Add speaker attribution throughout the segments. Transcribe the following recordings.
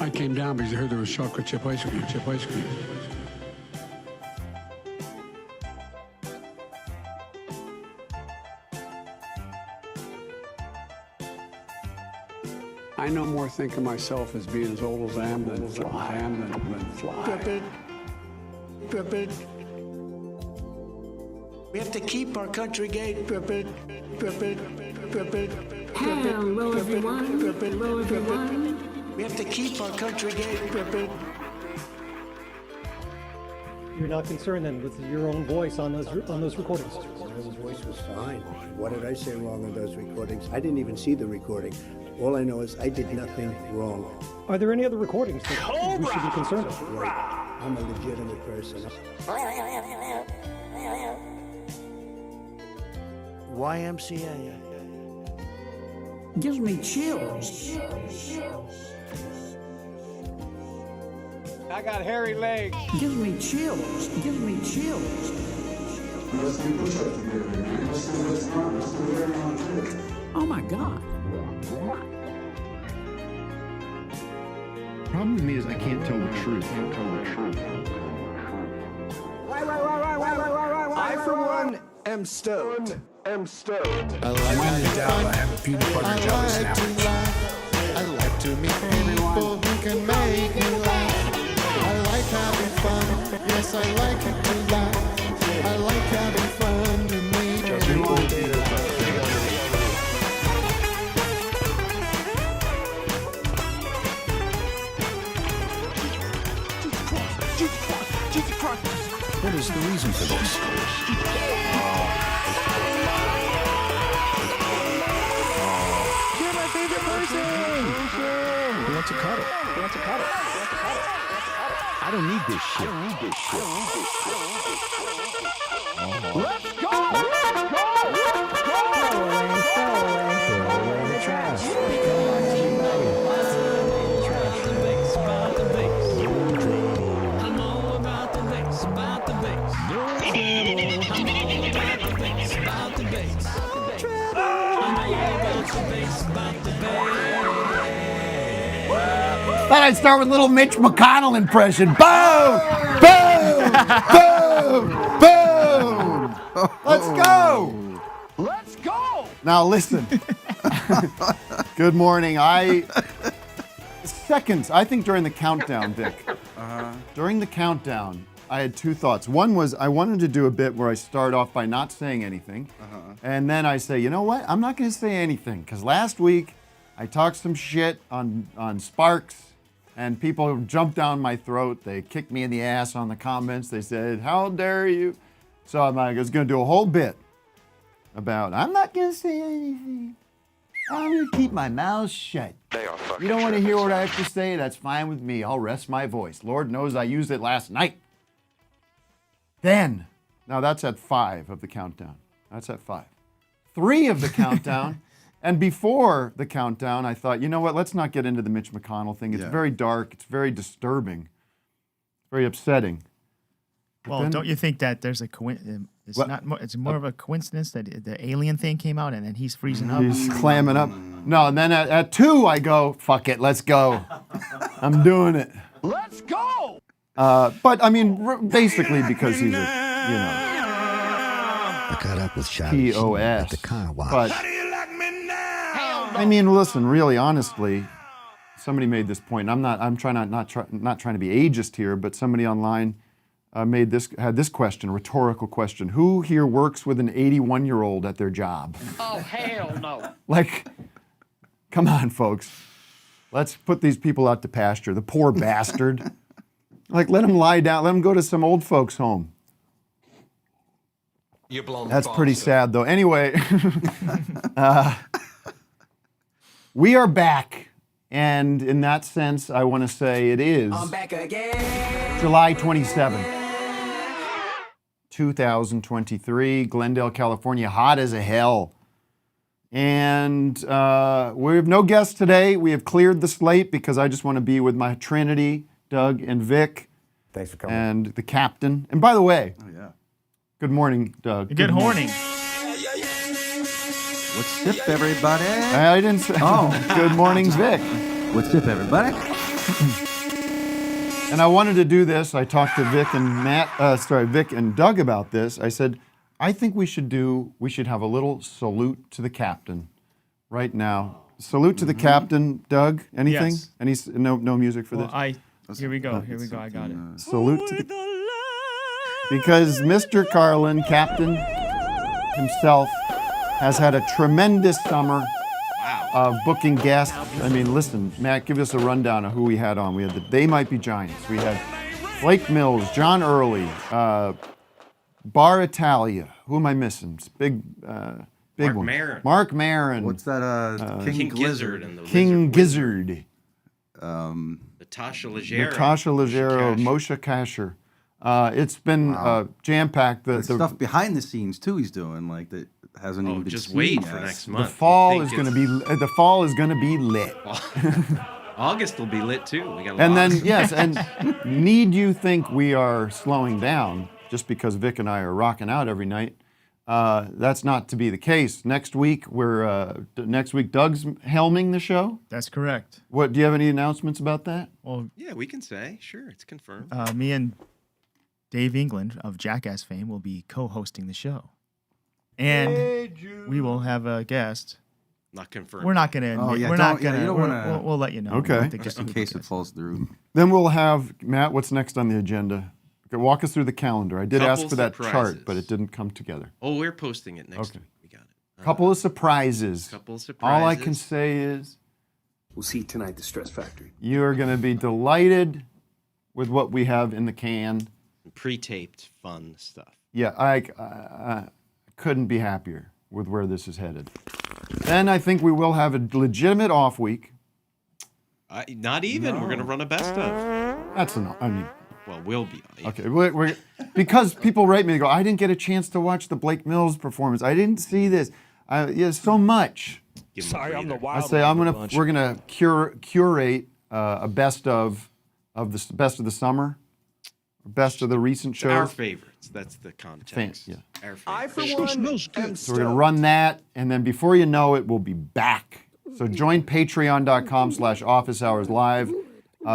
Speaker 1: I came down because I heard there was chocolate chip ice cream. I no more think of myself as being as old as I am than fly.
Speaker 2: We have to keep our country gay.
Speaker 3: Hello everyone.
Speaker 2: We have to keep our country gay.
Speaker 4: You're not concerned then with your own voice on those recordings?
Speaker 5: My voice was fine. What did I say wrong on those recordings? I didn't even see the recording. All I know is I did nothing wrong.
Speaker 4: Are there any other recordings that we should be concerned with?
Speaker 5: Right. I'm a legitimate person.
Speaker 2: YMCA.
Speaker 3: Gives me chills.
Speaker 6: I got hairy legs.
Speaker 3: Gives me chills.
Speaker 1: Let's do push-ups together, man. Let's do very long trips.
Speaker 3: Oh my God.
Speaker 7: Problem with me is I can't tell the truth.
Speaker 6: I, for one, am stoked.
Speaker 8: When in doubt, I have a peanut butter jelly sandwich.
Speaker 9: I like to meet people who can make me laugh. I like having fun. Yes, I like it to laugh. I like having fun to meet people.
Speaker 8: What is the reason for this?
Speaker 9: You're my favorite person.
Speaker 7: Who wants a cuddle? I don't need this shit.
Speaker 6: Let's go!
Speaker 10: Thought I'd start with a little Mitch McConnell impression. Boom! Boom! Let's go!
Speaker 6: Let's go!
Speaker 10: Now listen. Good morning. Seconds. I think during the countdown, Vic. During the countdown, I had two thoughts. One was I wanted to do a bit where I start off by not saying anything. And then I say, you know what? I'm not going to say anything. Because last week, I talked some shit on Sparks. And people jumped down my throat. They kicked me in the ass on the comments. They said, how dare you? So I was going to do a whole bit about, I'm not going to say anything. I'm going to keep my mouth shut. You don't want to hear what I have to say? That's fine with me. I'll rest my voice. Lord knows I used it last night. Then, now that's at 5 of the countdown. That's at 5. 3 of the countdown. And before the countdown, I thought, you know what, let's not get into the Mitch McConnell thing. It's very dark. It's very disturbing. It's very upsetting.
Speaker 11: Well, don't you think that there's a coincidence? It's more of a coincidence that the alien thing came out and then he's freezing up.
Speaker 10: He's clamming up. No, and then at 2, I go, fuck it, let's go. I'm doing it.
Speaker 6: Let's go!
Speaker 10: But, I mean, basically because he's a,
Speaker 5: I caught up with
Speaker 10: POS.
Speaker 5: at the car wash.
Speaker 10: But, I mean, listen, really, honestly, somebody made this point. I'm trying not trying to be ageist here, but somebody online had this question, a rhetorical question. Who here works with an 81-year-old at their job?
Speaker 6: Oh, hell no.
Speaker 10: Like, come on, folks. Let's put these people out to pasture. The poor bastard. Like, let him lie down. Let him go to some old folks' home.
Speaker 8: You're blown.
Speaker 10: That's pretty sad, though. Anyway, we are back. And in that sense, I want to say it is
Speaker 3: I'm back again.
Speaker 10: July 27th, 2023, Glendale, California, hot as a hell. And we have no guests today. We have cleared the slate because I just want to be with my Trinity, Doug and Vic.
Speaker 12: Thanks for coming.
Speaker 10: And the captain. And by the way, good morning, Doug.
Speaker 11: Good morning.
Speaker 12: What's up, everybody?
Speaker 10: I didn't say. Oh, good morning, Vic.
Speaker 12: What's up, everybody?
Speaker 10: And I wanted to do this. I talked to Vic and Doug about this. I said, I think we should have a little salute to the captain right now. Salute to the captain, Doug. Anything?
Speaker 11: Yes.
Speaker 10: No music for this?
Speaker 11: Here we go. I got it.
Speaker 10: Salute to the... Because Mr. Carlin, captain himself, has had a tremendous summer of booking guests. I mean, listen, Matt, give us a rundown of who we had on. We had the They Might Be Giants. We had Blake Mills, John Early, Bar Italia. Who am I missing? It's big one.
Speaker 12: Maron.
Speaker 10: Mark Maron.
Speaker 7: What's that?
Speaker 12: King Gizzard and the
Speaker 10: King
Speaker 12: Gizzard.
Speaker 10: Natasha
Speaker 12: Leggero.
Speaker 10: Moshe Kasher. It's been jam-packed.
Speaker 7: The stuff behind the scenes too. He's doing like that hasn't even been
Speaker 12: just
Speaker 7: seen
Speaker 12: wait
Speaker 7: yet.
Speaker 12: for next month.
Speaker 10: The fall is going to be. The fall is going to be lit.
Speaker 12: August will be lit too. We got
Speaker 10: and then yes, and need you think we are slowing down just because Vic and I are rocking out every night? That's not to be the case. Next week Doug's helming the show.
Speaker 11: That's correct.
Speaker 10: What do you have any announcements about that?
Speaker 11: Well,
Speaker 12: yeah, we can say sure. It's confirmed.
Speaker 11: Me and Dave England of Jackass fame will be co-hosting the show, and we will have a guest.
Speaker 12: Not confirmed.
Speaker 11: We're not going to.
Speaker 7: Oh, yeah,
Speaker 11: we're not going to. We'll let you know.
Speaker 10: Okay.
Speaker 7: Just in case it falls through.
Speaker 10: Then we'll have Matt. What's next on the agenda? Walk us through the calendar. I did ask for that chart, but it didn't come together.
Speaker 12: Oh, we're posting it next week. We got it.
Speaker 10: Couple of surprises. All I can say is,
Speaker 2: We'll see you tonight at the Stress Factory.
Speaker 10: you are going to be delighted with what we have in the can.
Speaker 12: Pre-taped fun stuff.
Speaker 10: Yeah, I couldn't be happier with where this is headed. Then I think we will have a legitimate off week.
Speaker 12: Not even. We're going to run a best of.
Speaker 10: That's enough. I mean,
Speaker 12: well, we'll be.
Speaker 10: Okay, we're because people write me, they go, I didn't get a chance to watch the Blake Mills performance. I didn't see this. So much.
Speaker 6: Sorry, I'm the wild.
Speaker 10: I say we're gonna curate a best of the summer, best of the recent shows.
Speaker 12: Our favorites. That's the context.
Speaker 10: Yeah.
Speaker 12: Our favorites.
Speaker 6: I for one.
Speaker 10: So we're gonna run that, and then before you know it, we'll be back. So join patreon.com/officeHoursLive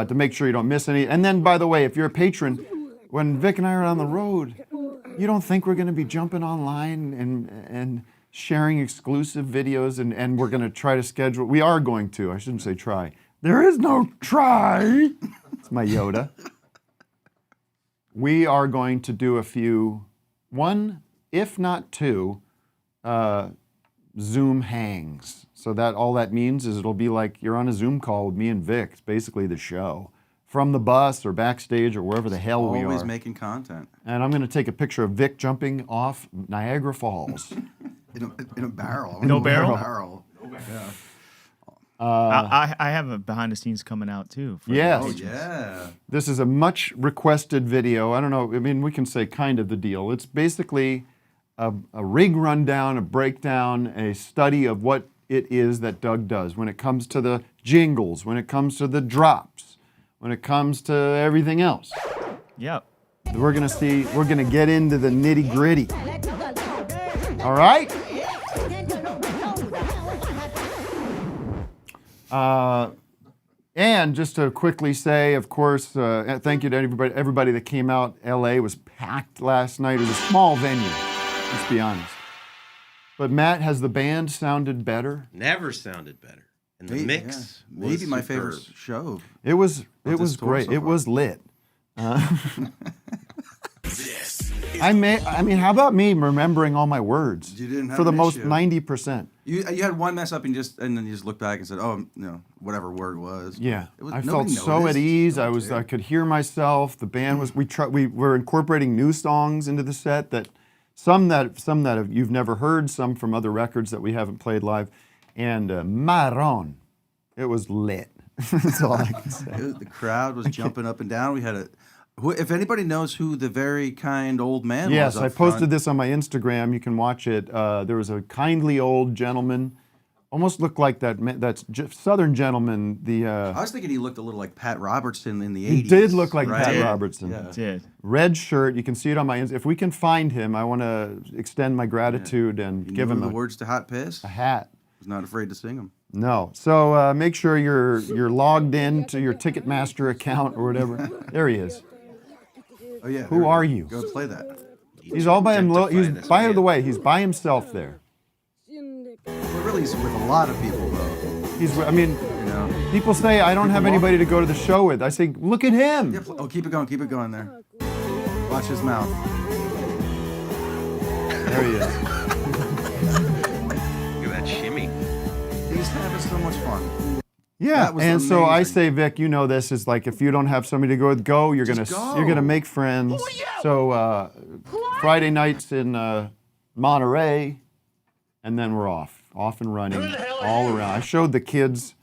Speaker 10: to make sure you don't miss any. And then, by the way, if you're a patron, when Vic and I are on the road, you don't think we're going to be jumping online and sharing exclusive videos, and we're going to try to schedule. We are going to. I shouldn't say try. There is no try. It's my Yoda. We are going to do a few, one, if not two, Zoom hangs. So that all that means is it'll be like you're on a Zoom call with me and Vic. It's basically the show. From the bus or backstage or wherever the hell we are.
Speaker 7: Always making content.
Speaker 10: And I'm going to take a picture of Vic jumping off Niagara Falls.
Speaker 7: in a barrel.
Speaker 11: No barrel?
Speaker 7: Barrel. Yeah.
Speaker 11: I have a behind the scenes coming out too.
Speaker 10: Yes.
Speaker 7: Oh, yeah.
Speaker 10: This is a much requested video. I don't know. I mean, we can say kind of the deal. It's basically a rig rundown, a breakdown, a study of what it is that Doug does when it comes to the jingles, when it comes to the drops, when it comes to everything else.
Speaker 11: Yep.
Speaker 10: We're going to get into the nitty gritty. All right? And just to quickly say, of course, thank you to everybody that came out. LA was packed last night. It was a small venue, let's be honest. But Matt, has the band sounded better?
Speaker 12: Never sounded better. And the mix was
Speaker 7: maybe my
Speaker 12: superb.
Speaker 7: favorite show.
Speaker 10: It was great. It was lit. I mean, how about me remembering all my words?
Speaker 7: You didn't have
Speaker 10: for the
Speaker 7: an
Speaker 10: most
Speaker 7: issue.
Speaker 10: 90%.
Speaker 7: You had one mess up and then you just looked back and said, oh, whatever word was.
Speaker 10: Yeah, I felt
Speaker 7: nobody
Speaker 10: so at
Speaker 7: noticed.
Speaker 10: ease. I could hear myself. The band was. We were incorporating new songs into the set that some that you've never heard, some from other records that we haven't played live, and Maron, it was lit. That's all I can say.
Speaker 7: The crowd was jumping up and down. We had if anybody knows who the very kind old man was.
Speaker 10: Yes,
Speaker 7: up
Speaker 10: I posted
Speaker 7: front,
Speaker 10: this on my Instagram. You can watch it. There was a kindly old gentleman, almost looked like that Southern gentleman.
Speaker 7: I was thinking he looked a little like Pat Robertson in the 80s.
Speaker 10: He did look like
Speaker 7: right?
Speaker 10: Pat Robertson.
Speaker 7: Yeah.
Speaker 11: Did.
Speaker 10: Red shirt. You can see it on my Instagram. If we can find him, I want to extend my gratitude and
Speaker 7: You
Speaker 10: give
Speaker 7: knew
Speaker 10: him
Speaker 7: the words to Hot Piss.
Speaker 10: a hat.
Speaker 7: Was not afraid to sing them.
Speaker 10: No. So make sure you're logged in to your Ticketmaster account or whatever. There he is.
Speaker 7: Oh yeah.
Speaker 10: Who are you?
Speaker 7: Go play that.
Speaker 10: He's all by himself. By the way, he's by himself there.
Speaker 7: Well, really, he's with a lot of people though.
Speaker 10: I mean, people say I don't have anybody to go to the show with. I say, look at him.
Speaker 7: Yeah, oh, keep it going there. Watch his mouth.
Speaker 10: There he is.
Speaker 12: Look at that shimmy.
Speaker 7: He's having so much fun.
Speaker 10: Yeah, and so I say, Vic, you know this is like if you don't have somebody to go with, you're gonna make friends. Oh, yeah. So Friday nights in Monterey, and then we're off and running all around. I showed the kids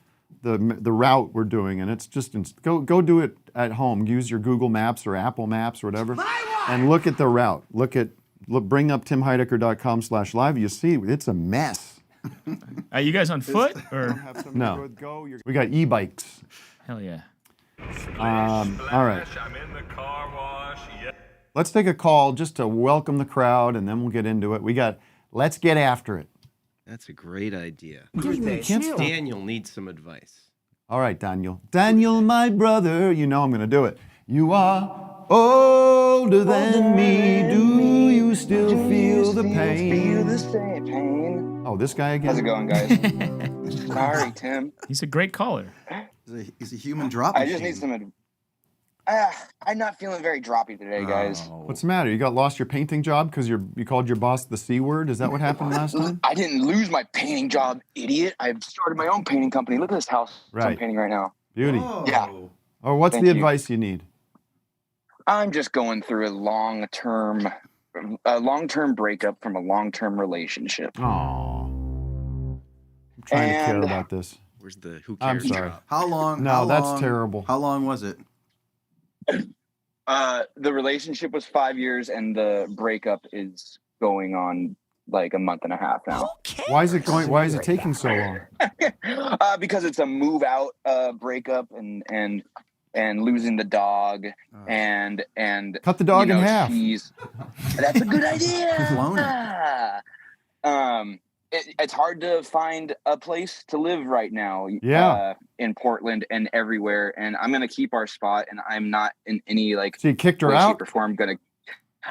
Speaker 10: the route we're doing, and it's just go do it at home. Use your Google Maps or Apple Maps or whatever, and look at the route. Bring up timheidecker.com/live. You see, it's a mess.
Speaker 11: Are you guys on foot or
Speaker 10: no? We got e-bikes.
Speaker 11: Hell yeah!
Speaker 10: All right. Let's take a call just to welcome the crowd, and then we'll get into it. We got Let's Get After It.
Speaker 12: That's a great idea.
Speaker 10: Chills.
Speaker 12: Daniel needs some advice.
Speaker 10: All right, Daniel. Daniel, my brother, you know I'm going to do it. You are older than me. Do you still feel the pain? Oh, this guy again?
Speaker 13: How's it going, guys? Sorry, Tim.
Speaker 11: He's a great caller.
Speaker 7: He's a human drop
Speaker 13: I just need some I'm not feeling very droppy today, guys.
Speaker 10: What's the matter? You lost your painting job because you called your boss the C word? Is that what happened last time?
Speaker 13: I didn't lose my painting job, idiot. I've started my own painting company. Look at this house I'm painting right now.
Speaker 10: Beauty.
Speaker 7: Oh.
Speaker 13: Yeah.
Speaker 10: Oh, what's the advice you need?
Speaker 13: I'm just going through a long-term breakup from a long-term relationship.
Speaker 10: Oh. I'm trying to care about this.
Speaker 12: Where's the who cares?
Speaker 10: I'm sorry.
Speaker 7: How long?
Speaker 10: No, that's terrible.
Speaker 7: How long was it?
Speaker 13: The relationship was 5 years, and the breakup is going on like a month and a half now.
Speaker 10: Why is it taking so long?
Speaker 13: Because it's a move out breakup and losing the dog and
Speaker 10: cut the dog in half.
Speaker 13: That's a good idea. It's hard to find a place to live right now.
Speaker 10: Yeah.
Speaker 13: In Portland and everywhere, and I'm gonna keep our spot, and I'm not in any
Speaker 10: So you kicked her out?
Speaker 13: shape or form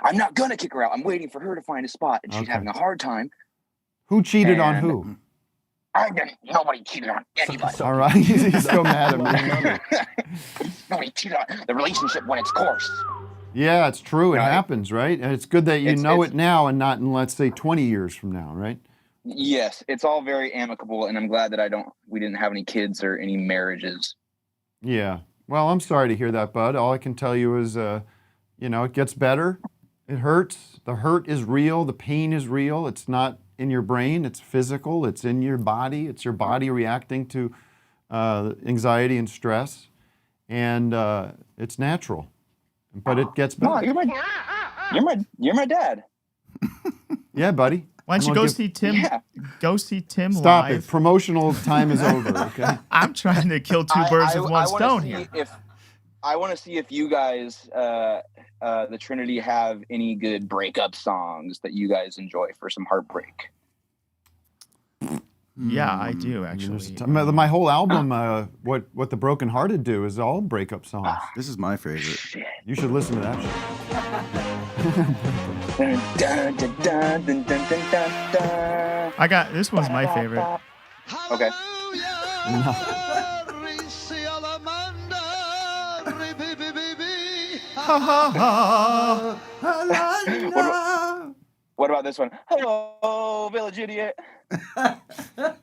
Speaker 13: I'm not gonna kick her out. I'm waiting for her to find a spot, and she's having a hard time.
Speaker 10: Who cheated on who?
Speaker 13: Nobody cheated on anybody.
Speaker 10: All right, he's so mad at me.
Speaker 13: Nobody cheated on the relationship went its course.
Speaker 10: Yeah, it's true. It happens, right? And it's good that you know it now and not in, let's say, 20 years from now, right?
Speaker 13: Yes, it's all very amicable, and I'm glad that we didn't have any kids or any marriages.
Speaker 10: Yeah. Well, I'm sorry to hear that, bud. All I can tell you is, it gets better. It hurts. The hurt is real. The pain is real. It's not in your brain. It's physical. It's in your body. It's your body reacting to anxiety and stress, and it's natural. But it gets better.
Speaker 13: No, you're my dad.
Speaker 10: Yeah, buddy.
Speaker 11: Why don't you go see Tim? Yeah. Go see Tim
Speaker 10: Stop
Speaker 11: live.
Speaker 10: it. Promotional time is over, okay?
Speaker 11: I'm trying to kill two birds with one stone here.
Speaker 13: I want to see if you guys, the Trinity, have any good breakup songs that you guys enjoy for some heartbreak.
Speaker 11: Yeah, I do, actually.
Speaker 10: My whole album, What the Broken Hearted Do, is all breakup songs.
Speaker 7: This is my favorite.
Speaker 13: Shit.
Speaker 10: You should listen to that.
Speaker 11: I got this one's my favorite.
Speaker 13: Okay. What about this one? Hello, village idiot.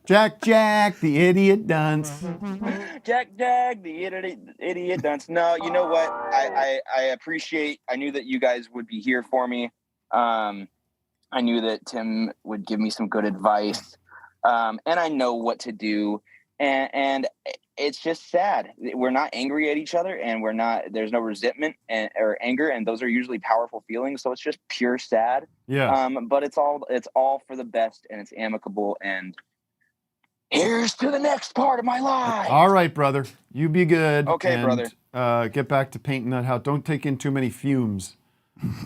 Speaker 10: Jack, the idiot dunce.
Speaker 13: Jack, the idiot dunce. No, you know what? I appreciate. I knew that you guys would be here for me. I knew that Tim would give me some good advice, and I know what to do. And it's just sad. We're not angry at each other, and there's no resentment or anger, and those are usually powerful feelings. So it's just pure sad.
Speaker 10: Yeah.
Speaker 13: But it's all for the best, and it's amicable. And here's to the next part of my life.
Speaker 10: All right, brother. You be good.
Speaker 13: Okay,
Speaker 10: and,
Speaker 13: brother.
Speaker 10: Get back to painting that house. Don't take in too many fumes.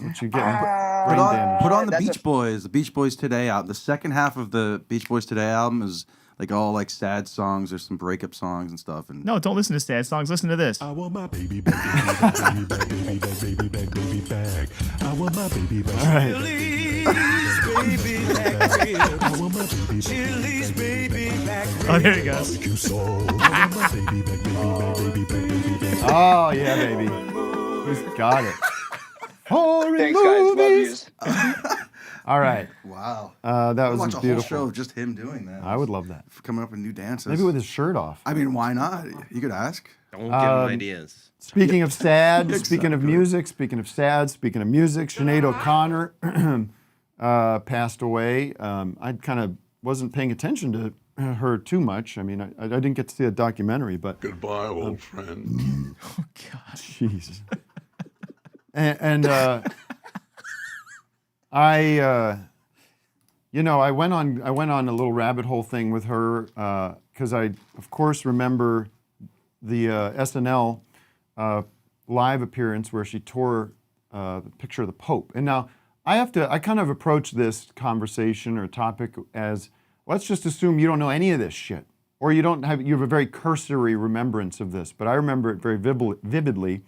Speaker 10: What you getting? Brain damage.
Speaker 7: Put on the Beach Boys. The Beach Boys Today album. The second half of the Beach Boys Today album is like all like sad songs. There's some breakup songs and stuff. And
Speaker 11: No, don't listen to sad songs. Listen to this.
Speaker 8: I want my baby back, baby back, baby back, baby back, baby back. I want my baby back.
Speaker 10: All right.
Speaker 8: I want my baby back.
Speaker 11: Oh, there he goes.
Speaker 8: You so. I want my baby back, baby back, baby back, baby back.
Speaker 10: Oh yeah, baby. He's got it.
Speaker 13: Thanks, guys. Love yous.
Speaker 10: All right.
Speaker 7: wow,
Speaker 10: That was
Speaker 7: watch a
Speaker 10: beautiful.
Speaker 7: whole show of just him doing that.
Speaker 10: I would love that.
Speaker 7: Coming up with new dances.
Speaker 10: Maybe with his shirt off.
Speaker 7: I mean, why not? You could ask.
Speaker 12: Don't give him ideas.
Speaker 10: Speaking of sad, speaking of music, speaking of sad, speaking of music, Sinead O'Connor passed away. I kind of wasn't paying attention to her too much. I mean, I didn't get to see a documentary, but
Speaker 1: Goodbye, old friend.
Speaker 11: Oh, God.
Speaker 10: jeez. And I went on a little rabbit hole thing with her because I, of course, remember the SNL live appearance where she tore the picture of the Pope. And now I kind of approach this conversation or topic as, let's just assume you don't know any of this shit, or you have a very cursory remembrance of this. But I remember it very vividly.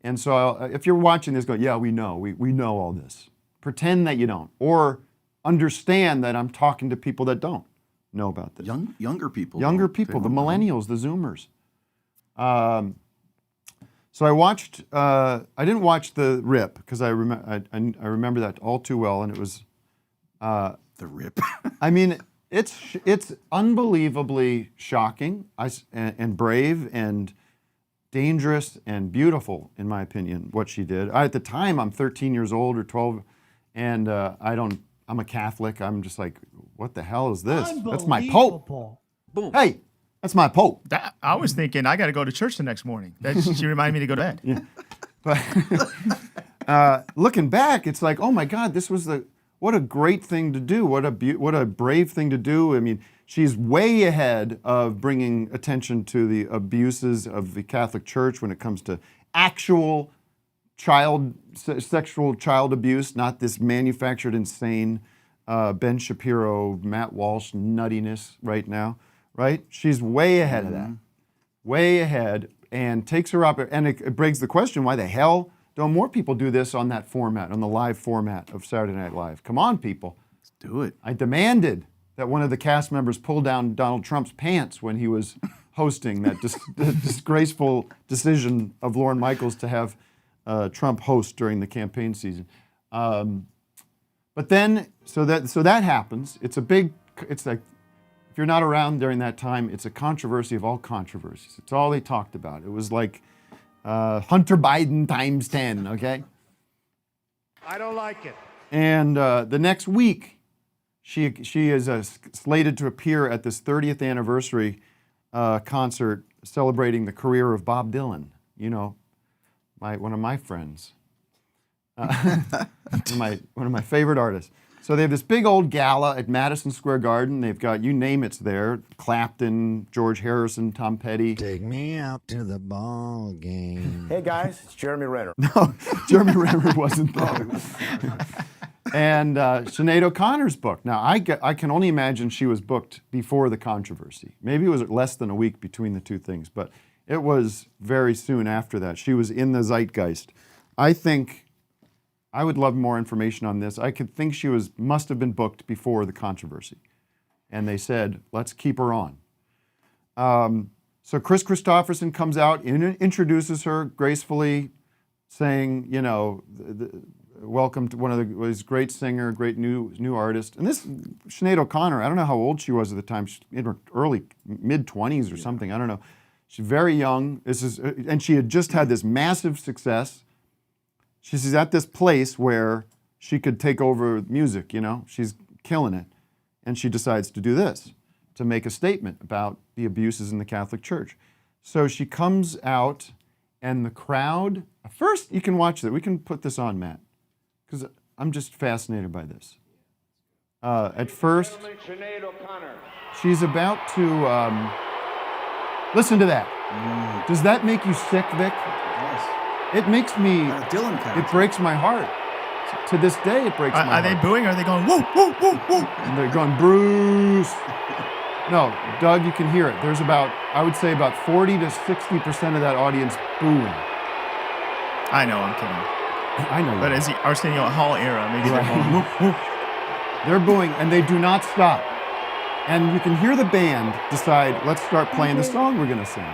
Speaker 10: And so if you're watching this, go, yeah, we know all this. Pretend that you don't, or understand that I'm talking to people that don't know about this.
Speaker 7: Younger people.
Speaker 10: Younger people, the millennials, the Zoomers. So I watched. I didn't watch the Rip because I remember that all too well, and it was
Speaker 7: the Rip.
Speaker 10: I mean, it's unbelievably shocking and brave and dangerous and beautiful, in my opinion, what she did. At the time, I'm 13 years old or 12, and I'm a Catholic. I'm just like, what the hell is this? That's my Pope.
Speaker 7: Boom.
Speaker 10: Hey, that's my Pope.
Speaker 11: I was thinking I got to go to church the next morning. She reminded me to go to bed.
Speaker 10: Yeah. But looking back, it's like, oh my God, what a great thing to do. What a brave thing to do. I mean, she's way ahead of bringing attention to the abuses of the Catholic Church when it comes to actual sexual child abuse, not this manufactured, insane Ben Shapiro, Matt Walsh nuttiness right now, right? She's way ahead of that, way ahead, and takes her up, and it begs the question, why the hell don't more people do this on that format, on the live format of Saturday Night Live? Come on, people.
Speaker 7: Let's do it.
Speaker 10: I demanded that one of the cast members pull down Donald Trump's pants when he was hosting that disgraceful decision of Lorne Michaels to have Trump host during the campaign season. But then, so that happens. It's like, if you're not around during that time, it's a controversy of all controversies. It's all they talked about. It was like Hunter Biden times 10, okay?
Speaker 6: I don't like it.
Speaker 10: And the next week, she is slated to appear at this 30th anniversary concert celebrating the career of Bob Dylan. You know, one of my friends, one of my favorite artists. So they have this big old gala at Madison Square Garden. They've got, you name it's there, Clapton, George Harrison, Tom Petty.
Speaker 9: Take me out to the ball game.
Speaker 14: Hey guys, it's Jeremy Renner.
Speaker 10: No, Jeremy Renner wasn't there. And Sinead O'Connor's booked. Now, I can only imagine she was booked before the controversy. Maybe it was less than a week between the two things, but it was very soon after that. She was in the zeitgeist. I think I would love more information on this. I could think she must have been booked before the controversy. And they said, let's keep her on. So Chris Christopherson comes out and introduces her gracefully, saying, you know, welcome to one of his great singer, great new artist. And this, Sinead O'Connor, I don't know how old she was at the time. She's in her early, mid-20s or something. I don't know. She's very young. And she had just had this massive success. She's at this place where she could take over music, you know. She's killing it. And she decides to do this, to make a statement about the abuses in the Catholic Church. So she comes out, and the crowd, first, you can watch that. We can put this on, Matt, because I'm just fascinated by this. At first, she's about to, listen to that. Does that make you sick, Vic?
Speaker 7: Yes.
Speaker 10: It makes me,
Speaker 7: Dylan
Speaker 10: it breaks my heart. To this day, it breaks my heart.
Speaker 11: Are they booing or are they going, woo, woo, woo, woo?
Speaker 10: And they're going, Bruce. No, Doug, you can hear it. There's I would say about 40 to 60% of that audience booing.
Speaker 11: I know, I'm kidding.
Speaker 10: I know.
Speaker 11: But as the Arsenio Hall era, maybe they're going,
Speaker 10: they're booing, and they do not stop. And you can hear the band decide, let's start playing the song we're going to sing.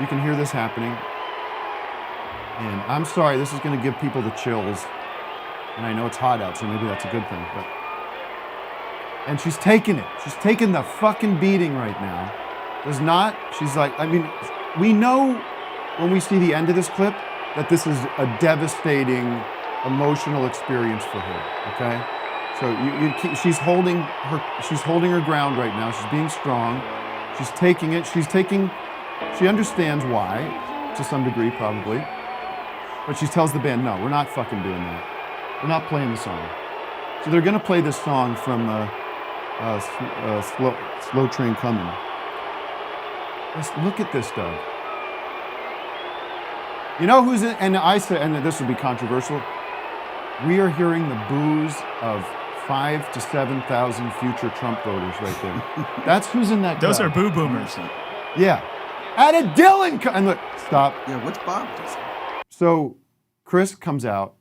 Speaker 10: You can hear this happening. And I'm sorry, this is going to give people the chills. And I know it's hot out, so maybe that's a good thing. And she's taking it. She's taking the fucking beating right now. She's like, I mean, we know when we see the end of this clip that this is a devastating emotional experience for her, okay? So she's holding her ground right now. She's being strong. She's taking it. She understands why, to some degree probably. But she tells the band, no, we're not fucking doing that. We're not playing the song. So they're gonna play this song from Slow Train Coming. Just look at this, Doug. You know who's in, and I say, and this will be controversial, we are hearing the boos of 5,000 to 7,000 future Trump voters right there. That's who's in that crowd.
Speaker 11: those are boo boomers.
Speaker 10: Yeah. Added Dylan, and look, stop.
Speaker 7: Yeah, what's Bob doing?
Speaker 10: So Chris comes out,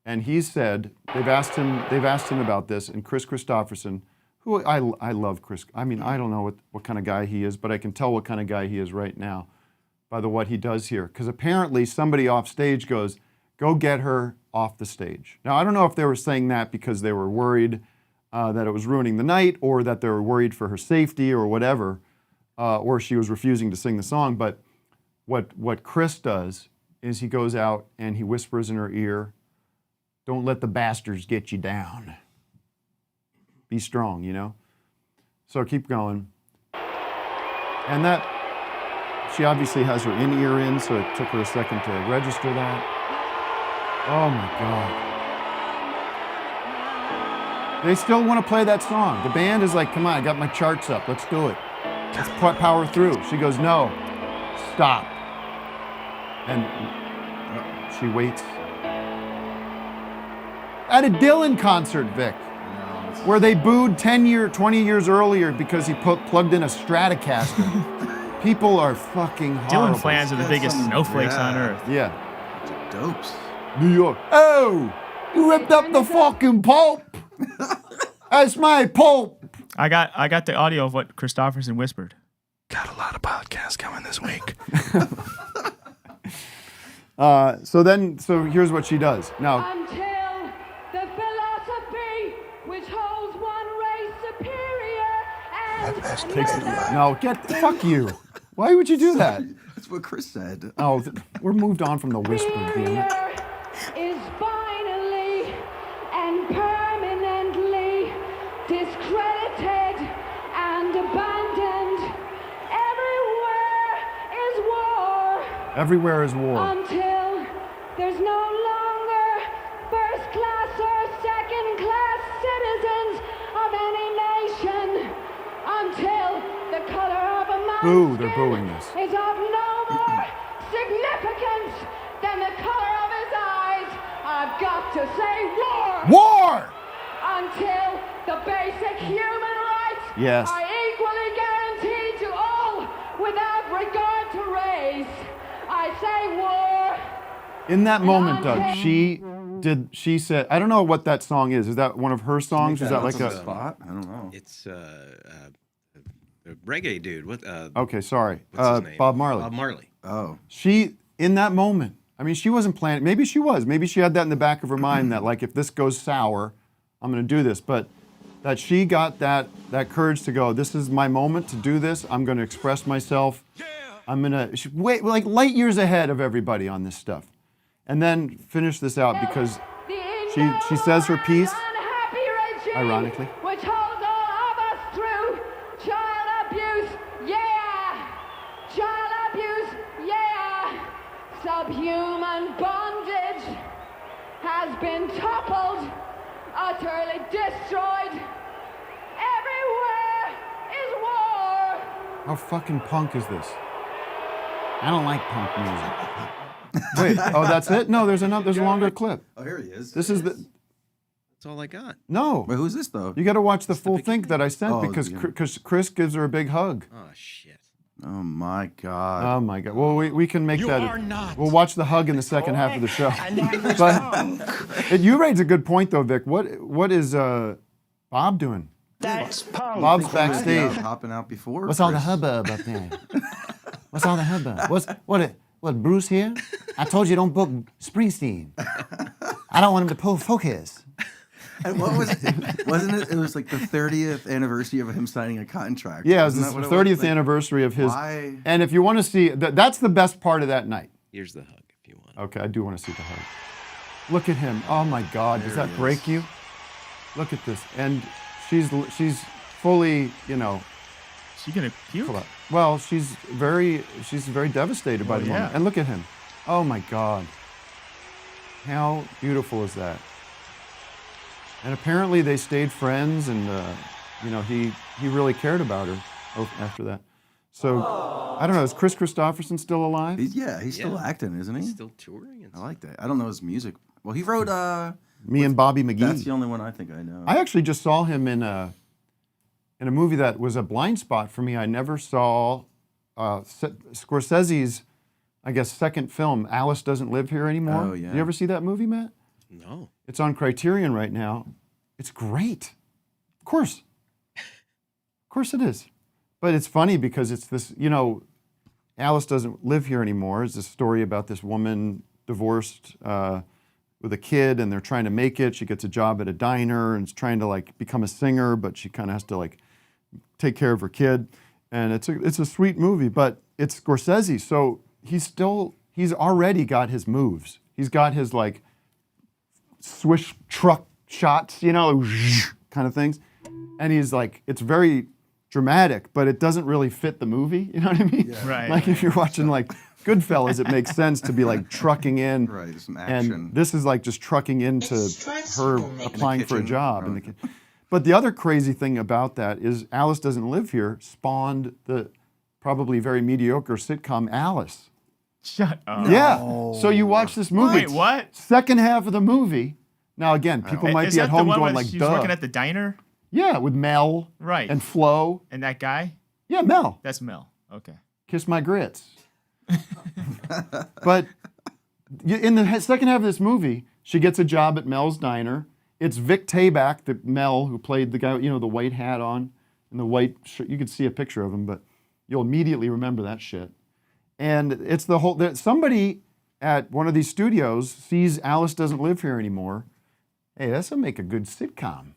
Speaker 10: and he said, they've asked him about this, and Chris Christopherson, who I love Chris. I mean, I don't know what kind of guy he is, but I can tell what kind of guy he is right now by what he does here. Because apparently somebody off stage goes, go get her off the stage. Now, I don't know if they were saying that because they were worried that it was ruining the night, or that they were worried for her safety or whatever, or she was refusing to sing the song. But what Chris does is he goes out and he whispers in her ear, don't let the bastards get you down. Be strong, you know? So keep going. And that, she obviously has her in-ear in, so it took her a second to register that. Oh my God. They still want to play that song. The band is like, come on, I got my charts up, let's do it. Let's power through. She goes, no, stop. And she waits. At a Dylan concert, Vic, where they booed 20 years earlier because he plugged in a Stratocaster. People are fucking horrible.
Speaker 11: Dylan fans are the biggest snowflakes on earth.
Speaker 10: Yeah.
Speaker 7: Dopes.
Speaker 10: New York. Oh, you ripped up the fucking Pope. That's my Pope.
Speaker 11: I got the audio of what Christopherson whispered.
Speaker 2: Got a lot of podcasts coming this week.
Speaker 10: So here's what she does. Now,
Speaker 14: until the philosophy which holds one race superior and
Speaker 10: no, fuck you. Why would you do that?
Speaker 7: That's what Chris said.
Speaker 10: Oh, we're moved on from the whisper, damn it.
Speaker 14: is finally and permanently discredited and abandoned.
Speaker 10: Everywhere is war.
Speaker 14: Until there's no longer first class or second class citizens of any nation. Until the color of a man's
Speaker 10: Boo, they're booing this.
Speaker 14: is of no more significance than the color of his eyes. I've got to say war.
Speaker 10: War!
Speaker 14: Until the basic human rights
Speaker 10: Yes.
Speaker 14: are equally guaranteed to all without regard to race. I say war.
Speaker 10: In that moment, Doug, she said, I don't know what that song is. Is that one of her songs? Is that like a
Speaker 7: spot? I don't know.
Speaker 12: It's a reggae dude. What?
Speaker 10: Okay, sorry.
Speaker 12: What's his name?
Speaker 10: Bob Marley.
Speaker 12: Bob Marley.
Speaker 10: Oh. She, in that moment, I mean, she wasn't planning. Maybe she was. Maybe she had that in the back of her mind that, like, if this goes sour, I'm going to do this. But that she got that courage to go, this is my moment to do this. I'm going to express myself. I'm going to wait, like, light years ahead of everybody on this stuff. And then finish this out because she says her piece, ironically.
Speaker 14: Which holds all of us through child abuse, yeah. Child abuse, yeah. Subhuman bondage has been toppled, utterly destroyed. Everywhere is war.
Speaker 10: How fucking punk is this? I don't like punk music. Wait, oh, that's it? No, there's a longer clip.
Speaker 7: Oh, here he is.
Speaker 10: This is the.
Speaker 12: That's That's all I got.
Speaker 10: No.
Speaker 7: Wait, who's this though?
Speaker 10: You got to watch the full thing that I sent
Speaker 7: Oh,
Speaker 10: because
Speaker 7: yeah.
Speaker 10: Chris gives her a big hug.
Speaker 12: Oh shit.
Speaker 7: Oh my God.
Speaker 10: Oh my God. Well, we can make
Speaker 3: You
Speaker 10: that.
Speaker 3: are not.
Speaker 10: We'll watch the hug in the second half of the show. But you raised a good point though, Vic. What is Bob doing?
Speaker 3: That's punk.
Speaker 10: Bob's backstage.
Speaker 7: Hopping out before.
Speaker 10: What's all the
Speaker 7: Chris.
Speaker 10: hubbub up there? What's all the hubbub? What Bruce here? I told you don't book Springsteen. I don't want him to pull focus.
Speaker 7: And what was it? Wasn't it? It was like the 30th anniversary of him signing a contract.
Speaker 10: Yeah, it was
Speaker 7: Isn't
Speaker 10: the
Speaker 7: that what it
Speaker 10: 30th
Speaker 7: was? Like,
Speaker 10: anniversary of his.
Speaker 7: why?
Speaker 10: And if you want to see, that's the best part of that night.
Speaker 12: Here's the hug if you want.
Speaker 10: Okay, I do want to see the hug. Look at him. Oh my God, does that break you? Look at this. And she's fully,
Speaker 11: She gonna puke?
Speaker 10: Well, she's very devastated by the moment. And look at him. Oh my God. How beautiful is that? And apparently they stayed friends, and he really cared about her after that. So I don't know. Is Chris Christopherson still alive?
Speaker 7: He's still acting, isn't he?
Speaker 12: Still touring. And
Speaker 7: I like that. I don't know his music. Well, he wrote
Speaker 10: Me and Bobby McGee.
Speaker 7: That's the only one I think I know.
Speaker 10: I actually just saw him in a movie that was a blind spot for me. I never saw Scorsese's, I guess, second film, Alice Doesn't Live Here Anymore.
Speaker 7: Oh, yeah.
Speaker 10: You ever see that movie, Matt?
Speaker 12: No.
Speaker 10: It's on Criterion right now. It's great. Of course. Of course it is. But it's funny because it's this, Alice Doesn't Live Here Anymore is this story about this woman divorced with a kid, and they're trying to make it. She gets a job at a diner and is trying to become a singer, but she kind of has to take care of her kid. And it's a sweet movie, but it's Scorsese, so he's already got his moves. He's got his swish truck shots, kind of things. And he's it's very dramatic, but it doesn't really fit the movie. You know what I mean?
Speaker 11: Yeah. Right.
Speaker 10: If you're watching Goodfellas, it makes sense to be trucking in.
Speaker 7: Right, some action.
Speaker 10: And this is just trucking into her applying for a job. But the other crazy thing about that is Alice Doesn't Live Here spawned the probably very mediocre sitcom Alice.
Speaker 11: Shut up.
Speaker 10: Yeah. So you watch this movie.
Speaker 11: Wait, what?
Speaker 10: Second half of the movie. Now again, people might be at home going
Speaker 11: she's
Speaker 10: duh.
Speaker 11: working at the diner?
Speaker 10: Yeah, with Mel.
Speaker 11: Right.
Speaker 10: And Flo.
Speaker 11: And that guy?
Speaker 10: Yeah, Mel.
Speaker 11: That's Mel. Okay.
Speaker 10: Kiss my grits. But in the second half of this movie, she gets a job at Mel's diner. It's Vic Tayback, the Mel, who played the guy, the white hat on and the white shirt. You could see a picture of him, but you'll immediately remember that shit. And it's the whole, somebody at one of these studios sees Alice Doesn't Live Here Anymore. Hey, that's gonna make a good sitcom.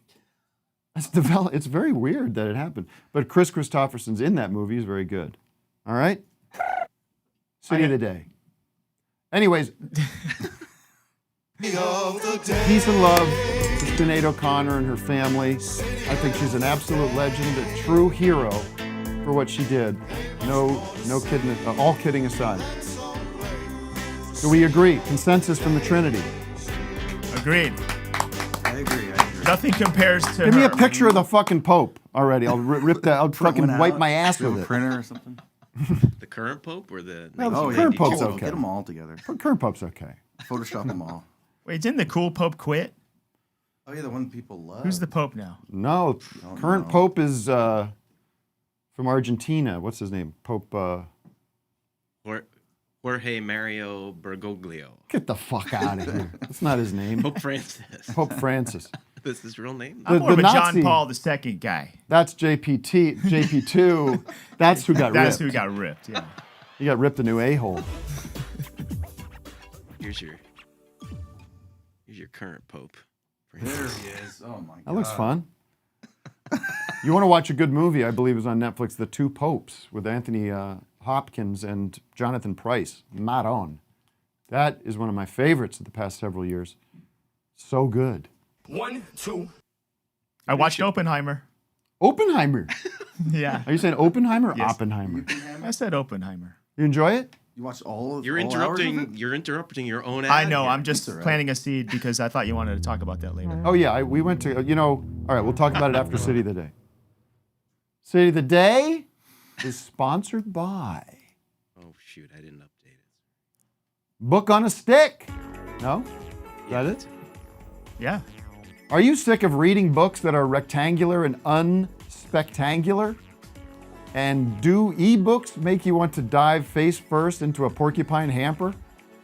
Speaker 10: It's very weird that it happened. But Chris Christopherson's in that movie. He's very good. All right? City of the day. Anyways, peace and love to Sinead O'Connor and her family. I think she's an absolute legend, a true hero for what she did. No kidding, all kidding aside. Do we agree? Consensus from the Trinity.
Speaker 11: Agreed.
Speaker 7: I agree.
Speaker 11: Nothing compares to
Speaker 10: Give me a
Speaker 11: her.
Speaker 10: picture of the fucking Pope already. I'll rip that. I'll fucking wipe my ass with it.
Speaker 7: Printer or something.
Speaker 12: The current pope or the
Speaker 10: No, the
Speaker 12: 1992
Speaker 10: current Pope's
Speaker 12: pope?
Speaker 10: okay.
Speaker 7: Get them all together.
Speaker 10: Current Pope's okay.
Speaker 7: Photoshop them all.
Speaker 11: Wait, didn't the cool Pope quit?
Speaker 7: Oh yeah, the one people love.
Speaker 11: Who's the Pope now?
Speaker 10: No, current Pope is from Argentina. What's his name? Pope.
Speaker 12: Jorge Mario Bergoglio.
Speaker 10: Get the fuck out of here. That's not his name.
Speaker 12: Pope Francis.
Speaker 10: Pope Francis.
Speaker 12: That's his real name?
Speaker 11: I'm more of a
Speaker 10: Nazi,
Speaker 11: John Paul II guy.
Speaker 10: That's JP2. That's who got ripped.
Speaker 11: That's who got ripped, yeah.
Speaker 10: He got ripped a new a-hole.
Speaker 12: Here's your current pope.
Speaker 7: There he is. Oh my god.
Speaker 10: That looks fun. You want to watch a good movie, I believe is on Netflix, The Two Popes with Anthony Hopkins and Jonathan Pryce. Maron. That is one of my favorites of the past several years. So good.
Speaker 3: 1, 2.
Speaker 11: I watched Oppenheimer.
Speaker 10: Oppenheimer?
Speaker 11: Yeah.
Speaker 10: Are you saying Oppenheimer or
Speaker 11: Yes.
Speaker 10: Oppenheimer?
Speaker 11: I said Oppenheimer.
Speaker 10: You enjoy it?
Speaker 7: You watched all of
Speaker 12: You're
Speaker 7: all hours of
Speaker 12: interrupting.
Speaker 7: it?
Speaker 12: You're interrupting your own ad.
Speaker 11: I know.
Speaker 12: here.
Speaker 11: I'm just
Speaker 7: That's all right.
Speaker 11: planting a seed because I thought you wanted to talk about that later.
Speaker 10: Oh yeah, we went to, all right, we'll talk about it after City of the Day. City of the Day is sponsored by
Speaker 12: Oh shoot! I didn't update it.
Speaker 10: Book on a Stick. No? Is that it?
Speaker 11: Yeah.
Speaker 10: Are you sick of reading books that are rectangular and unspectacular? And do ebooks make you want to dive face first into a porcupine hamper?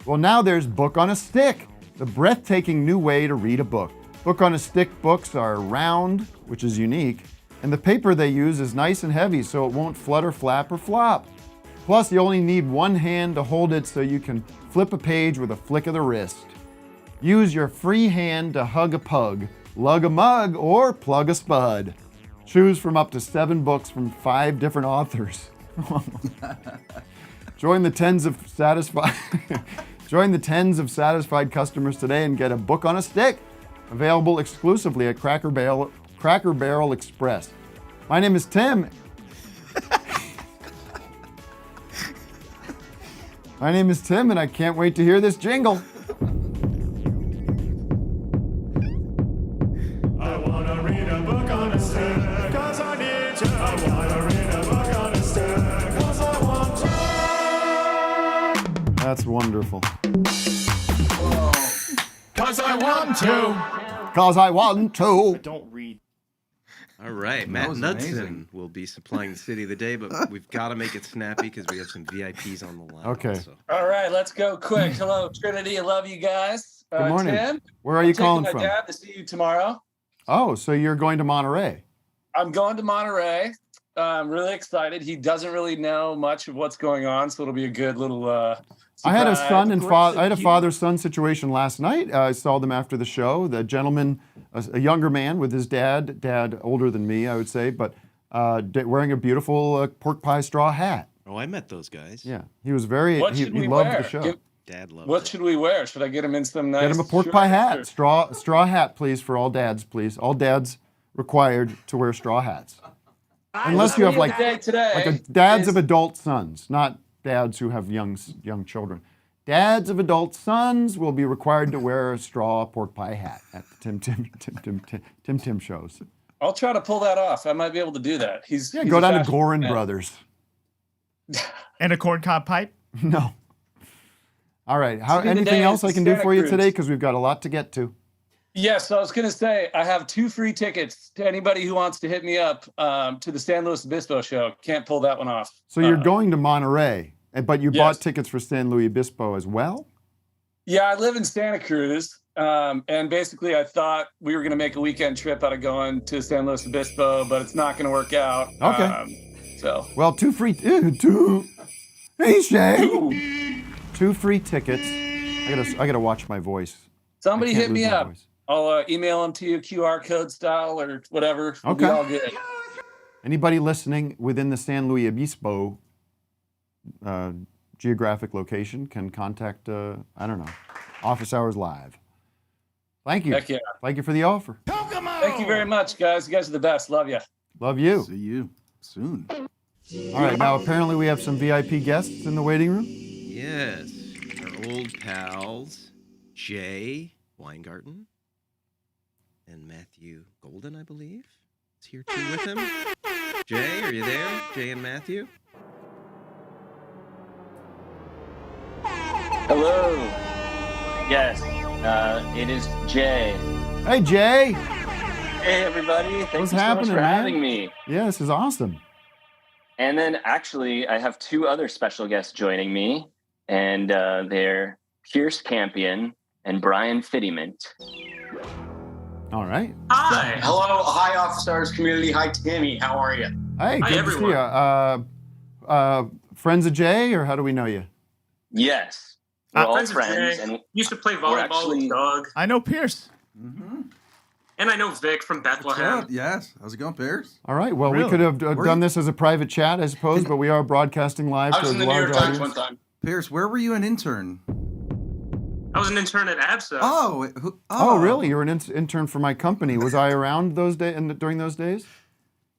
Speaker 10: Well, now there's Book on a Stick, the breathtaking new way to read a book. Book on a Stick books are round, which is unique, and the paper they use is nice and heavy so it won't flutter, flap, or flop. Plus, you only need one hand to hold it so you can flip a page with a flick of the wrist. Use your free hand to hug a pug, lug a mug, or plug a spud. Choose from up to 7 books from 5 different authors. Join the tens of satisfied customers today and get a Book on a Stick, available exclusively at Cracker Barrel Express. My name is Tim. My name is Tim, and I can't wait to hear this jingle.
Speaker 9: I wanna read a book on a stick, 'cause I need to. I wanna read a book on a stick, 'cause I want to.
Speaker 10: That's wonderful.
Speaker 9: 'Cause I want to.
Speaker 10: 'Cause I want to.
Speaker 11: Don't read.
Speaker 12: All right, Matt Knudsen will be supplying the city of the day, but we've got to make it snappy because we have some VIPs on the line.
Speaker 10: Okay.
Speaker 12: Also.
Speaker 15: All right, let's go quick. Hello, Trinity. I love you guys.
Speaker 10: Good morning.
Speaker 15: Tim,
Speaker 10: Where are you calling
Speaker 15: I'm
Speaker 10: from?
Speaker 15: taking my dad to see you tomorrow.
Speaker 10: Oh, so you're going to Monterey.
Speaker 15: I'm going to Monterey. I'm really excited. He doesn't really know much of what's going on, so it'll be a good little
Speaker 10: I had a
Speaker 15: surprise.
Speaker 10: son and I had a father-son situation last night. I saw them after the show. The gentleman, a younger man with his dad older than me, I would say, but wearing a beautiful pork pie straw hat.
Speaker 12: Oh, I met those guys.
Speaker 10: Yeah, he was very.
Speaker 15: What
Speaker 10: He
Speaker 15: should we
Speaker 10: loved
Speaker 15: wear?
Speaker 10: the show.
Speaker 12: Dad loved
Speaker 15: What
Speaker 12: it.
Speaker 15: should we wear? Should I get him in some nice?
Speaker 10: Get him a pork pie hat, straw hat, please, for all dads, please. All dads required to wear straw hats, unless you have like dads of adult sons, not dads who have young children. Dads of adult sons will be required to wear a straw pork pie hat at the Tim shows.
Speaker 15: I'll try to pull that off. I might be able to do that. He's
Speaker 10: Go
Speaker 15: a
Speaker 10: down to
Speaker 15: fashion
Speaker 10: Gorin
Speaker 15: man.
Speaker 10: Brothers.
Speaker 11: And a corncob pipe?
Speaker 10: No. All right.
Speaker 15: See you
Speaker 10: Anything
Speaker 15: today
Speaker 10: else
Speaker 15: at
Speaker 10: I can do
Speaker 15: Santa
Speaker 10: for you
Speaker 15: Cruz.
Speaker 10: today? Because we've got a lot to get to.
Speaker 15: Yes, so I was going to say I have 2 free tickets to anybody who wants to hit me up to the San Luis Obispo show. Can't pull that one off.
Speaker 10: So you're going to Monterey, but you
Speaker 15: yes.
Speaker 10: bought tickets for San Luis Obispo as well?
Speaker 15: Yeah, I live in Santa Cruz, and basically I thought we were going to make a weekend trip out of going to San Luis Obispo, but it's not going to work out.
Speaker 10: Okay.
Speaker 15: So.
Speaker 10: Well, 2 free. Hey, Shay. 2 free tickets. I gotta watch my voice.
Speaker 15: Somebody
Speaker 10: I can't
Speaker 15: hit me
Speaker 10: lose my
Speaker 15: up.
Speaker 10: voice.
Speaker 15: I'll email them to you, QR code style or whatever. It'll be
Speaker 10: Okay.
Speaker 15: all good.
Speaker 10: Anybody listening within the San Luis Obispo geographic location can contact, Office Hours Live. Thank you.
Speaker 15: Heck yeah.
Speaker 10: Thank you for the offer.
Speaker 15: Thank you very much, guys. You guys are the best. Love you.
Speaker 10: Love you.
Speaker 7: See you soon.
Speaker 10: All right, now apparently we have some VIP guests in the waiting room.
Speaker 12: Yes, our old pals, Jay Weingarten and Matthew Golden, I believe, is here too with him. Jay, are you there? Jay and Matthew?
Speaker 13: Hello. Yes, it is Jay.
Speaker 10: Hey, Jay.
Speaker 13: Hey, everybody. Thank
Speaker 10: What's
Speaker 13: you so
Speaker 10: happening,
Speaker 13: much for
Speaker 10: man?
Speaker 13: having me.
Speaker 10: Yeah, this is awesome.
Speaker 13: And then actually, I have 2 other special guests joining me, and they're Pierce Campion and Brian Fiddyment.
Speaker 10: All right.
Speaker 16: Hi. Hello. Hi, Officers community. Hi, Timmy. How are you?
Speaker 10: Hey,
Speaker 16: Hi,
Speaker 10: good
Speaker 16: everyone.
Speaker 10: to see you. Friends of Jay, or how do we know you?
Speaker 13: Yes. We're all
Speaker 16: Friends of
Speaker 13: friends.
Speaker 16: Jay.
Speaker 13: And
Speaker 16: Used to play
Speaker 13: we're
Speaker 16: volleyball
Speaker 13: actually-
Speaker 16: with Doug.
Speaker 11: I know Pierce.
Speaker 16: And I know Vic from Bethlehem.
Speaker 7: Yes. How's it going, Pierce?
Speaker 10: All right. Well,
Speaker 11: Really?
Speaker 10: we could have
Speaker 7: Were
Speaker 10: done
Speaker 7: you-
Speaker 10: this as a private chat, I suppose, but we are broadcasting live
Speaker 16: I
Speaker 10: to
Speaker 16: was
Speaker 10: a
Speaker 16: in the New
Speaker 10: large
Speaker 16: York Times
Speaker 10: audience.
Speaker 16: one time.
Speaker 7: Pierce, where were you an intern?
Speaker 16: I was an intern at ABSA.
Speaker 10: Oh, really? You were an intern for my company. Was I around those days during those days?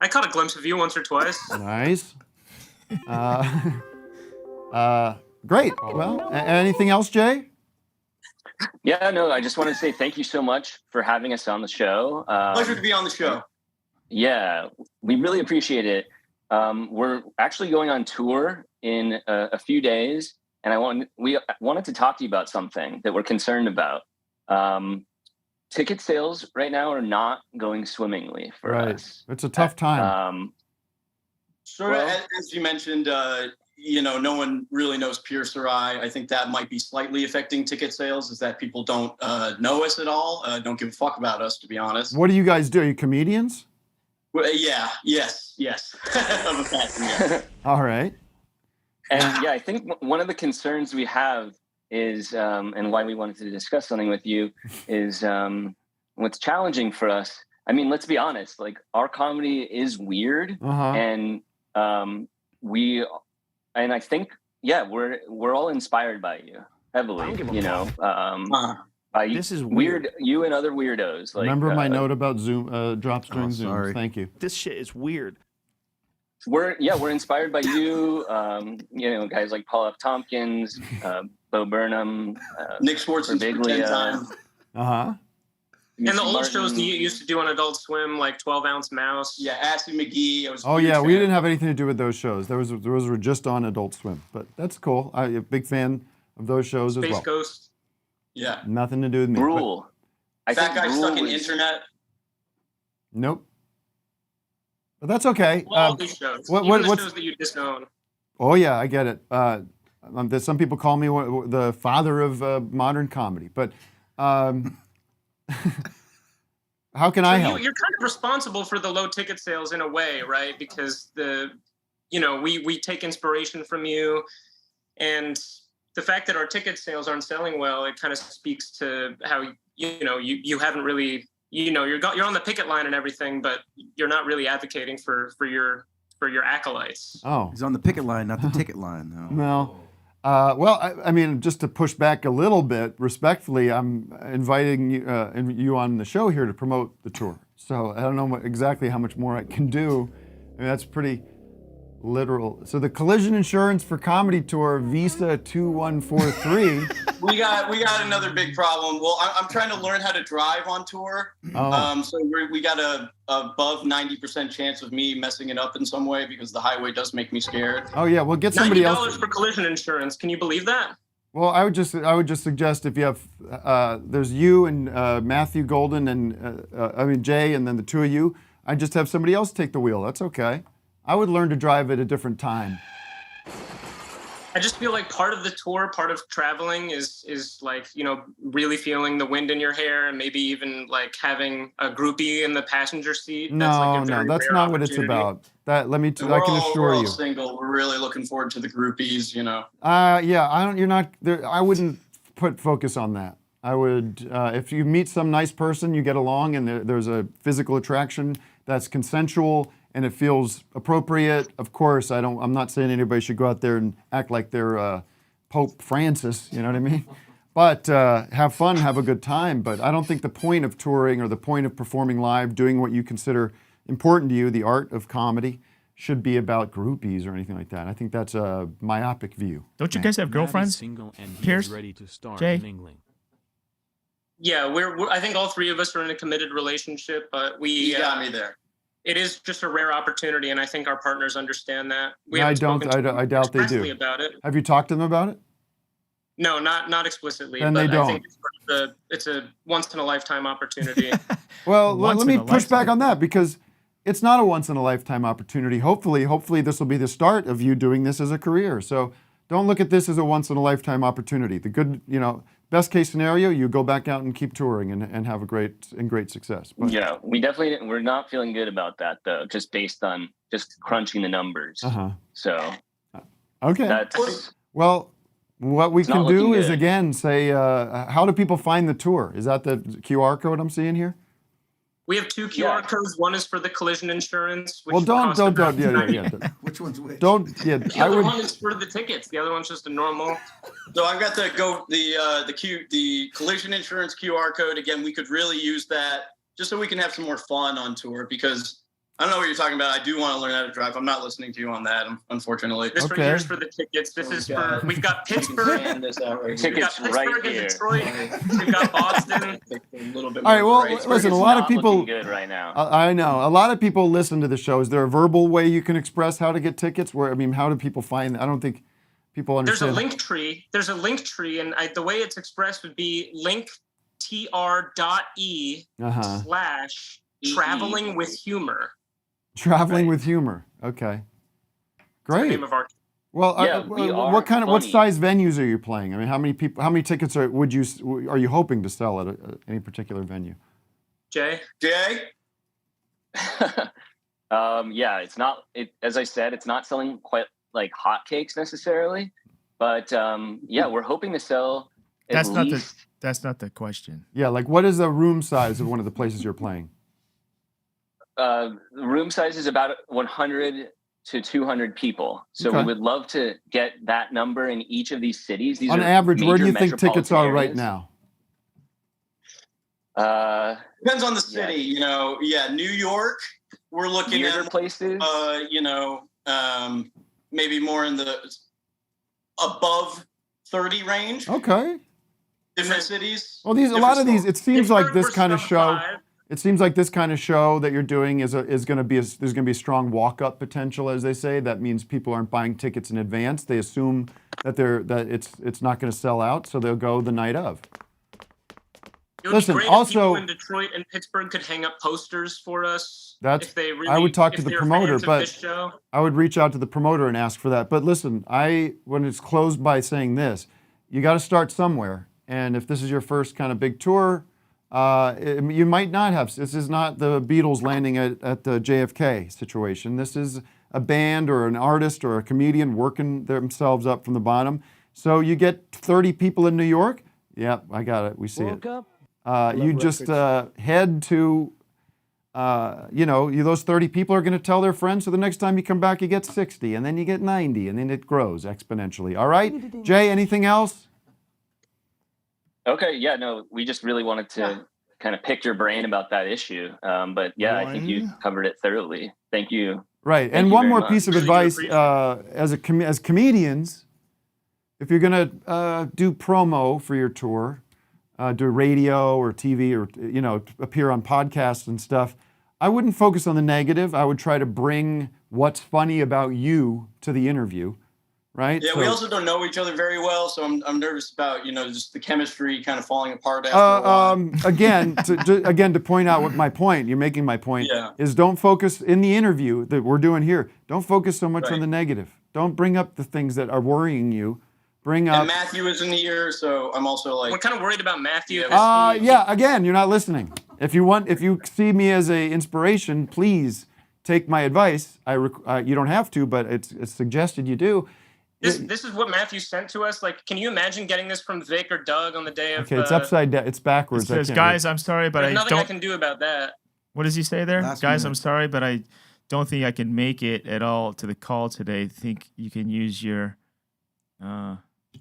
Speaker 16: I caught a glimpse of you once or twice.
Speaker 10: Nice. Great. Well, anything else, Jay?
Speaker 13: Yeah, no, I just wanted to say thank you so much for having us on the show.
Speaker 16: Pleasure to be on the show.
Speaker 13: Yeah, we really appreciate it. We're actually going on tour in a few days, and we wanted to talk to you about something that we're concerned about. ticket sales right now are not going swimmingly for us.
Speaker 10: It's a tough time.
Speaker 16: As you mentioned, no one really knows Pierce or I think that might be slightly affecting ticket sales, is that people don't know us at all, don't give a fuck about us, to be honest.
Speaker 10: What do you guys do? Are you comedians?
Speaker 16: Well, yes. I'm a fashion guy.
Speaker 10: All right.
Speaker 13: And yeah, I think one of the concerns we have is, and why we wanted to discuss something with you is what's challenging for us. I mean, let's be honest, like our comedy is weird and I think, we're all inspired by you heavily, by
Speaker 2: This is
Speaker 13: weird, you and other weirdos. Like,
Speaker 10: Remember my note about Zoom, drops during Zoom.
Speaker 7: sorry.
Speaker 10: Thank you.
Speaker 2: This shit is weird.
Speaker 13: We're inspired by you, guys like Paul F. Tompkins, Bo Burnham,
Speaker 16: Nick Swartzen for 10 times.
Speaker 17: And the old shows that you used to do on Adult Swim, like 12-Ounce Mouse.
Speaker 16: Yeah, Assy McGee.
Speaker 10: We didn't have anything to do with those shows. Those were just on Adult Swim, but that's cool. I'm a big fan of those shows as well.
Speaker 17: Space Ghost.
Speaker 16: Yeah.
Speaker 10: Nothing to do with me.
Speaker 13: Rule.
Speaker 16: That guy stuck in internet.
Speaker 10: Nope. But that's okay.
Speaker 17: Well, all these shows. Even the shows that you disown.
Speaker 10: Oh yeah, I get it. Some people call me the father of modern comedy, but how can I help?
Speaker 17: You're kind of responsible for the low ticket sales in a way, right? Because we take inspiration from you, and the fact that our ticket sales aren't selling well, it kind of speaks to how you haven't really you're on the picket line and everything, but you're not really advocating for your acolytes.
Speaker 7: Oh, he's on the picket line, not the ticket line, though.
Speaker 10: No. I mean, just to push back a little bit, respectfully, I'm inviting you on the show here to promote the tour. So I don't know exactly how much more I can do. I mean, that's pretty literal. So the collision insurance for comedy tour, Visa 2143.
Speaker 16: we got another big problem. Well, I'm trying to learn how to drive on tour. So we got a above 90% chance of me messing it up in some way because the highway does make me scared.
Speaker 10: Oh yeah, well get somebody else.
Speaker 17: $90 for collision insurance. Can you believe that?
Speaker 10: Well, I would just suggest if you have there's you and Matthew Golden and Jay, and then the two of you. I'd just have somebody else take the wheel. That's okay. I would learn to drive at a different time.
Speaker 17: I just feel like part of the tour, part of traveling is like, really feeling the wind in your hair and maybe even like having a groupie in the passenger seat.
Speaker 10: No, that's not what it's about. I can assure you.
Speaker 16: We're all single. We're really looking forward to the groupies,
Speaker 10: I wouldn't put focus on that. I would, if you meet some nice person, you get along and there's a physical attraction that's consensual and it feels appropriate. Of course, I'm not saying anybody should go out there and act like they're Pope Francis, you know what I mean? But have fun, have a good time. But I don't think the point of touring or the point of performing live, doing what you consider important to you, the art of comedy, should be about groupies or anything like that. I think that's a myopic view.
Speaker 11: Don't you guys have girlfriends? Pierce? Jay?
Speaker 17: Yeah, I think all three of us are in a committed relationship, but
Speaker 16: You got me there.
Speaker 17: It is just a rare opportunity, and I think our partners understand that.
Speaker 10: I doubt they do.
Speaker 17: About it.
Speaker 10: Have you talked to them about it?
Speaker 17: No, not explicitly.
Speaker 10: Then
Speaker 17: but
Speaker 10: they don't.
Speaker 17: I think it's a once in a lifetime opportunity.
Speaker 10: Well, let me push back on that because it's not a once in a lifetime opportunity. Hopefully this will be the start of you doing this as a career. So don't look at this as a once in a lifetime opportunity. The good, best case scenario, you go back out and keep touring and have a great success. But,
Speaker 13: yeah, we're not feeling good about that though, just based on just crunching the numbers. So
Speaker 10: okay. Well, what we can do is again say, how do people find the tour? Is that the QR code I'm seeing here?
Speaker 17: We have two QR codes. One is for the collision insurance. Which
Speaker 10: don't.
Speaker 7: Yeah. Which one's which?
Speaker 17: The other one is for the tickets. The other one's just a normal.
Speaker 16: So I've got the collision insurance QR code. Again, we could really use that just so we can have some more fun on tour because I don't know what you're talking about. I do want to learn how to drive. I'm not listening to you on that, unfortunately.
Speaker 17: This right here is for the tickets. This is for, we've got Pittsburgh. We've got Pittsburgh and Detroit. We've got Boston.
Speaker 10: All right, well, listen, a lot of people.
Speaker 13: Good right now.
Speaker 10: I know. A lot of people listen to the show. Is there a verbal way you can express how to get tickets? How do people find? I don't think people understand.
Speaker 17: There's a link tree. And the way it's expressed would be link tr.e/traveling with humor.
Speaker 10: Traveling with humor. Okay. Great.
Speaker 17: The name of our.
Speaker 10: Well, what
Speaker 13: funny.
Speaker 10: size venues are you playing? I mean, how many tickets are you hoping to sell at any particular venue?
Speaker 17: Jay?
Speaker 13: Yeah, it's not. As I said, it's not selling quite like hotcakes necessarily, but yeah, we're hoping to sell.
Speaker 11: That's not the question.
Speaker 10: Yeah, like what is the room size of one of the places you're playing?
Speaker 13: The room size is about 100 to 200 people. So
Speaker 10: Okay.
Speaker 13: we would love to get that number in each of these cities. These
Speaker 10: On
Speaker 13: are
Speaker 10: average, where do you
Speaker 13: major
Speaker 10: think tickets are right
Speaker 13: metropolitan
Speaker 10: now?
Speaker 13: areas.
Speaker 16: Depends on the city, you know. Yeah, New York, we're looking
Speaker 13: Weirder
Speaker 16: at
Speaker 13: places.
Speaker 16: you know, maybe more in the above 30 range.
Speaker 10: Okay.
Speaker 16: Different cities.
Speaker 10: Well, a lot of these. It seems like this kind of show.
Speaker 17: 5.
Speaker 10: It seems like this kind of show that you're doing is going to be there's going to be a strong walk-up potential, as they say. That means people aren't buying tickets in advance. They assume that it's not going to sell out, so they'll go the night of.
Speaker 17: It would
Speaker 10: Listen,
Speaker 17: be great
Speaker 10: also-
Speaker 17: if people in Detroit and Pittsburgh could hang up posters for us.
Speaker 10: That's.
Speaker 17: If they really,
Speaker 10: I would talk to
Speaker 17: if
Speaker 10: the
Speaker 17: they're
Speaker 10: promoter,
Speaker 17: fans of
Speaker 10: but
Speaker 17: this show.
Speaker 10: I would reach out to the promoter and ask for that. But listen, when it's closed by saying this, you got to start somewhere. And if this is your first kind of big tour, you might not have. This is not the Beatles landing at the JFK situation. This is a band or an artist or a comedian working themselves up from the bottom. So you get 30 people in New York. Yep, I got it. We see it. You just head to, those 30 people are going to tell their friends. So the next time you come back, you get 60, and then you get 90, and then it grows exponentially. All right, Jay, anything else?
Speaker 13: Okay, yeah, no, we just really wanted to kind of pick your brain about that issue. But yeah, I think you covered it thoroughly. Thank you.
Speaker 10: Right,
Speaker 13: Thank
Speaker 10: and
Speaker 13: you
Speaker 10: one
Speaker 13: very
Speaker 10: more
Speaker 13: much.
Speaker 10: piece of advice as comedians, if you're going to do promo for your tour, do radio or TV or appear on podcasts and stuff, I wouldn't focus on the negative. I would try to bring what's funny about you to the interview. Right?
Speaker 16: Yeah,
Speaker 10: So-
Speaker 16: we also don't know each other very well, so I'm nervous about just the chemistry kind of falling apart after a while.
Speaker 10: Again, to point out what my point, you're making my point, is don't focus in the interview that we're doing here. Don't focus so much on the negative. Don't bring up the things that are worrying you. Bring up.
Speaker 16: And Matthew is in the ear, so I'm also like.
Speaker 17: We're kind of worried about Matthew.
Speaker 10: Again, you're not listening. If you see me as an inspiration, please take my advice. You don't have to, but it's suggested you do.
Speaker 17: This is what Matthew sent to us. Like, can you imagine getting this from Vic or Doug on the day of?
Speaker 10: Okay, it's upside down. It's backwards.
Speaker 11: It says, guys, I'm sorry, but
Speaker 17: There's
Speaker 11: I
Speaker 17: nothing
Speaker 11: don't.
Speaker 17: I can do about that.
Speaker 11: What does he say there?
Speaker 10: Last
Speaker 11: Guys,
Speaker 10: minute.
Speaker 11: I'm sorry, but I don't think I can make it at all to the call today. Think you can use your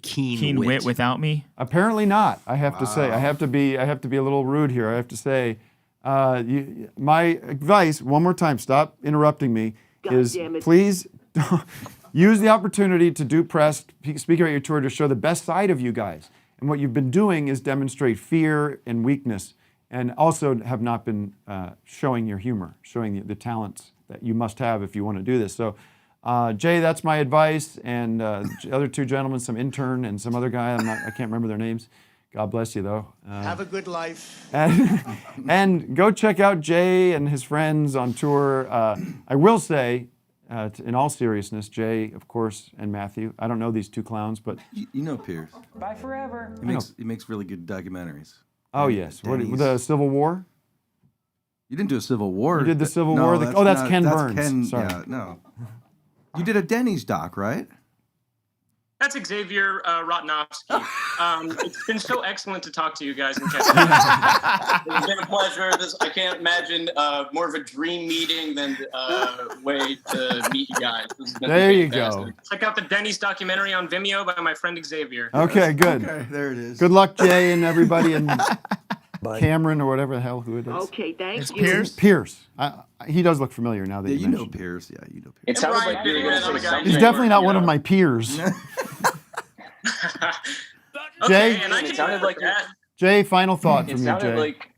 Speaker 11: keen wit without me?
Speaker 10: Apparently not. I have to say. I have to be a little rude here. I have to say, my advice, one more time, stop interrupting me, is please use the opportunity to do press, speak about your tour to show the best side of you guys. And what you've been doing is demonstrate fear and weakness, and also have not been showing your humor, showing the talents that you must have if you want to do this. So, Jay, that's my advice, and the other two gentlemen, some intern and some other guy, I can't remember their names. God bless you, though.
Speaker 5: Have a good life.
Speaker 10: And go check out Jay and his friends on tour. I will say, in all seriousness, Jay, of course, and Matthew. I don't know these two clowns, but
Speaker 7: You know Pierce.
Speaker 14: Bye forever.
Speaker 7: He makes really good documentaries.
Speaker 10: oh yes, the Civil War.
Speaker 7: You didn't do a Civil War.
Speaker 10: You did the Civil
Speaker 7: No,
Speaker 10: War. That's
Speaker 7: not-
Speaker 10: Ken
Speaker 7: that's
Speaker 10: Burns.
Speaker 7: Ken,
Speaker 10: Sorry.
Speaker 7: Yeah, no. You did a Denny's doc, right?
Speaker 17: That's Xavier Rotnowski. It's been so excellent to talk to you guys and catch up.
Speaker 16: It's been a pleasure. I can't imagine more of a dream meeting than way to meet you guys. This has been
Speaker 10: There you
Speaker 16: fantastic.
Speaker 10: go.
Speaker 17: Check out the Denny's documentary on Vimeo by my friend Xavier.
Speaker 10: Okay, good.
Speaker 7: Okay, there it is.
Speaker 10: Good luck, Jay, and everybody, and Cameron or whatever the hell who it is.
Speaker 14: Okay, thanks.
Speaker 10: Pierce. He does look familiar now that
Speaker 7: Yeah,
Speaker 10: you
Speaker 7: you know
Speaker 10: mentioned.
Speaker 7: Pierce. Yeah, you know Pierce.
Speaker 13: It sounded
Speaker 16: Brian
Speaker 13: like you were going to
Speaker 16: Fiddyment, I'm
Speaker 13: say
Speaker 16: a guy
Speaker 13: something.
Speaker 10: He's definitely not one of my peers. Jay?
Speaker 17: And I can
Speaker 13: It sounded like you-
Speaker 10: Jay, final thought
Speaker 13: It
Speaker 10: from you,
Speaker 13: sounded
Speaker 10: Jay.
Speaker 13: like,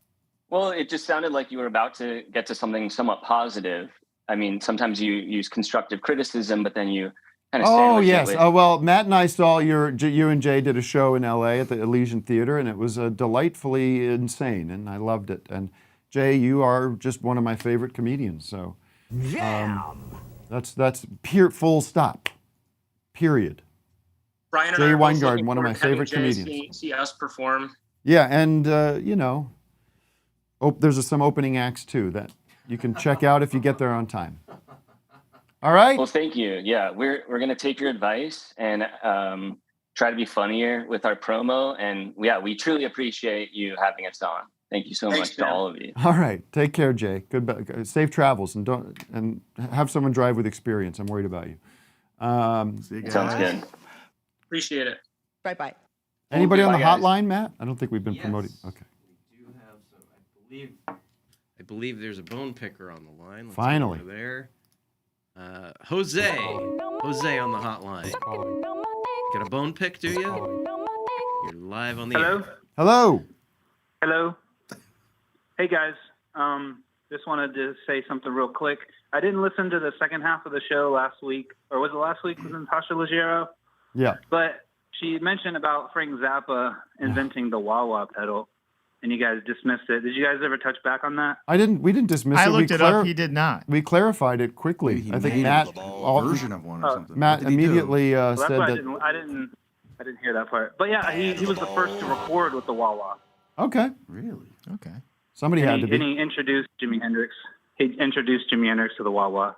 Speaker 13: well, it just sounded like you were about to get to something somewhat positive. I mean, sometimes you use constructive criticism, but then you
Speaker 10: Oh yes. Well, Matt and I saw you and Jay did a show in L.A. at the Elysian Theater, and it was delightfully insane, and I loved it. And Jay, you are just one of my favorite comedians. So that's pure full stop. Period.
Speaker 17: Brian and
Speaker 10: Jay
Speaker 17: I are both
Speaker 10: Weingarten,
Speaker 17: looking
Speaker 10: one of my
Speaker 17: forward to having
Speaker 10: favorite
Speaker 17: Jay
Speaker 10: comedians.
Speaker 17: See us perform.
Speaker 10: Yeah, and there's some opening acts too that you can check out if you get there on time. All right.
Speaker 18: Well, thank you. Yeah, we're gonna take your advice and try to be funnier with our promo. And we truly appreciate you having us on. Thank you so much to all of you.
Speaker 10: All right. Take care, Jay. Good. Safe travels, and have someone drive with experience. I'm worried about you.
Speaker 7: See you guys.
Speaker 18: Sounds good.
Speaker 17: Appreciate it.
Speaker 19: Bye.
Speaker 10: Anybody on the
Speaker 18: Bye, guys.
Speaker 10: hotline, Matt? I don't think we've been promoting. Okay.
Speaker 12: We do have some. I believe there's a bone picker on the line. Let's
Speaker 10: Finally.
Speaker 12: go over there. Jose on the hotline. Got a bone pick, do you? You're live on the air.
Speaker 10: Hello.
Speaker 20: Hey guys, just wanted to say something real quick. I didn't listen to the second half of the show last week, or was it last week with Natasha Leggero?
Speaker 10: Yeah.
Speaker 20: But she mentioned about Frank Zappa inventing the wah-wah pedal, and you guys dismissed it. Did you guys ever touch back on that?
Speaker 10: We didn't dismiss it.
Speaker 11: I looked it up. He did not.
Speaker 10: We clarified it quickly. I think Matt,
Speaker 7: version of one or something.
Speaker 10: Matt immediately
Speaker 20: Well, that's
Speaker 10: said
Speaker 20: why
Speaker 10: that.
Speaker 20: I didn't hear that part. But yeah, he was the first to record with the wah-wah.
Speaker 10: Okay.
Speaker 7: Really?
Speaker 11: Okay.
Speaker 10: Somebody had to be.
Speaker 20: And he introduced Jimi Hendrix. He introduced Jimi Hendrix to the wah-wah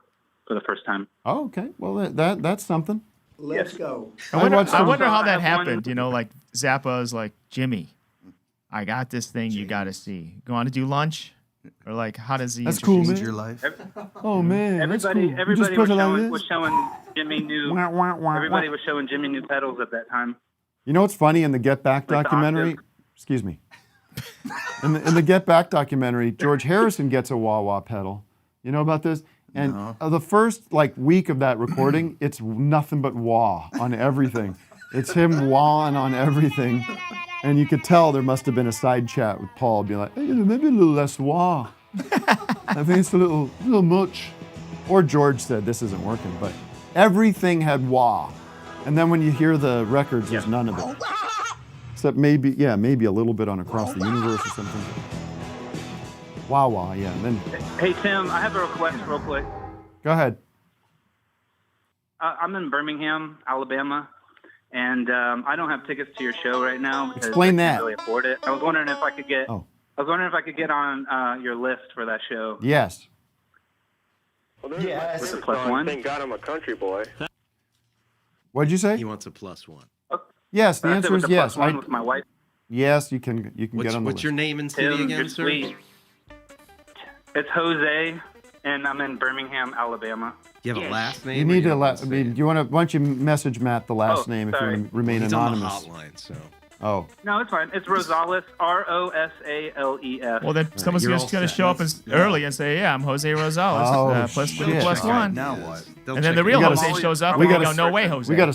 Speaker 20: for the first time.
Speaker 10: Oh, okay. Well, that's something.
Speaker 5: Let's go.
Speaker 11: I wonder how that happened. Like Zappa is like, Jimmy, I got this thing you got to see. You want to do lunch? Or like, how does he?
Speaker 10: That's cool, man.
Speaker 7: Your life.
Speaker 10: Oh man,
Speaker 20: Everybody,
Speaker 10: that's cool.
Speaker 20: everybody
Speaker 10: was
Speaker 20: was showing Jimmy new. Everybody was showing Jimmy new pedals at that time.
Speaker 10: You know what's funny in the Get Back
Speaker 20: Like the
Speaker 10: documentary? Excuse me. In the Get Back documentary, George Harrison gets a wah-wah pedal. You know about this? And the first week of that recording, it's nothing but wah on everything. It's him wahing on everything. And you could tell there must have been a side chat with Paul being like, hey, maybe a little less wah. I think it's a little much. Or George said, this isn't working, but everything had wah. And then when you hear the records, there's none of it. Except maybe a little bit on Across the Universe or something. Wah, yeah. And then,
Speaker 20: Hey Tim, I have a request real quick.
Speaker 10: go ahead.
Speaker 20: I'm in Birmingham, Alabama, and I don't have tickets to your show right now because
Speaker 10: Explain
Speaker 20: I
Speaker 10: that.
Speaker 20: can't really afford it. I was wondering if I could get.
Speaker 10: Oh.
Speaker 20: I was wondering if I could get on your list for that show.
Speaker 10: Yes.
Speaker 20: With the +1.
Speaker 21: Thank God I'm a country boy.
Speaker 10: What'd you say?
Speaker 12: He wants a +1.
Speaker 10: Yes, the
Speaker 20: I said
Speaker 10: answer
Speaker 20: with
Speaker 10: is
Speaker 20: the
Speaker 10: yes.
Speaker 20: +1 with my wife.
Speaker 10: Yes, you can get on the
Speaker 12: What's
Speaker 10: list.
Speaker 12: your name and city
Speaker 20: Tim,
Speaker 12: again,
Speaker 20: you're
Speaker 12: sir?
Speaker 20: sweet. It's Jose, and I'm in Birmingham, Alabama.
Speaker 12: You have a last name?
Speaker 10: You need to. why don't you message Matt the last
Speaker 20: Oh,
Speaker 10: name if
Speaker 20: sorry.
Speaker 10: you want to remain
Speaker 12: He's
Speaker 10: anonymous?
Speaker 12: on the hotline, so.
Speaker 10: Oh.
Speaker 20: No, it's fine. It's Rosales, Rosales.
Speaker 11: Well, then someone's just going to show up early and say, yeah, I'm Jose Rosales.
Speaker 10: Oh,
Speaker 11: plus
Speaker 10: shit.
Speaker 11: +1.
Speaker 7: Now what?
Speaker 11: And then the real Jose shows up and we go, no way, Jose.
Speaker 10: We got a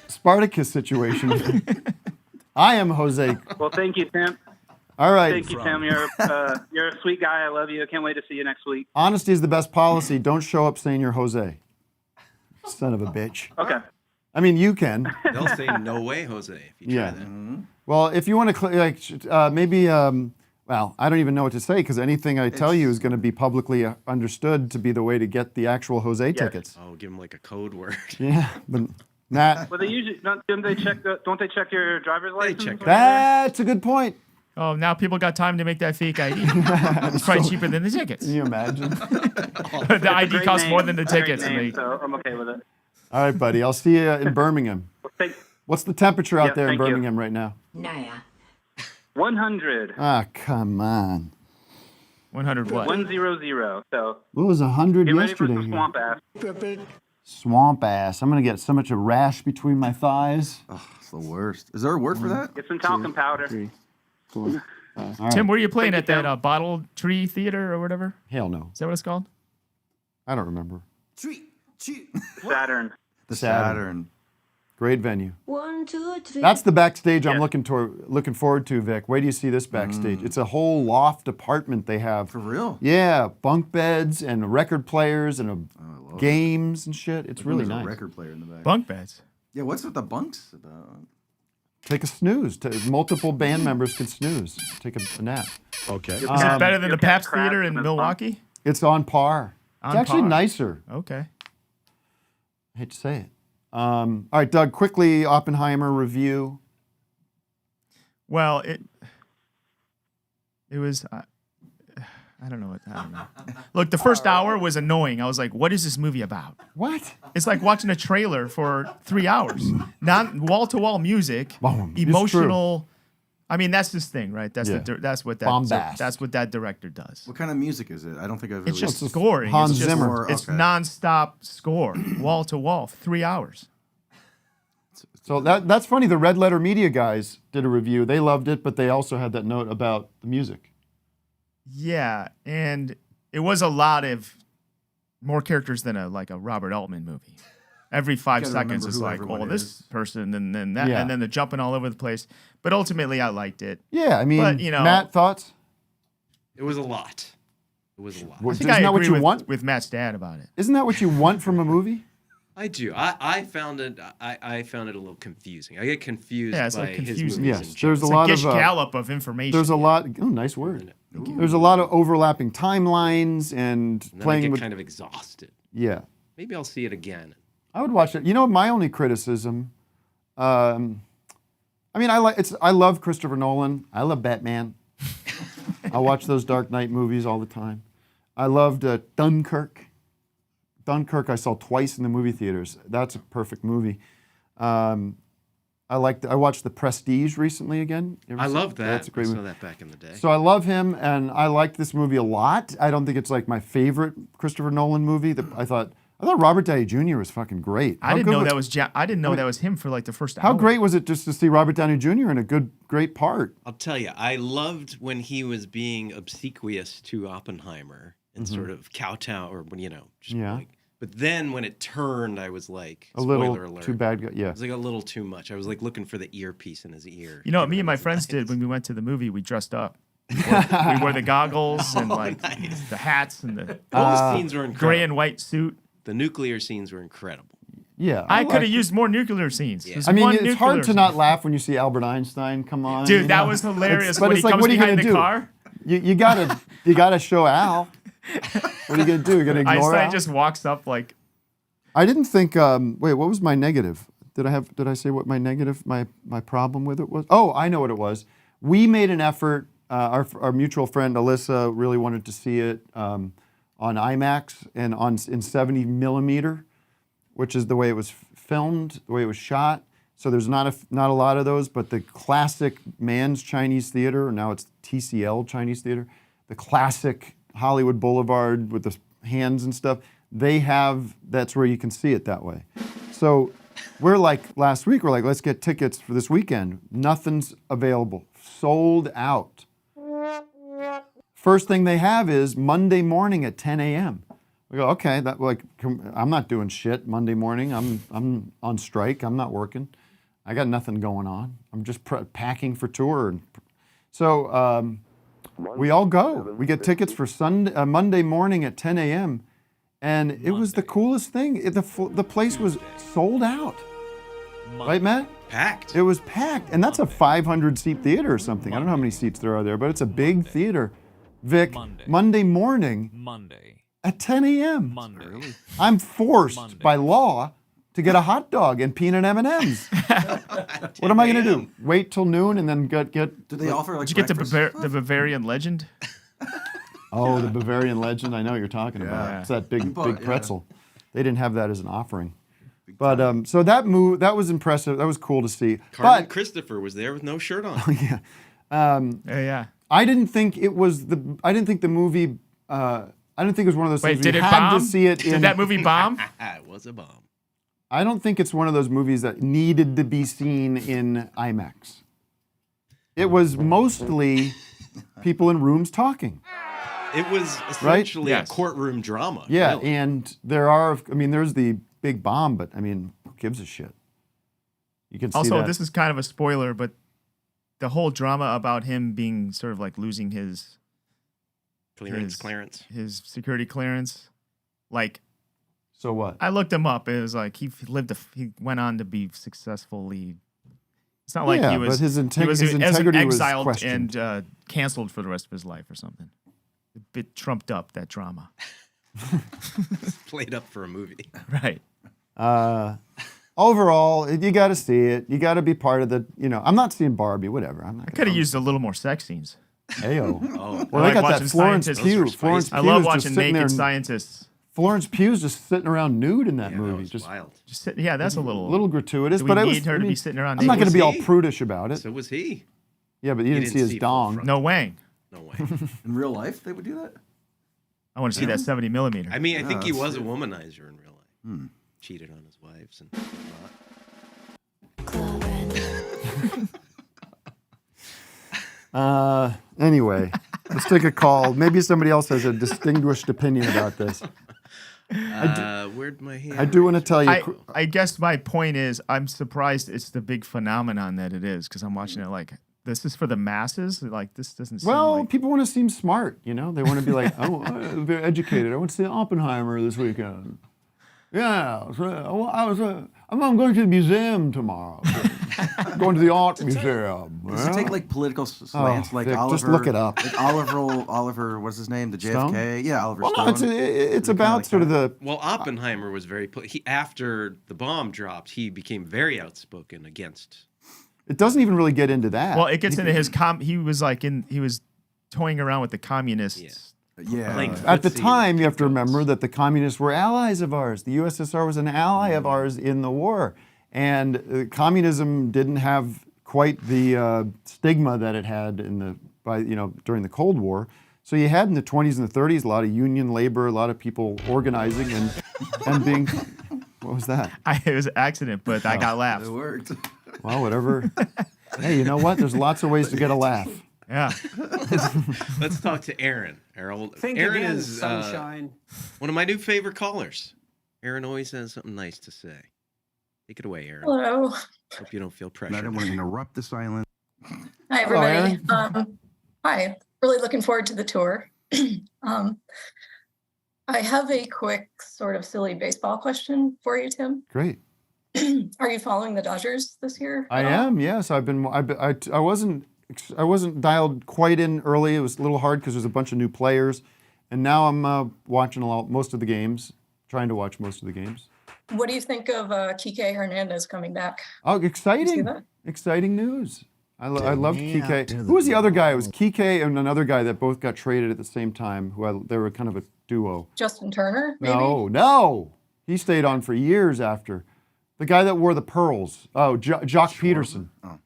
Speaker 10: Spartacus situation. I am Jose.
Speaker 20: Well, thank you, Tim.
Speaker 10: All right.
Speaker 20: Thank you, Tim. You're a sweet guy. I love you. I can't wait to see you next week.
Speaker 10: Honesty is the best policy. Don't show up saying you're Jose. Son of a bitch.
Speaker 20: Okay.
Speaker 10: I mean, you can.
Speaker 12: They'll say no way, Jose, if you try that.
Speaker 10: Well, if you want to, maybe, well, I don't even know what to say because anything I tell you is going to be publicly understood to be the way to get the actual Jose tickets.
Speaker 12: Oh, give him like a code word.
Speaker 10: Yeah, but Matt.
Speaker 20: Well, they usually don't they check your driver's license?
Speaker 10: That's a good point.
Speaker 11: Oh, now people got time to make that fake ID. It's probably cheaper than the tickets.
Speaker 10: Can you imagine?
Speaker 11: The ID costs more than the tickets.
Speaker 20: So I'm okay with it.
Speaker 10: All right, buddy. I'll see you in Birmingham. What's the temperature out there in
Speaker 20: thank you.
Speaker 10: Birmingham right now?
Speaker 20: 100.
Speaker 10: Ah, come on.
Speaker 11: 100 what?
Speaker 20: 100. So
Speaker 10: What was 100
Speaker 20: get ready for
Speaker 10: yesterday?
Speaker 20: some swamp ass.
Speaker 10: Swamp ass. I'm going to get so much a rash between my thighs.
Speaker 7: Oh, it's the worst. Is there a word for that?
Speaker 20: Get some talcum powder.
Speaker 10: 3, 4, 5.
Speaker 11: Tim, where are you playing at that Bottle Tree Theater or whatever?
Speaker 10: Hell no.
Speaker 11: Is that what it's called?
Speaker 10: I don't remember.
Speaker 20: Saturn.
Speaker 10: The Saturn. Great venue.
Speaker 14: 1, 2, 3.
Speaker 10: That's the backstage I'm looking forward to, Vic. Wait do you see this backstage? It's a whole loft apartment they have.
Speaker 7: For real?
Speaker 10: Yeah, bunk beds and record players and games and shit. It's really nice.
Speaker 7: A record player in the back.
Speaker 11: Bunk beds.
Speaker 7: Yeah, what's with the bunks about?
Speaker 10: Take a snooze. Multiple band members can snooze. Take a nap.
Speaker 8: Okay.
Speaker 11: Is it better than the Pabst Theater in Milwaukee?
Speaker 10: It's on par. It's actually nicer.
Speaker 11: Okay.
Speaker 10: I hate to say it. All right, Doug, quickly, Oppenheimer review.
Speaker 11: Well, it was, I don't know. Look, the first hour was annoying. I was like, what is this movie about?
Speaker 10: What?
Speaker 11: It's like watching a trailer for 3 hours. Not wall-to-wall music,
Speaker 10: Boom.
Speaker 11: emotional. I mean, that's this thing, right? That's
Speaker 10: Yeah.
Speaker 11: that's what that
Speaker 10: Bombast.
Speaker 11: that's what that director does.
Speaker 7: What kind of music is it? I don't think I've ever.
Speaker 11: It's just
Speaker 10: It's
Speaker 11: scoring.
Speaker 10: Hans
Speaker 11: it's just,
Speaker 10: Zimmer.
Speaker 11: It's
Speaker 7: Okay.
Speaker 11: nonstop score, wall to wall, 3 hours.
Speaker 10: So that's funny. The Red Letter Media guys did a review. They loved it, but they also had that note about the music.
Speaker 11: Yeah, and it was a lot of more characters than a Robert Altman movie. Every 5
Speaker 7: gotta
Speaker 11: seconds
Speaker 7: remember
Speaker 11: is
Speaker 7: who
Speaker 11: like,
Speaker 7: everyone
Speaker 11: oh, this
Speaker 7: is.
Speaker 11: person, and then that,
Speaker 10: Yeah.
Speaker 11: and then they're jumping all over the place. But ultimately, I liked it.
Speaker 10: Yeah, I mean,
Speaker 11: But, you know,
Speaker 10: Matt, thoughts?
Speaker 12: It was a lot. It was a lot.
Speaker 10: Well,
Speaker 11: I think
Speaker 10: isn't
Speaker 11: I
Speaker 10: that what
Speaker 11: agree
Speaker 10: you
Speaker 11: with,
Speaker 10: want?
Speaker 11: with Matt's dad about it.
Speaker 10: Isn't that what you want from a movie?
Speaker 12: I do. I found it. I found it a little confusing. I get confused
Speaker 11: Yeah, it's
Speaker 12: by
Speaker 11: like
Speaker 12: his
Speaker 11: confusing.
Speaker 12: movies.
Speaker 10: Yes,
Speaker 12: in
Speaker 10: there's
Speaker 12: general.
Speaker 10: a lot
Speaker 11: Gish
Speaker 10: of
Speaker 11: Gallop of information.
Speaker 10: there's a lot. Oh, nice word. There's a lot of overlapping timelines and
Speaker 12: And then I
Speaker 10: playing
Speaker 12: get
Speaker 10: with.
Speaker 12: kind of exhausted.
Speaker 10: Yeah,
Speaker 12: Maybe I'll see it again.
Speaker 10: I would watch it. You know, my only criticism. I mean, I love Christopher Nolan. I love Batman. I watch those Dark Knight movies all the time. I loved Dunkirk. Dunkirk I saw twice in the movie theaters. That's a perfect movie. I watched The Prestige recently again. You ever
Speaker 12: I
Speaker 10: see
Speaker 12: love
Speaker 10: it?
Speaker 12: that.
Speaker 10: That's a great
Speaker 12: I saw
Speaker 10: movie.
Speaker 12: that back in the day.
Speaker 10: So I love him, and I liked this movie a lot. I don't think it's like my favorite Christopher Nolan movie. I thought Robert Downey Jr. was fucking great.
Speaker 11: I didn't know that was that was him for like the first hour.
Speaker 10: How great was it just to see Robert Downey Jr. in a great part?
Speaker 12: I'll tell you, I loved when he was being obsequious to Oppenheimer and sort of kowtow, or when just like. But then when it turned, I was like,
Speaker 10: A little
Speaker 12: spoiler alert,
Speaker 10: too bad. Yeah.
Speaker 12: It was like a little too much. I was like looking for the earpiece in his ear.
Speaker 11: You know what me and my friends did when we went to the movie? We dressed up. We wore the goggles and the hats and the
Speaker 12: Those scenes were incredible.
Speaker 11: gray and white suit.
Speaker 12: The nuclear scenes were incredible.
Speaker 10: Yeah.
Speaker 11: I could have used more nuclear scenes.
Speaker 12: Yeah.
Speaker 10: I mean, it's hard to not laugh when you see Albert Einstein come on.
Speaker 11: Dude,
Speaker 10: you
Speaker 11: that
Speaker 10: know?
Speaker 11: was hilarious
Speaker 10: But
Speaker 11: when
Speaker 10: it's
Speaker 11: he
Speaker 10: like,
Speaker 11: comes
Speaker 10: what are you
Speaker 11: behind
Speaker 10: gonna
Speaker 11: the
Speaker 10: do?
Speaker 11: car.
Speaker 10: You gotta show Al. What are you gonna do? You're gonna ignore
Speaker 11: Einstein
Speaker 10: Al?
Speaker 11: just walks up like.
Speaker 10: I didn't think. Wait, what was my negative? Did I say what my negative? My problem with it was? Oh, I know what it was. We made an effort. Our mutual friend Alyssa really wanted to see it on IMAX and in 70 millimeter, which is the way it was filmed, the way it was shot. So there's not a lot of those, but the classic Mann's Chinese Theater, now it's TCL Chinese Theater, the classic Hollywood Boulevard with the hands and stuff, that's where you can see it that way. So we're like, last week, we're like, let's get tickets for this weekend. Nothing's available. Sold out. First thing they have is Monday morning at 10 a.m. We go, okay, I'm not doing shit Monday morning. I'm on strike. I'm not working. I got nothing going on. I'm just packing for tour. So we all go. We get tickets for Monday morning at 10 a.m. And it was the coolest thing. The place was sold out. Right, Matt?
Speaker 12: Packed.
Speaker 10: It was packed. And that's a 500-seat theater or something. I don't know how many seats there are there, but it's a big theater. Vic, Monday morning at 10 a.m. I'm forced by law to get a hot dog and peanut M&Ms. What am I going to do? Wait till noon and then get?
Speaker 7: Do they offer like?
Speaker 11: Did you get the Bavarian Legend?
Speaker 10: Oh, the Bavarian Legend. I know what you're talking about.
Speaker 11: Yeah.
Speaker 10: It's that big pretzel. They didn't have that as an offering. But so that was impressive. That was cool to see.
Speaker 12: Carmen Christopher was there with no shirt on.
Speaker 10: Yeah.
Speaker 11: Yeah.
Speaker 10: I didn't think it was I didn't think the movie. I didn't think it was one of those things.
Speaker 11: Did
Speaker 10: you
Speaker 11: it
Speaker 10: had
Speaker 11: bomb?
Speaker 10: to see it in.
Speaker 11: Did that movie bomb?
Speaker 12: It was a bomb.
Speaker 10: I don't think it's one of those movies that needed to be seen in IMAX. It was mostly people in rooms talking.
Speaker 12: It was essentially a courtroom drama.
Speaker 10: Yeah,
Speaker 12: really.
Speaker 10: and there's the big bomb, but I mean, who gives a shit? You can see
Speaker 11: also,
Speaker 10: that.
Speaker 11: this is kind of a spoiler, but the whole drama about him being sort of like losing his his security clearance, like.
Speaker 10: So what?
Speaker 11: I looked him up. It was like he went on to be successfully. It's not like he was.
Speaker 10: But his
Speaker 11: integrity
Speaker 10: was
Speaker 11: exiled
Speaker 10: questioned.
Speaker 11: and canceled for the rest of his life or something. A bit trumped up, that drama.
Speaker 12: Played up for a movie.
Speaker 11: Right.
Speaker 10: Overall, you got to see it. You got to be part of the. I'm not seeing Barbie. Whatever. I'm not.
Speaker 11: I could have used a little more sex scenes.
Speaker 10: Ayo.
Speaker 12: Oh.
Speaker 10: Well,
Speaker 11: I
Speaker 10: they got that
Speaker 11: watching
Speaker 10: Florence
Speaker 11: scientists.
Speaker 10: Pugh. Florence
Speaker 11: I
Speaker 10: Pugh
Speaker 11: love
Speaker 10: is just
Speaker 11: watching
Speaker 10: sitting there
Speaker 11: naked
Speaker 10: and-
Speaker 11: scientists.
Speaker 10: Florence Pugh's just sitting around nude in that movie.
Speaker 12: Was
Speaker 10: just
Speaker 12: wild.
Speaker 11: Just sit, yeah, that's a little
Speaker 10: gratuitous.
Speaker 11: Do we
Speaker 10: but I
Speaker 11: need
Speaker 10: was,
Speaker 11: her
Speaker 10: I
Speaker 11: to be
Speaker 10: mean,
Speaker 11: sitting around
Speaker 10: I'm not going to
Speaker 11: naked?
Speaker 10: be all
Speaker 12: Was he?
Speaker 10: prudish about it.
Speaker 12: So was he.
Speaker 10: Yeah, but you didn't see his dong.
Speaker 11: No Wang.
Speaker 12: No way.
Speaker 7: In real life, they would do that?
Speaker 11: I want to see that 70 millimeter.
Speaker 12: I mean, I think he
Speaker 7: that's
Speaker 12: was a
Speaker 7: it.
Speaker 12: womanizer in real life. Cheated on his wives and whatnot.
Speaker 10: Anyway, let's take a call. Maybe somebody else has a distinguished opinion about this.
Speaker 12: Where'd my hand?
Speaker 10: I do want to tell you.
Speaker 11: I guess my point is, I'm surprised it's the big phenomenon that it is because I'm watching it like this is for the masses. Like this doesn't seem
Speaker 10: Well,
Speaker 11: like
Speaker 10: people want to seem smart, They want to be like, oh, I'm very educated. I went to see Oppenheimer this weekend. Yeah, so I'm going to the museum tomorrow. Going to the art museum.
Speaker 7: Does it take like political slants, like
Speaker 10: Vic,
Speaker 7: Oliver?
Speaker 10: just look it up.
Speaker 7: Like Oliver, what's his name? The JFK?
Speaker 10: Stone?
Speaker 7: Yeah, Oliver
Speaker 10: Well,
Speaker 7: Stone.
Speaker 10: no, it's about sort of the.
Speaker 12: Well, Oppenheimer was very. After the bomb dropped, he became very outspoken against.
Speaker 10: It doesn't even really get into that.
Speaker 11: Well, it gets into his he was toying around with the communists.
Speaker 7: Yeah.
Speaker 10: At the time, you have to remember that the communists were allies of ours. The USSR was an ally of ours in the war. And communism didn't have quite the stigma that it had during the Cold War. So you had in the 20s and the 30s a lot of union labor, a lot of people organizing and being. What was that?
Speaker 11: It was an accident, but I got laughs.
Speaker 7: It worked.
Speaker 10: Well, whatever. Hey, you know what? There's lots of ways to get a laugh.
Speaker 11: Yeah.
Speaker 12: Let's talk to Aaron. Aaron
Speaker 1: Again,
Speaker 12: is
Speaker 1: sunshine.
Speaker 12: one of my new favorite callers. Aaron always has something nice to say. Take it away, Aaron.
Speaker 19: Hello.
Speaker 12: Hope you don't feel
Speaker 2: I
Speaker 12: pressure.
Speaker 2: don't want to interrupt the silence.
Speaker 19: Hi, everybody. Hi. Really looking forward to the tour. I have a quick, sort of silly baseball question for you, Tim.
Speaker 10: Great.
Speaker 19: Are you following the Dodgers this year?
Speaker 10: I am. Yes, I wasn't dialed quite in early. It was a little hard because there's a bunch of new players, and now I'm watching most of the games. Trying to watch most of the games.
Speaker 19: What do you think of Kike Hernandez coming back?
Speaker 10: Oh,
Speaker 19: You see
Speaker 10: exciting!
Speaker 19: that?
Speaker 10: Exciting news. I loved Kike. Who was the other guy? It was Kike and another guy that both got traded at the same time. They were kind of a duo.
Speaker 19: Justin Turner, maybe?
Speaker 10: No. He stayed on for years after. The guy that wore the pearls. Oh, Jock Peterson.
Speaker 7: Oh.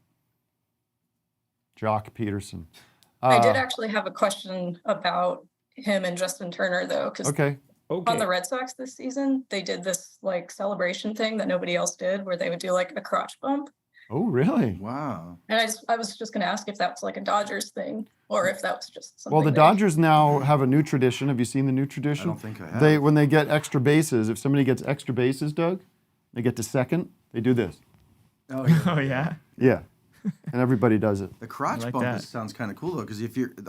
Speaker 10: Jock Peterson.
Speaker 19: I did actually have a question about him and Justin Turner, though, because
Speaker 10: Okay.
Speaker 19: on the Red Sox this season, they did this like celebration thing that nobody else did, where they would do like a crotch bump.
Speaker 10: Oh, really?
Speaker 7: Wow.
Speaker 19: And I was just going to ask if that was like a Dodgers thing, or if that was just something.
Speaker 10: Well, the
Speaker 19: they-
Speaker 10: Dodgers now have a new tradition. Have you seen the new tradition?
Speaker 7: I don't think I have.
Speaker 10: When they get extra bases, if somebody gets extra bases, Doug, they get to second, they do this.
Speaker 7: Oh, yeah.
Speaker 11: Oh yeah.
Speaker 10: Yeah. And everybody does it.
Speaker 7: The crotch
Speaker 11: like
Speaker 7: bump
Speaker 11: that.
Speaker 7: sounds kind of cool though, because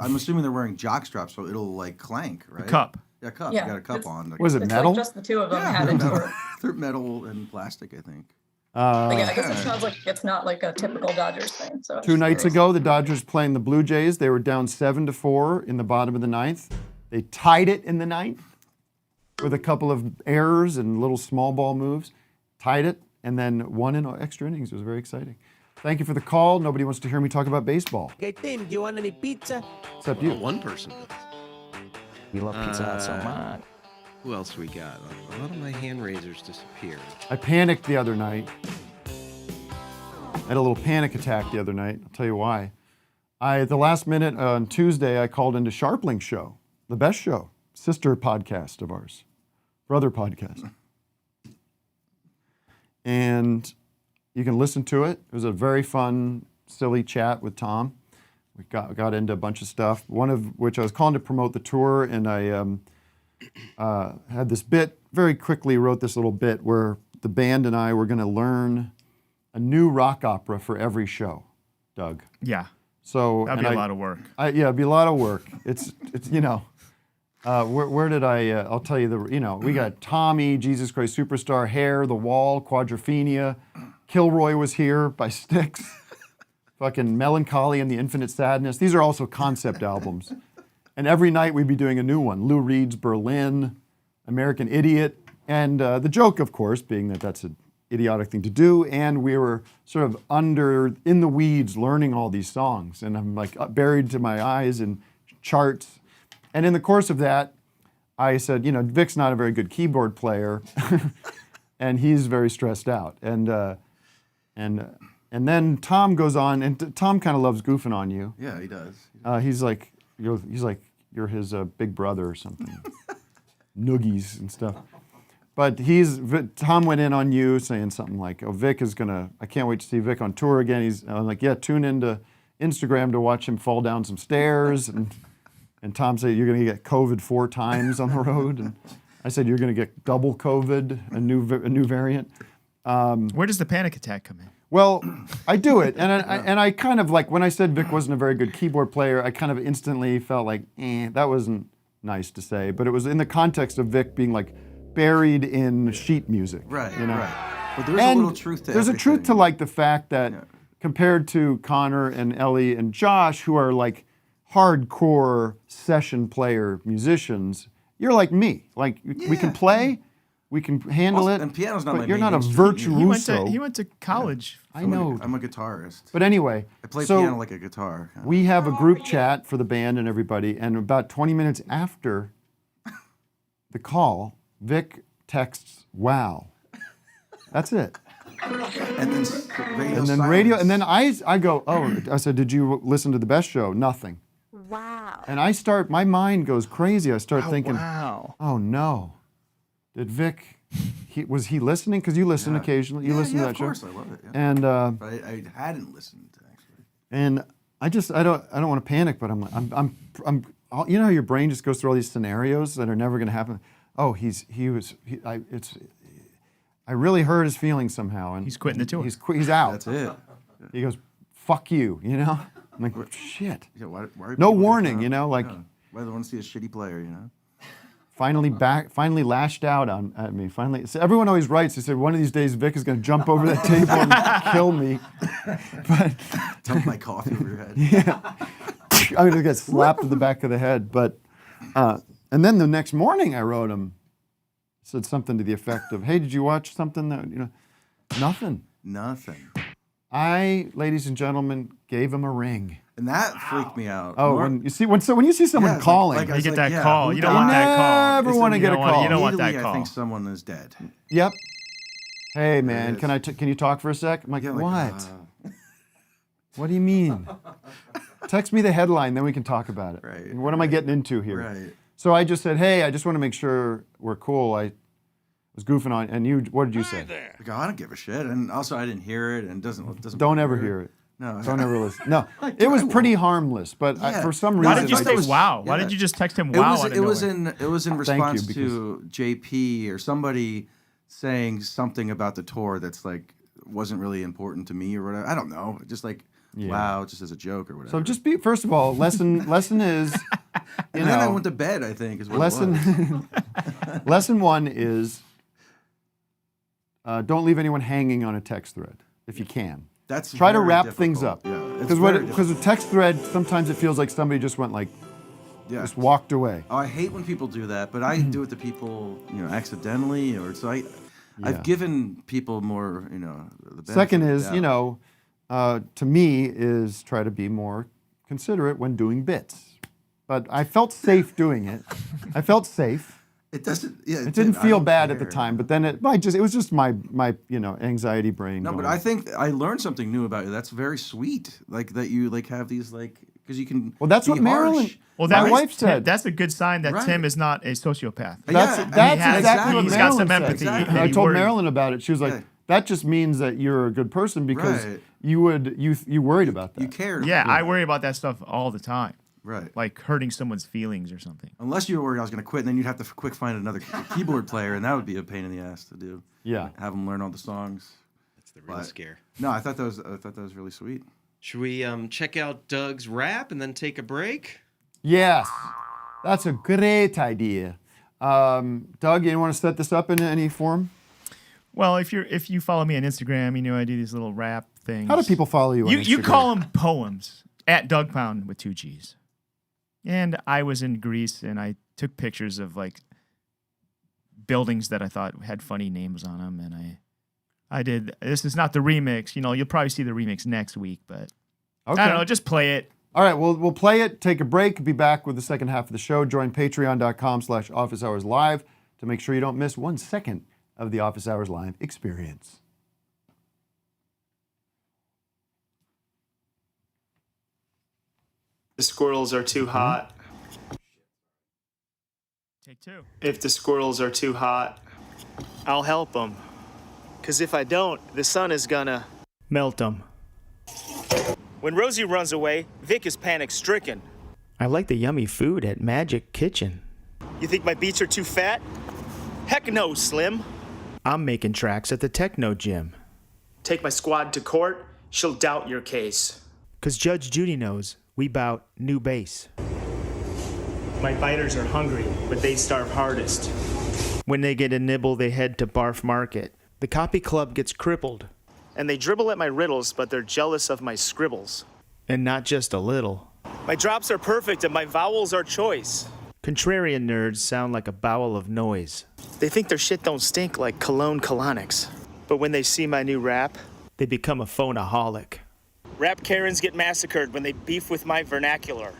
Speaker 7: I'm assuming they're wearing jock straps, so it'll like clank, right?
Speaker 11: Cup.
Speaker 7: Yeah, cup.
Speaker 19: Yeah,
Speaker 7: You got a cup
Speaker 19: it's-
Speaker 7: on.
Speaker 10: Was it
Speaker 19: It's
Speaker 10: metal?
Speaker 19: like just the two of them
Speaker 7: Yeah,
Speaker 19: had
Speaker 7: they're
Speaker 19: it.
Speaker 7: metal. They're metal and plastic, I think.
Speaker 19: But yeah, I guess it sounds like it's not like a typical Dodgers thing. So
Speaker 10: 2 nights ago, the Dodgers playing the Blue Jays. They were down 7-4 in the bottom of the 9th. They tied it in the 9th with a couple of errors and little small ball moves. Tied it and then won in extra innings. It was very exciting. Thank you for the call. Nobody wants to hear me talk about baseball.
Speaker 3: Hey, Tim, do you want any pizza?
Speaker 10: Except you.
Speaker 12: One person.
Speaker 3: You love Pizza Hut so much.
Speaker 12: Who else we got? A lot of my hand raisers disappeared.
Speaker 10: I panicked the other night. I had a little panic attack the other night. I'll tell you why. At the last minute on Tuesday, I called into Sharpling's show, the best show, sister podcast of ours, brother podcast. And you can listen to it. It was a very fun, silly chat with Tom. We got into a bunch of stuff, one of which I was calling to promote the tour, and I had this bit, very quickly wrote this little bit where the band and I were going to learn a new rock opera for every show, Doug.
Speaker 11: Yeah.
Speaker 10: So
Speaker 11: That'd be a lot of work.
Speaker 10: Yeah, it'd be a lot of work. It's where did I? I'll tell you we got Tommy, Jesus Christ Superstar, Hair, The Wall, Quadrophenia, Kilroy was here by Styx, fucking Melancholy and the Infinite Sadness. These are also concept albums, and every night we'd be doing a new one. Lou Reed's Berlin, American Idiot, and the joke, of course, being that that's an idiotic thing to do, and we were sort of in the weeds learning all these songs, and I'm like buried to my eyes in charts. And in the course of that, I said, Vic's not a very good keyboard player, and he's very stressed out. And then Tom goes on, and Tom kind of loves goofing on you.
Speaker 7: Yeah, he does.
Speaker 10: He's like you're his big brother or something, noogies and stuff. But Tom went in on you saying something like, "Oh, Vic is I can't wait to see Vic on tour again." I'm like, "Yeah, tune into Instagram to watch him fall down some stairs." And Tom said, "You're going to get COVID 4 times on the road." And I said, "You're going to get double COVID, a new variant."
Speaker 11: Where does the panic attack come in?
Speaker 10: Well, I do it, and I kind of like when I said Vic wasn't a very good keyboard player, I kind of instantly felt like, that wasn't nice to say, but it was in the context of Vic being like buried in sheet music,
Speaker 7: Right.
Speaker 10: You know?
Speaker 7: Right. But there's a little truth to
Speaker 10: there's
Speaker 7: everything.
Speaker 10: a truth to like the fact that compared to Connor and Ellie and Josh, who are like hardcore session player musicians, you're like me. Like we can play, we can handle it.
Speaker 7: And piano's not
Speaker 10: but
Speaker 7: my
Speaker 10: you're
Speaker 7: main
Speaker 10: not a virtuoso.
Speaker 11: He went to college.
Speaker 10: I know.
Speaker 7: I'm a guitarist.
Speaker 10: But anyway,
Speaker 7: I play
Speaker 10: so
Speaker 7: piano like a guitar.
Speaker 10: we have a group chat for the band and everybody, and about 20 minutes after the call, Vic texts, "Wow." That's it.
Speaker 7: And then
Speaker 10: radio, and then I go, "Oh," I said, "Did you listen to the best show?" Nothing.
Speaker 14: Wow.
Speaker 10: And my mind goes crazy. I start thinking,
Speaker 11: wow.
Speaker 10: "Oh no, did Vic? Was he listening? Because you listen occasionally. You listen to that
Speaker 7: of course,
Speaker 10: show."
Speaker 7: I love it. Yeah.
Speaker 10: And
Speaker 7: but I hadn't listened actually.
Speaker 10: and I don't want to panic, but I'm you know how your brain just goes through all these scenarios that are never going to happen. Oh, I really hurt his feelings somehow, and
Speaker 11: he's quitting the tour.
Speaker 10: He's out.
Speaker 7: That's it.
Speaker 10: He goes, "Fuck you," you know. I'm like, shit.
Speaker 7: Yeah, why are
Speaker 10: No
Speaker 7: people
Speaker 10: warning,
Speaker 7: like
Speaker 10: you know, like.
Speaker 7: Yeah. Why do they want to see a shitty player, you know?
Speaker 10: Finally lashed out at me. So everyone always writes. They said one of these days Vic is going to jump over that table and kill me. But
Speaker 7: dump my coffee over your head.
Speaker 10: Yeah, I'm going to get slapped to the back of the head. But and then the next morning I wrote him, said something to the effect of, "Hey, did you watch something that nothing."
Speaker 7: Nothing.
Speaker 10: I, ladies and gentlemen, gave him a ring.
Speaker 7: And that freaked me out.
Speaker 10: Oh, when you see someone calling,
Speaker 11: you get that call. You don't want that call.
Speaker 10: Never want to get a call.
Speaker 11: You don't want that call.
Speaker 7: I think someone is dead.
Speaker 10: Yep. Hey man, can you talk for a sec? I'm like, what? What do you mean? Text me the headline, then we can talk about it.
Speaker 7: Right.
Speaker 10: What am I getting into here?
Speaker 7: Right.
Speaker 10: So I just said, hey, I just want to make sure we're cool. I was goofing on, and what did you say?
Speaker 7: Like, I don't give a shit, and also I didn't hear it, and it doesn't.
Speaker 10: Don't ever hear it.
Speaker 7: No.
Speaker 10: Don't ever listen. No, it was pretty harmless, but for some reason,
Speaker 11: why did you say wow? Why did you just text him wow?
Speaker 7: It was in response
Speaker 10: you,
Speaker 7: to JP or somebody saying something about the tour that's like wasn't really important to me or whatever. I don't know. Just like wow, just as a joke or whatever.
Speaker 10: So just first of all, lesson is,
Speaker 7: and then I went to bed. I think is what
Speaker 10: lesson.
Speaker 7: It was.
Speaker 10: Lesson 1 is don't leave anyone hanging on a text thread if you can.
Speaker 7: That's
Speaker 10: try to
Speaker 7: very
Speaker 10: wrap
Speaker 7: difficult.
Speaker 10: things up.
Speaker 7: Yeah,
Speaker 10: because a text thread sometimes it feels like somebody just went like, just walked away.
Speaker 7: Oh, I hate when people do that, but I do it to people, accidentally, or so I've given people more, the benefit
Speaker 10: Second
Speaker 7: of the
Speaker 10: is,
Speaker 7: doubt.
Speaker 10: to me is try to be more considerate when doing bits. But I felt safe doing it. I felt safe.
Speaker 7: It doesn't. Yeah,
Speaker 10: it didn't feel bad at the time, but then it was just my anxiety brain.
Speaker 7: No,
Speaker 10: going.
Speaker 7: but I think I learned something new about you. That's very sweet. Like that you have these because you can.
Speaker 10: Well, that's
Speaker 7: be
Speaker 10: what Marilyn.
Speaker 7: harsh.
Speaker 11: Well,
Speaker 10: my wife said.
Speaker 11: That's a good sign that
Speaker 7: Right.
Speaker 11: Tim is not a sociopath.
Speaker 10: That's exactly what
Speaker 11: he's
Speaker 10: Marilyn
Speaker 11: got some
Speaker 10: said.
Speaker 11: empathy.
Speaker 7: Exactly.
Speaker 11: that
Speaker 10: I
Speaker 11: he
Speaker 10: told
Speaker 11: worried.
Speaker 10: Marilyn about it. She was like, "That just means that you're a good person because
Speaker 7: Right.
Speaker 10: you worried about that."
Speaker 7: You cared.
Speaker 11: Yeah, I worry about that stuff all the time.
Speaker 7: Right.
Speaker 11: Like hurting someone's feelings or something.
Speaker 7: Unless you were worried I was going to quit, and then you'd have to quick find another keyboard player, and that would be a pain in the ass to do.
Speaker 10: Yeah.
Speaker 7: Have them learn all the songs.
Speaker 12: It's the real
Speaker 7: But,
Speaker 12: scare.
Speaker 7: No, I thought that was really sweet.
Speaker 12: Should we check out Doug's rap and then take a break?
Speaker 10: Yes, that's a great idea. Doug, you want to set this up in any form?
Speaker 11: Well, if you follow me on Instagram, you know I do these little rap things.
Speaker 10: How do people follow you on Instagram?
Speaker 11: You call them poems at Douggpound with 2 G's. And I was in Greece and I took pictures of like buildings that I thought had funny names on them, and I did. This is not the remix. You know, you'll probably see the remix next week, but
Speaker 10: Okay.
Speaker 11: I don't know. Just play it.
Speaker 10: All right, we'll play it, take a break, be back with the second half of the show. Join patreon.com/Office Hours Live to make sure you don't miss 1 second of the Office Hours Live experience.
Speaker 11: The squirrels are too hot. Take 2. If the squirrels are too hot, I'll help them. 'Cause if I don't, the sun is gonna melt them. When Rosie runs away, Vic is panic-stricken. I like the yummy food at Magic Kitchen. You think my beats are too fat? Heck no, Slim. I'm making tracks at the Techno Gym. Take my squad to court, she'll doubt your case. 'Cause Judge Judy knows we bout new base. My biters are hungry, but they starve hardest. When they get a nibble, they head to Barf Market. The copy club gets crippled. And they dribble at my riddles, but they're jealous of my scribbles. And not just a little. My drops are perfect and my vowels are choice. Contrarian nerds sound like a bowel of noise. They think their shit don't stink like cologne colonics. But when they see my new rap, they become a phoneaholic. Rap Karens get massacred when they beef with my vernacular.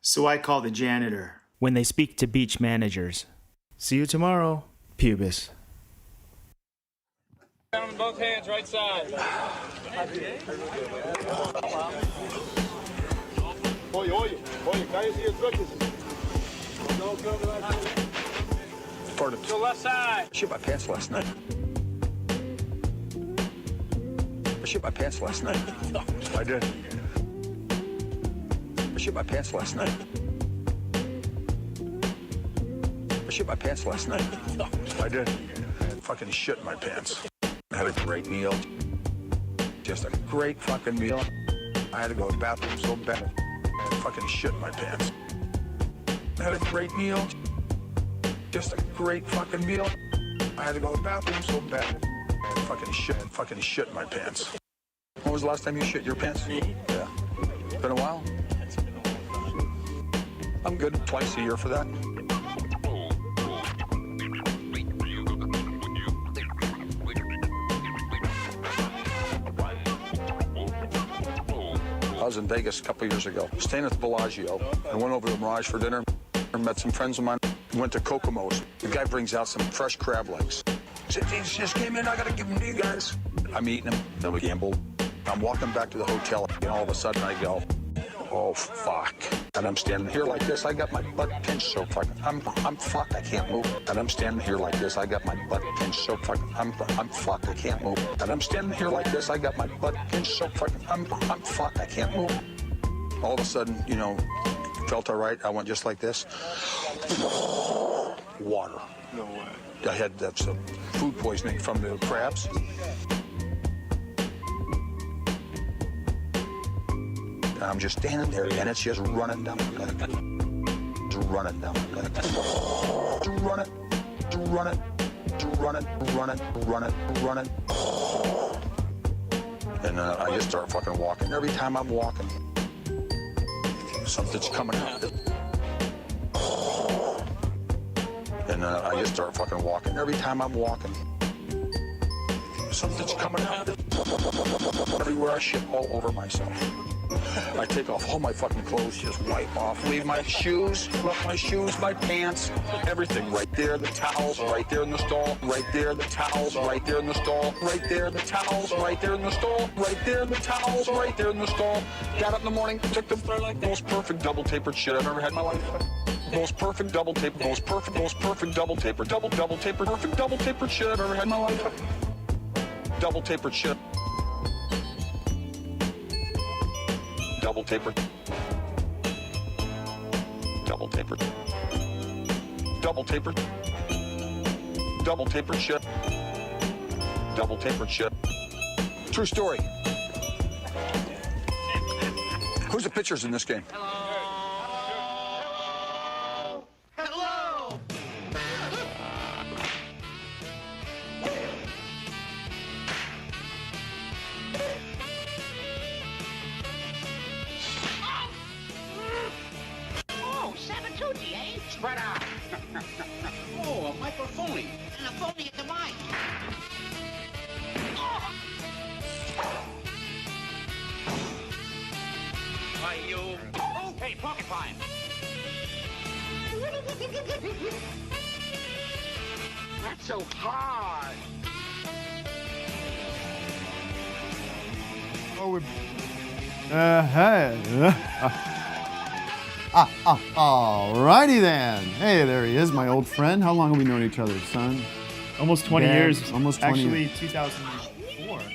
Speaker 11: So I call the janitor when they speak to beach managers. See you tomorrow, Pubis.
Speaker 15: Down on both hands, right side. Oye, cállese y escúchese.
Speaker 6: Pardon.
Speaker 15: To the left side.
Speaker 6: I shit my pants last night. I shit my pants last night. I did. I shit my pants last night. I shit my pants last night. I did. Fucking shit my pants. I had a great meal. Just a great fucking meal. I had to go to the bathroom so bad. I fucking shit my pants. I had a great meal. Just a great fucking meal. I had to go to the bathroom so bad. I fucking shit my pants. When was the last time you shit your pants? Yeah. Been a while? I'm good twice a year for that. I was in Vegas a couple years ago, staying at the Bellagio. I went over to Mirage for dinner, met some friends of mine, went to Kokomo's. The guy brings out some fresh crab legs. Said, these just came in, I gotta give them to you guys. I'm eating them, then we gambled. I'm walking back to the hotel, and all of a sudden I go, oh, fuck. And I'm standing here like this, I got my butt pinched so fucking, I'm fucked, I can't move. And I'm standing here like this, I got my butt pinched so fucking, I'm fucked, I can't move. And I'm standing here like this, I got my butt pinched so fucking, I'm fucked, I can't move. All of a sudden, you know, felt all right, I went just like this. Water. No way. I had some food poisoning from the crabs. And I'm just standing there, and it's just running down my neck. Just running down my neck. Just running, just running, just running, running. And I just start fucking walking. Every time I'm walking, something's coming out. And I just start fucking walking. Every time I'm walking, something's coming out. Everywhere I shit all over myself. I take off all my fucking clothes, just wipe off, leave my shoes, left my shoes, my pants, everything right there, the towels right there in the stall, right there, the towels right there in the stall, right there, the towels right there in the stall, right there, the towels right there in the stall. Got up in the morning, took the most perfect double tapered shit I've ever had in my life. Most perfect double taper, most perfect double taper, double taper, perfect double tapered shit I've ever had in my life. Double tapered shit. Double tapered. Double tapered. Double tapered. Double tapered shit. Double tapered shit. True story. Who's the pitchers in this game?
Speaker 21: Oh, Sabatucci, eh? Spread out. Oh, a microphone. And a phony at the mic. Why, you... Oh, hey, porcupine. That's so hard.
Speaker 10: Oh, we're... Alrighty then. Hey, there he is, my old friend. How long have we known each other, son?
Speaker 11: Almost 20
Speaker 10: Dad,
Speaker 11: years.
Speaker 10: Almost 20
Speaker 11: Actually,
Speaker 10: years.
Speaker 11: 2004 is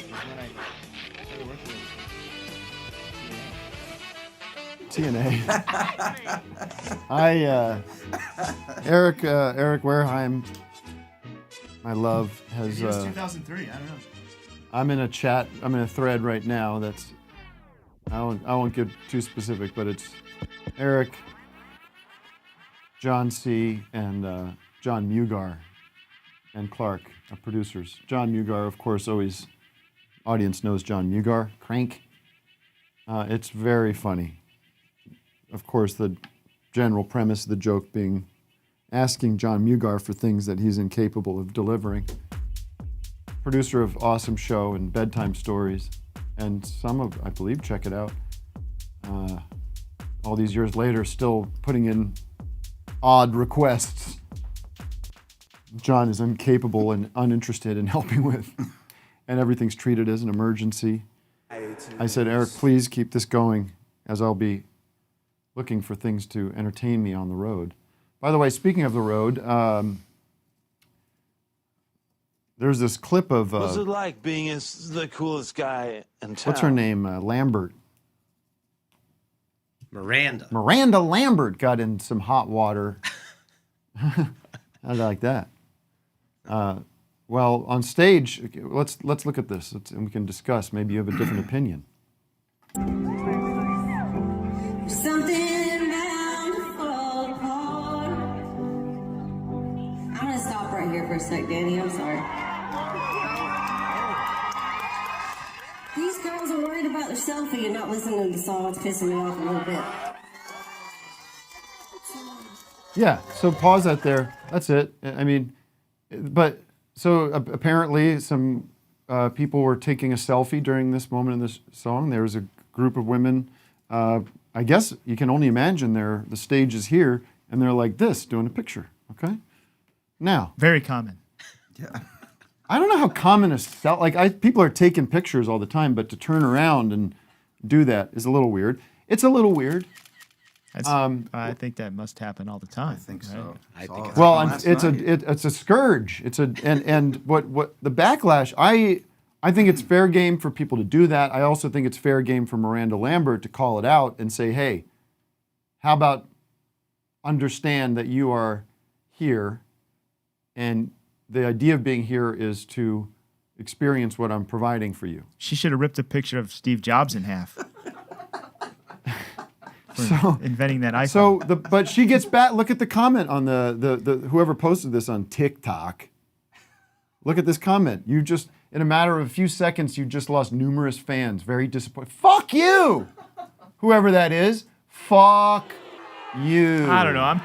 Speaker 11: when I started working
Speaker 10: TNA. Eric Wareheim, my love, has.
Speaker 11: Maybe it was 2003. I don't know.
Speaker 10: I'm in a chat. I'm in a thread right now. That's. I won't get too specific, but it's Eric, John C, and John Mugar, and Clark, producers. John Mugar, of course, always. Audience knows John Mugar. Crank. It's very funny. Of course, the general premise of the joke being asking John Mugar for things that he's incapable of delivering. Producer of Awesome Show and Bedtime Stories, and some of, I believe, check it out. All these years later, still putting in odd requests John is incapable and uninterested in helping with, and everything's treated as an emergency. I said, Eric, please keep this going, as I'll be looking for things to entertain me on the road. By the way, speaking of the road, there's this clip of...
Speaker 22: What's it like being the coolest guy in town?
Speaker 10: what's her name? Lambert.
Speaker 12: Miranda.
Speaker 10: Miranda Lambert got in some hot water. How'd I like that? Well, on stage, let's look at this and we can discuss. Maybe you have a different opinion.
Speaker 23: Something bound to fall apart. I'm gonna stop right here for a sec, Danny. I'm sorry. These girls are worried about their selfie and not listening to the song. It's pissing me off a little bit.
Speaker 10: Yeah, so pause that there. That's it. I mean, but so apparently some people were taking a selfie during this moment in this song. There was a group of women. I guess you can only imagine the stage is here, and they're like this, doing a picture. Okay, now
Speaker 11: very common.
Speaker 10: Yeah, I don't know how common a people are taking pictures all the time, but to turn around and do that is a little weird. It's a little weird.
Speaker 11: I think that must happen all the time. I think
Speaker 7: so.
Speaker 12: I think it's
Speaker 10: well, it's a scourge. And what the backlash. I think it's fair game for people to do that. I also think it's fair game for Miranda Lambert to call it out and say, hey, how about understand that you are here, and the idea of being here is to experience what I'm providing for you.
Speaker 11: She should have ripped a picture of Steve Jobs in half.
Speaker 10: So
Speaker 11: inventing that iPhone.
Speaker 10: But she gets back. Look at the comment on the whoever posted this on TikTok. Look at this comment. You just, in a matter of a few seconds, you just lost numerous fans. Very disappointed. Fuck you, whoever that is. Fuck you.
Speaker 11: I don't know. I'm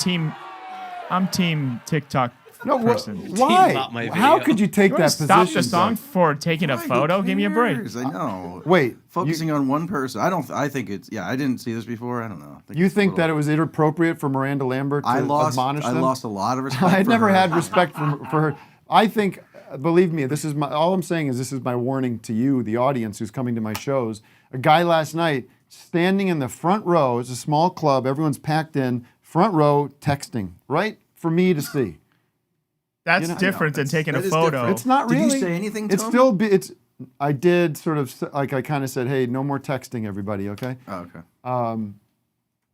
Speaker 11: team TikTok person.
Speaker 10: Why? How could you take that position?
Speaker 11: Stop the song for taking a photo. Give me a break.
Speaker 7: I know.
Speaker 10: Wait,
Speaker 7: focusing on one person. I think it's. Yeah, I didn't see this before. I don't know.
Speaker 10: You think that it was inappropriate for Miranda Lambert to admonish them?
Speaker 7: I lost a lot of respect.
Speaker 10: I'd
Speaker 7: for
Speaker 10: never
Speaker 7: her.
Speaker 10: had respect for her. I think, believe me, this is all I'm saying is this is my warning to you, the audience who's coming to my shows. A guy last night standing in the front row. It's a small club. Everyone's packed in. Front row, texting, right for me to see.
Speaker 11: That's different than taking a photo.
Speaker 10: Different. It's not really.
Speaker 7: Did you say anything to
Speaker 10: it's
Speaker 7: him?
Speaker 10: still. It's. I did sort of like I kind of said, "Hey, no more texting, everybody." Okay.
Speaker 7: Oh, okay.
Speaker 10: And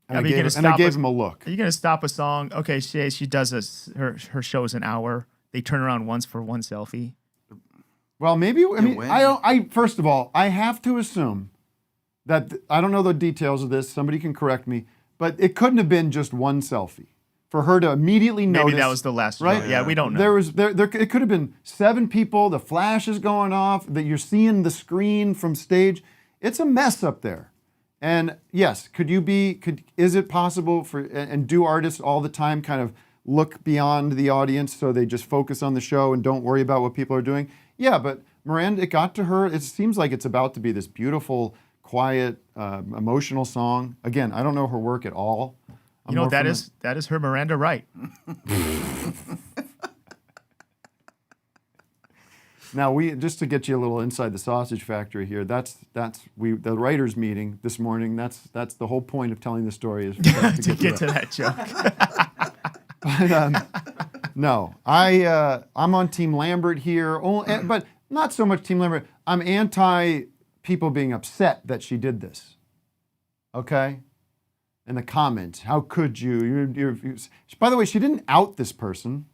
Speaker 10: I gave him a look.
Speaker 11: Are you gonna stop a song? Okay, she does her show is an hour. They turn around once for one selfie.
Speaker 10: Well, maybe. I mean,
Speaker 7: when?
Speaker 10: I first of all, I have to assume that I don't know the details of this. Somebody can correct me, but it couldn't have been just one selfie for her to immediately notice.
Speaker 11: Maybe that was the last
Speaker 10: right?
Speaker 11: one. Yeah, we don't know.
Speaker 10: It could have been 7 people. The flash is going off. That you're seeing the screen from stage. It's a mess up there. And yes, is it possible and do artists all the time kind of look beyond the audience so they just focus on the show and don't worry about what people are doing? Yeah, but Miranda, it got to her. It seems like it's about to be this beautiful, quiet, emotional song. Again, I don't know her work at all.
Speaker 11: That is her Miranda right.
Speaker 10: Now just to get you a little inside the sausage factory here. The writers' meeting this morning. That's the whole point of telling the story is
Speaker 11: to get to that joke.
Speaker 10: But no, I'm on Team Lambert here, but not so much Team Lambert. I'm anti people being upset that she did this. Okay. In the comments, how could you? By the way, she didn't out this person.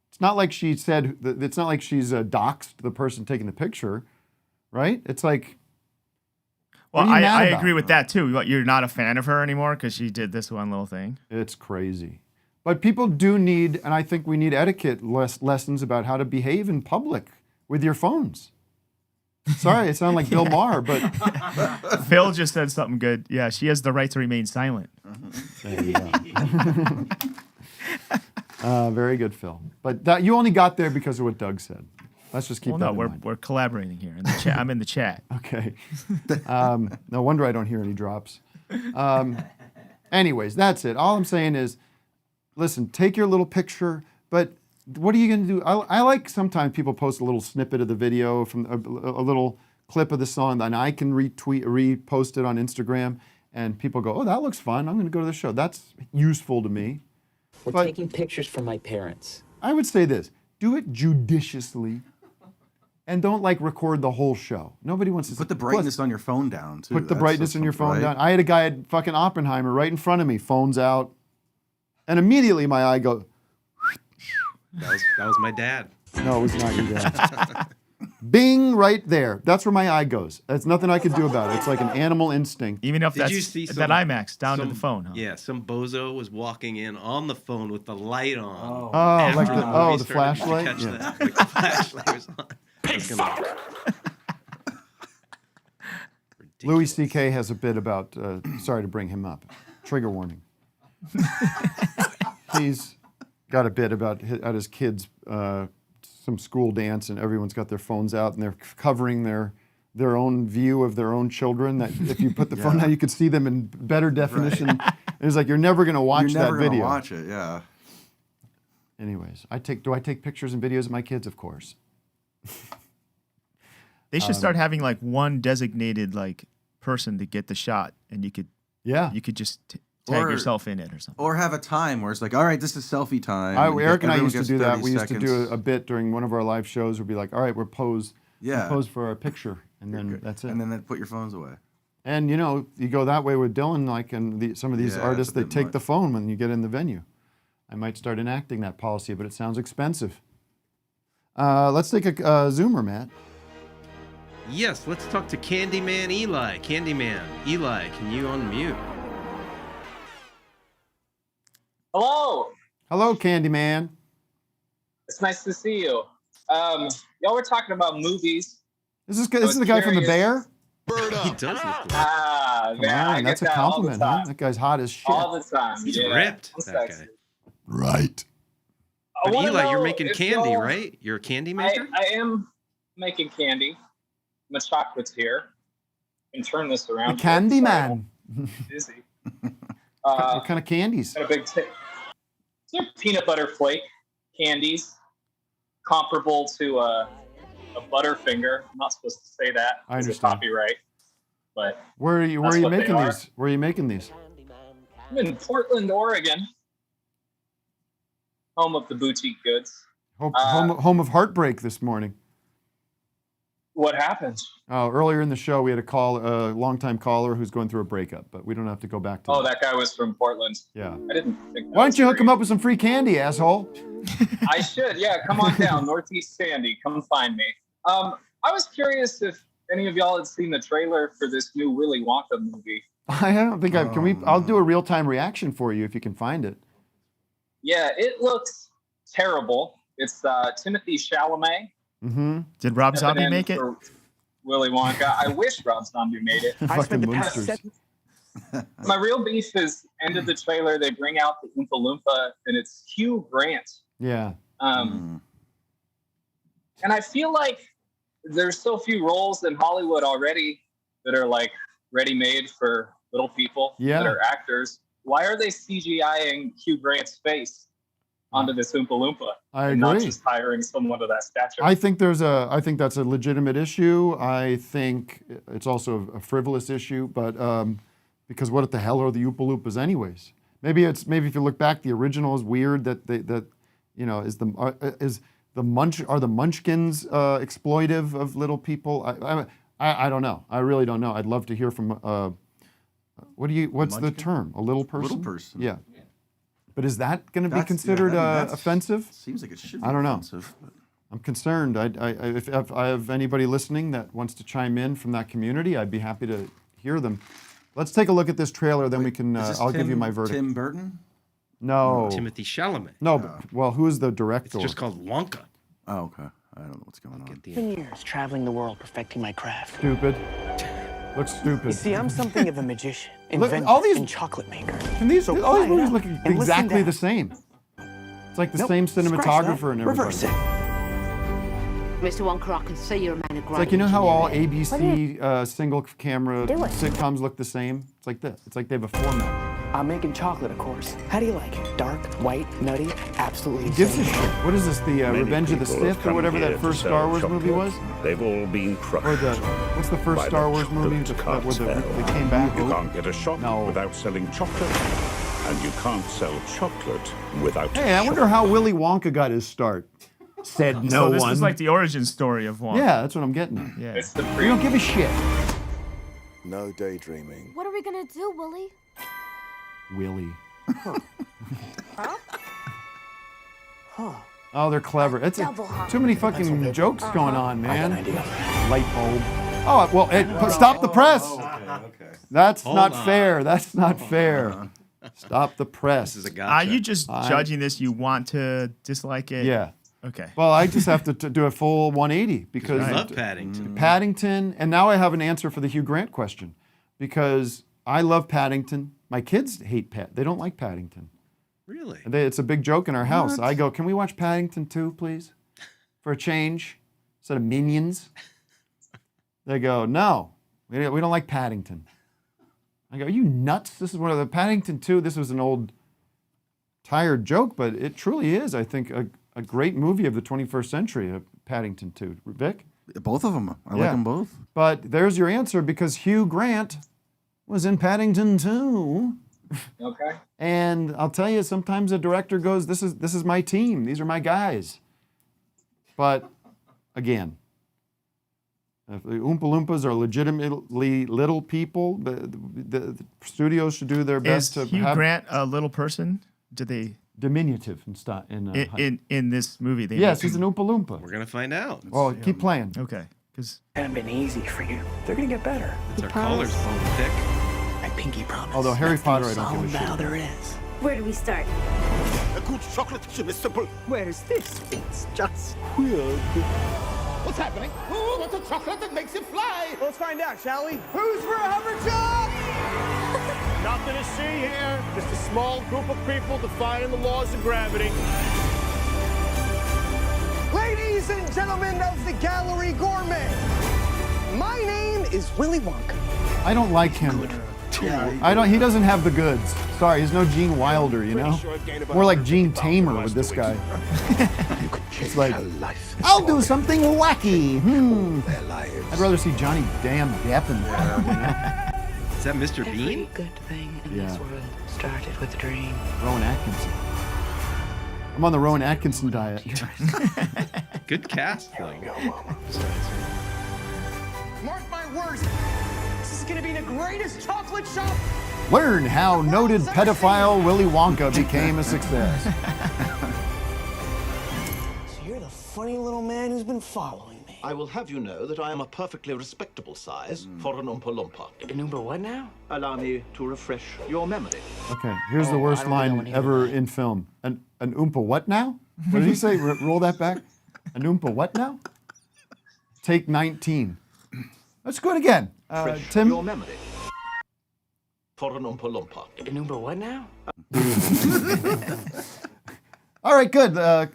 Speaker 10: It's not like she said. It's not like she's doxed the person taking the picture, right? It's like.
Speaker 11: Well, I agree with that too. You're not a fan of her anymore because she did this one little thing.
Speaker 10: It's crazy, but people do need, and I think we need etiquette lessons about how to behave in public with your phones. Sorry, it sounded like Bill Maher, but
Speaker 11: Phil just said something good. Yeah, she has the right to remain silent.
Speaker 10: There you go. Very good, Phil. But you only got there because of what Doug said. Let's just keep that in mind.
Speaker 11: We're collaborating here in the chat. I'm in the chat.
Speaker 10: Okay. No wonder I don't hear any drops. Anyways, that's it. All I'm saying is, listen, take your little picture, but what are you going to do? I like sometimes people post a little snippet of the video from a little clip of the song, and I can repost it on Instagram, and people go, oh, that looks fun. I'm going to go to the show. That's useful to me.
Speaker 3: We're taking pictures from my parents.
Speaker 10: I would say this. Do it judiciously, and don't record the whole show. Nobody wants to
Speaker 7: put the brightness on your phone down, too.
Speaker 10: Put the brightness on your phone down. I had a guy at fucking Oppenheimer right in front of me, phones out, and immediately my eye goes,
Speaker 12: That was my dad.
Speaker 10: No, it was not your dad. Bing, right there. That's where my eye goes. There's nothing I could do about it. It's like an animal instinct.
Speaker 11: Even if
Speaker 12: Did you see
Speaker 11: that IMAX down to the phone, huh?
Speaker 12: Yeah, some bozo was walking in on the phone with the light on.
Speaker 10: The flashlight?
Speaker 12: Catch
Speaker 10: Yeah.
Speaker 12: that. Like the flashlight was on.
Speaker 10: Louis C.K. has a bit about, sorry to bring him up, trigger warning. He's got a bit about at his kids' some school dance, and everyone's got their phones out, and they're covering their own view of their own children. That if you put the phone out, you could see them in better definition. Right. It's like you're never going to watch that video.
Speaker 7: You're never going to watch it, yeah.
Speaker 10: Anyways, do I take pictures and videos of my kids? Of course.
Speaker 11: They should start having one designated person to get the shot, and you could just tag yourself in it or something.
Speaker 7: Or have a time where it's all right, this is selfie time.
Speaker 10: Eric and I used to do that. We used to do a bit during one of our live shows. We'd be like, all right, we'll pose for our picture, and then that's it.
Speaker 7: And then put your phones away.
Speaker 10: And you go that way with Dylan, and some of these artists, they take the phone when you get in the venue. I might start enacting that policy, but it sounds expensive. Let's take a Zoomer, Matt.
Speaker 12: Yes, let's talk to Candyman Eli. Candyman Eli, can you unmute?
Speaker 4: Hello.
Speaker 10: Hello, Candyman.
Speaker 4: It's nice to see you. Y'all were talking about movies.
Speaker 10: This is the guy from The Bear?
Speaker 12: He does look like
Speaker 10: man, that's a compliment, huh? That guy's hot as shit.
Speaker 4: All the time.
Speaker 12: He's ripped, that guy.
Speaker 10: Right.
Speaker 12: But Eli, you're making candy, right? You're a candy maker?
Speaker 4: I am making candy. My chocolate's here. I can turn this around.
Speaker 10: The candy man.
Speaker 4: Busy.
Speaker 10: What kind of candies?
Speaker 4: Got a big They're peanut butter flake candies, comparable to a Butterfinger. I'm not supposed to say that.
Speaker 10: I understand.
Speaker 4: It's copyright. But
Speaker 10: where are you making these? Where are you making these?
Speaker 4: I'm in Portland, Oregon. Home of the boutique goods.
Speaker 10: Home of heartbreak this morning.
Speaker 4: What happened?
Speaker 10: Earlier in the show, we had a longtime caller who's going through a breakup, but we don't have to go back to
Speaker 4: that guy was from Portland.
Speaker 10: Yeah.
Speaker 4: I didn't think
Speaker 10: Why don't you hook him up with some free candy, asshole?
Speaker 4: I should. Yeah, come on down. Northeast Sandy. Come find me. I was curious if any of y'all had seen the trailer for this new Willy Wonka movie.
Speaker 10: I don't think Can we? I'll do a real-time reaction for you if you can find it.
Speaker 4: Yeah, it looks terrible. It's Timothy Chalamet.
Speaker 10: Mm-hmm.
Speaker 9: Did Rob
Speaker 4: stepping
Speaker 9: Zombie
Speaker 4: in
Speaker 9: make it?
Speaker 4: for Willy Wonka. I wish Rob Zombie made it.
Speaker 10: I spent the past monsters.
Speaker 4: My real beef is end of the trailer. They bring out the Oompa Loompa, and it's Hugh Grant.
Speaker 10: Yeah.
Speaker 4: And I feel like there's so few roles in Hollywood already that are like ready-made for little people that are actors. Why are they CGIing Hugh Grant's face onto this Oompa Loompa?
Speaker 10: I
Speaker 4: and not
Speaker 10: agree.
Speaker 4: just hiring someone of that stature.
Speaker 10: I think that's a legitimate issue. I think it's also a frivolous issue, but because what the hell are the Oompa Loompas anyways? Maybe if you look back, the original is weird. Are the Munchkins exploitive of little people? I don't know. I really don't know. I'd love to hear from what's the term? A little person?
Speaker 7: Little person.
Speaker 10: Yeah. But is that going to be considered offensive?
Speaker 7: Seems like it should be
Speaker 10: I don't know.
Speaker 7: offensive. But...
Speaker 10: I'm concerned. If I have anybody listening that wants to chime in from that community, I'd be happy to hear them. Let's take a look at this trailer, then we can. I'll give you my verdict.
Speaker 7: Tim Burton?
Speaker 10: No.
Speaker 12: Timothy Chalamet.
Speaker 10: No. Well, who is the director?
Speaker 12: It's just called Wonka.
Speaker 7: Oh, okay. I don't know what's going on.
Speaker 13: 10 years traveling the world perfecting my craft.
Speaker 10: Stupid. Looks stupid.
Speaker 13: You see, I'm something of a magician,
Speaker 10: Look,
Speaker 13: inventor, and chocolate maker.
Speaker 10: All these movies look
Speaker 13: and
Speaker 10: exactly
Speaker 13: listen
Speaker 10: the same. It's like the
Speaker 13: Nope,
Speaker 10: same
Speaker 13: scratch
Speaker 10: cinematographer
Speaker 13: that.
Speaker 10: and everybody.
Speaker 13: Reverse it.
Speaker 23: Mr. Wonka, I can see you're a man of
Speaker 10: It's
Speaker 23: great
Speaker 10: like, you know how all
Speaker 23: ingenuity.
Speaker 10: ABC single camera
Speaker 23: Do it.
Speaker 10: sitcoms look the same? It's like this. It's like they have a format.
Speaker 13: I'm making chocolate, of course. How do you like it? Dark, white, nutty, absolutely
Speaker 10: Who gives a
Speaker 13: insane.
Speaker 10: shit? What is this, the Revenge of the Sith or whatever that first Star Wars movie was?
Speaker 8: They've all been crushed.
Speaker 10: Or what's the first
Speaker 8: by
Speaker 10: Star
Speaker 8: the
Speaker 10: Wars movie
Speaker 8: chocolate
Speaker 10: where
Speaker 8: cartel.
Speaker 10: they came back?
Speaker 8: You can't get a shop without selling chocolate. And you can't sell chocolate without
Speaker 10: Hey, I wonder how Willy Wonka got his start. Said no
Speaker 9: So this
Speaker 10: one.
Speaker 9: is like the origin story of Wonka.
Speaker 10: Yeah, that's what I'm getting at.
Speaker 9: Yeah.
Speaker 10: We don't give a shit.
Speaker 16: No daydreaming.
Speaker 23: What are we gonna do, Willie?
Speaker 10: Willy.
Speaker 23: Huh?
Speaker 10: Oh, they're clever. It's
Speaker 23: Double hop.
Speaker 10: too many fucking jokes going on, man. Light bulb. Oh, well, stop the press.
Speaker 7: Okay.
Speaker 10: That's
Speaker 12: Hold
Speaker 10: not
Speaker 12: on.
Speaker 10: fair. That's not fair. Stop the press.
Speaker 12: This is a
Speaker 9: Are
Speaker 12: gotcha.
Speaker 9: you just judging this? You want to dislike it?
Speaker 10: Yeah.
Speaker 9: Okay.
Speaker 10: Well, I just have to do a full 180 because
Speaker 12: I love Paddington.
Speaker 10: Paddington, and now I have an answer for the Hugh Grant question because I love Paddington. My kids hate They don't like Paddington.
Speaker 12: Really?
Speaker 10: It's a big joke in our house.
Speaker 12: What?
Speaker 10: I go, can we watch Paddington 2, please? For a change? Instead of Minions? They go, no, we don't like Paddington. I go, are you nuts? This is one of the Paddington 2. This was an old, tired joke, but it truly is, I think, a great movie of the 21st century, Paddington 2. Vic?
Speaker 7: Both of them. I like them both.
Speaker 10: But there's your answer because Hugh Grant was in Paddington 2.
Speaker 4: Okay.
Speaker 10: And I'll tell you, sometimes a director goes, this is my team. These are my guys. But again, if the Oompa Loompas are legitimately little people, the studios should do their best to
Speaker 9: Is Hugh
Speaker 10: have
Speaker 9: Grant a little person? Did they
Speaker 10: diminutive
Speaker 9: in this movie? They
Speaker 10: yes,
Speaker 9: make
Speaker 10: he's
Speaker 9: him-
Speaker 10: an Oompa Loompa.
Speaker 12: We're gonna find out.
Speaker 10: Well, keep playing.
Speaker 9: Okay, because
Speaker 13: Hasn't been easy for you. They're gonna get better.
Speaker 12: It's
Speaker 13: You
Speaker 12: our
Speaker 13: promise?
Speaker 12: collarbone thick.
Speaker 13: I pinky promise.
Speaker 10: Although Harry
Speaker 13: That's the
Speaker 10: Potter, I
Speaker 13: most
Speaker 10: don't give a
Speaker 13: solemn
Speaker 10: shit
Speaker 13: vow
Speaker 10: about.
Speaker 13: there is.
Speaker 23: Where do we start?
Speaker 21: A good chocolate chip is simple.
Speaker 13: Where's this? It's just
Speaker 21: Weird. What's happening? Ooh, what's a chocolate that makes it fly?
Speaker 13: Let's find out, shall we?
Speaker 21: Who's for a hoverchuck? Nothing to see here. Just a small group of people defying the laws of gravity.
Speaker 13: Ladies and gentlemen of the Gallery Gourmet, my name is Willy Wonka.
Speaker 10: I don't like him. He doesn't have the goods. Sorry, he's no Gene Wilder, you know? More like Gene Tamer with this guy. It's like, I'll do something wacky. I'd rather see Johnny damn Depp in there. You know?
Speaker 12: Is that Mr.
Speaker 13: Every
Speaker 12: Bean?
Speaker 13: good thing in
Speaker 10: Yeah.
Speaker 13: this world started with a dream.
Speaker 10: Rowan Atkinson. I'm on the Rowan Atkinson diet.
Speaker 12: Good cast, though.
Speaker 13: Mark my words, this is gonna be the greatest chocolate shop.
Speaker 10: Learn how noted pedophile Willy Wonka became a success.
Speaker 13: So you're the funny little man who's been following me.
Speaker 22: I will have you know that I am a perfectly respectable size for an Oompa Loompa.
Speaker 3: An Oompa what now?
Speaker 22: Allow me to refresh your memory.
Speaker 10: Okay, here's the worst
Speaker 3: I don't really
Speaker 10: line
Speaker 3: wanna hear
Speaker 10: ever in film. An Oompa what now? What did he say? Roll that back. An Oompa what now? Take 19. Let's go it again. Tim?
Speaker 22: Your memory for an Oompa Loompa.
Speaker 3: An Oompa what now?
Speaker 10: All right, good.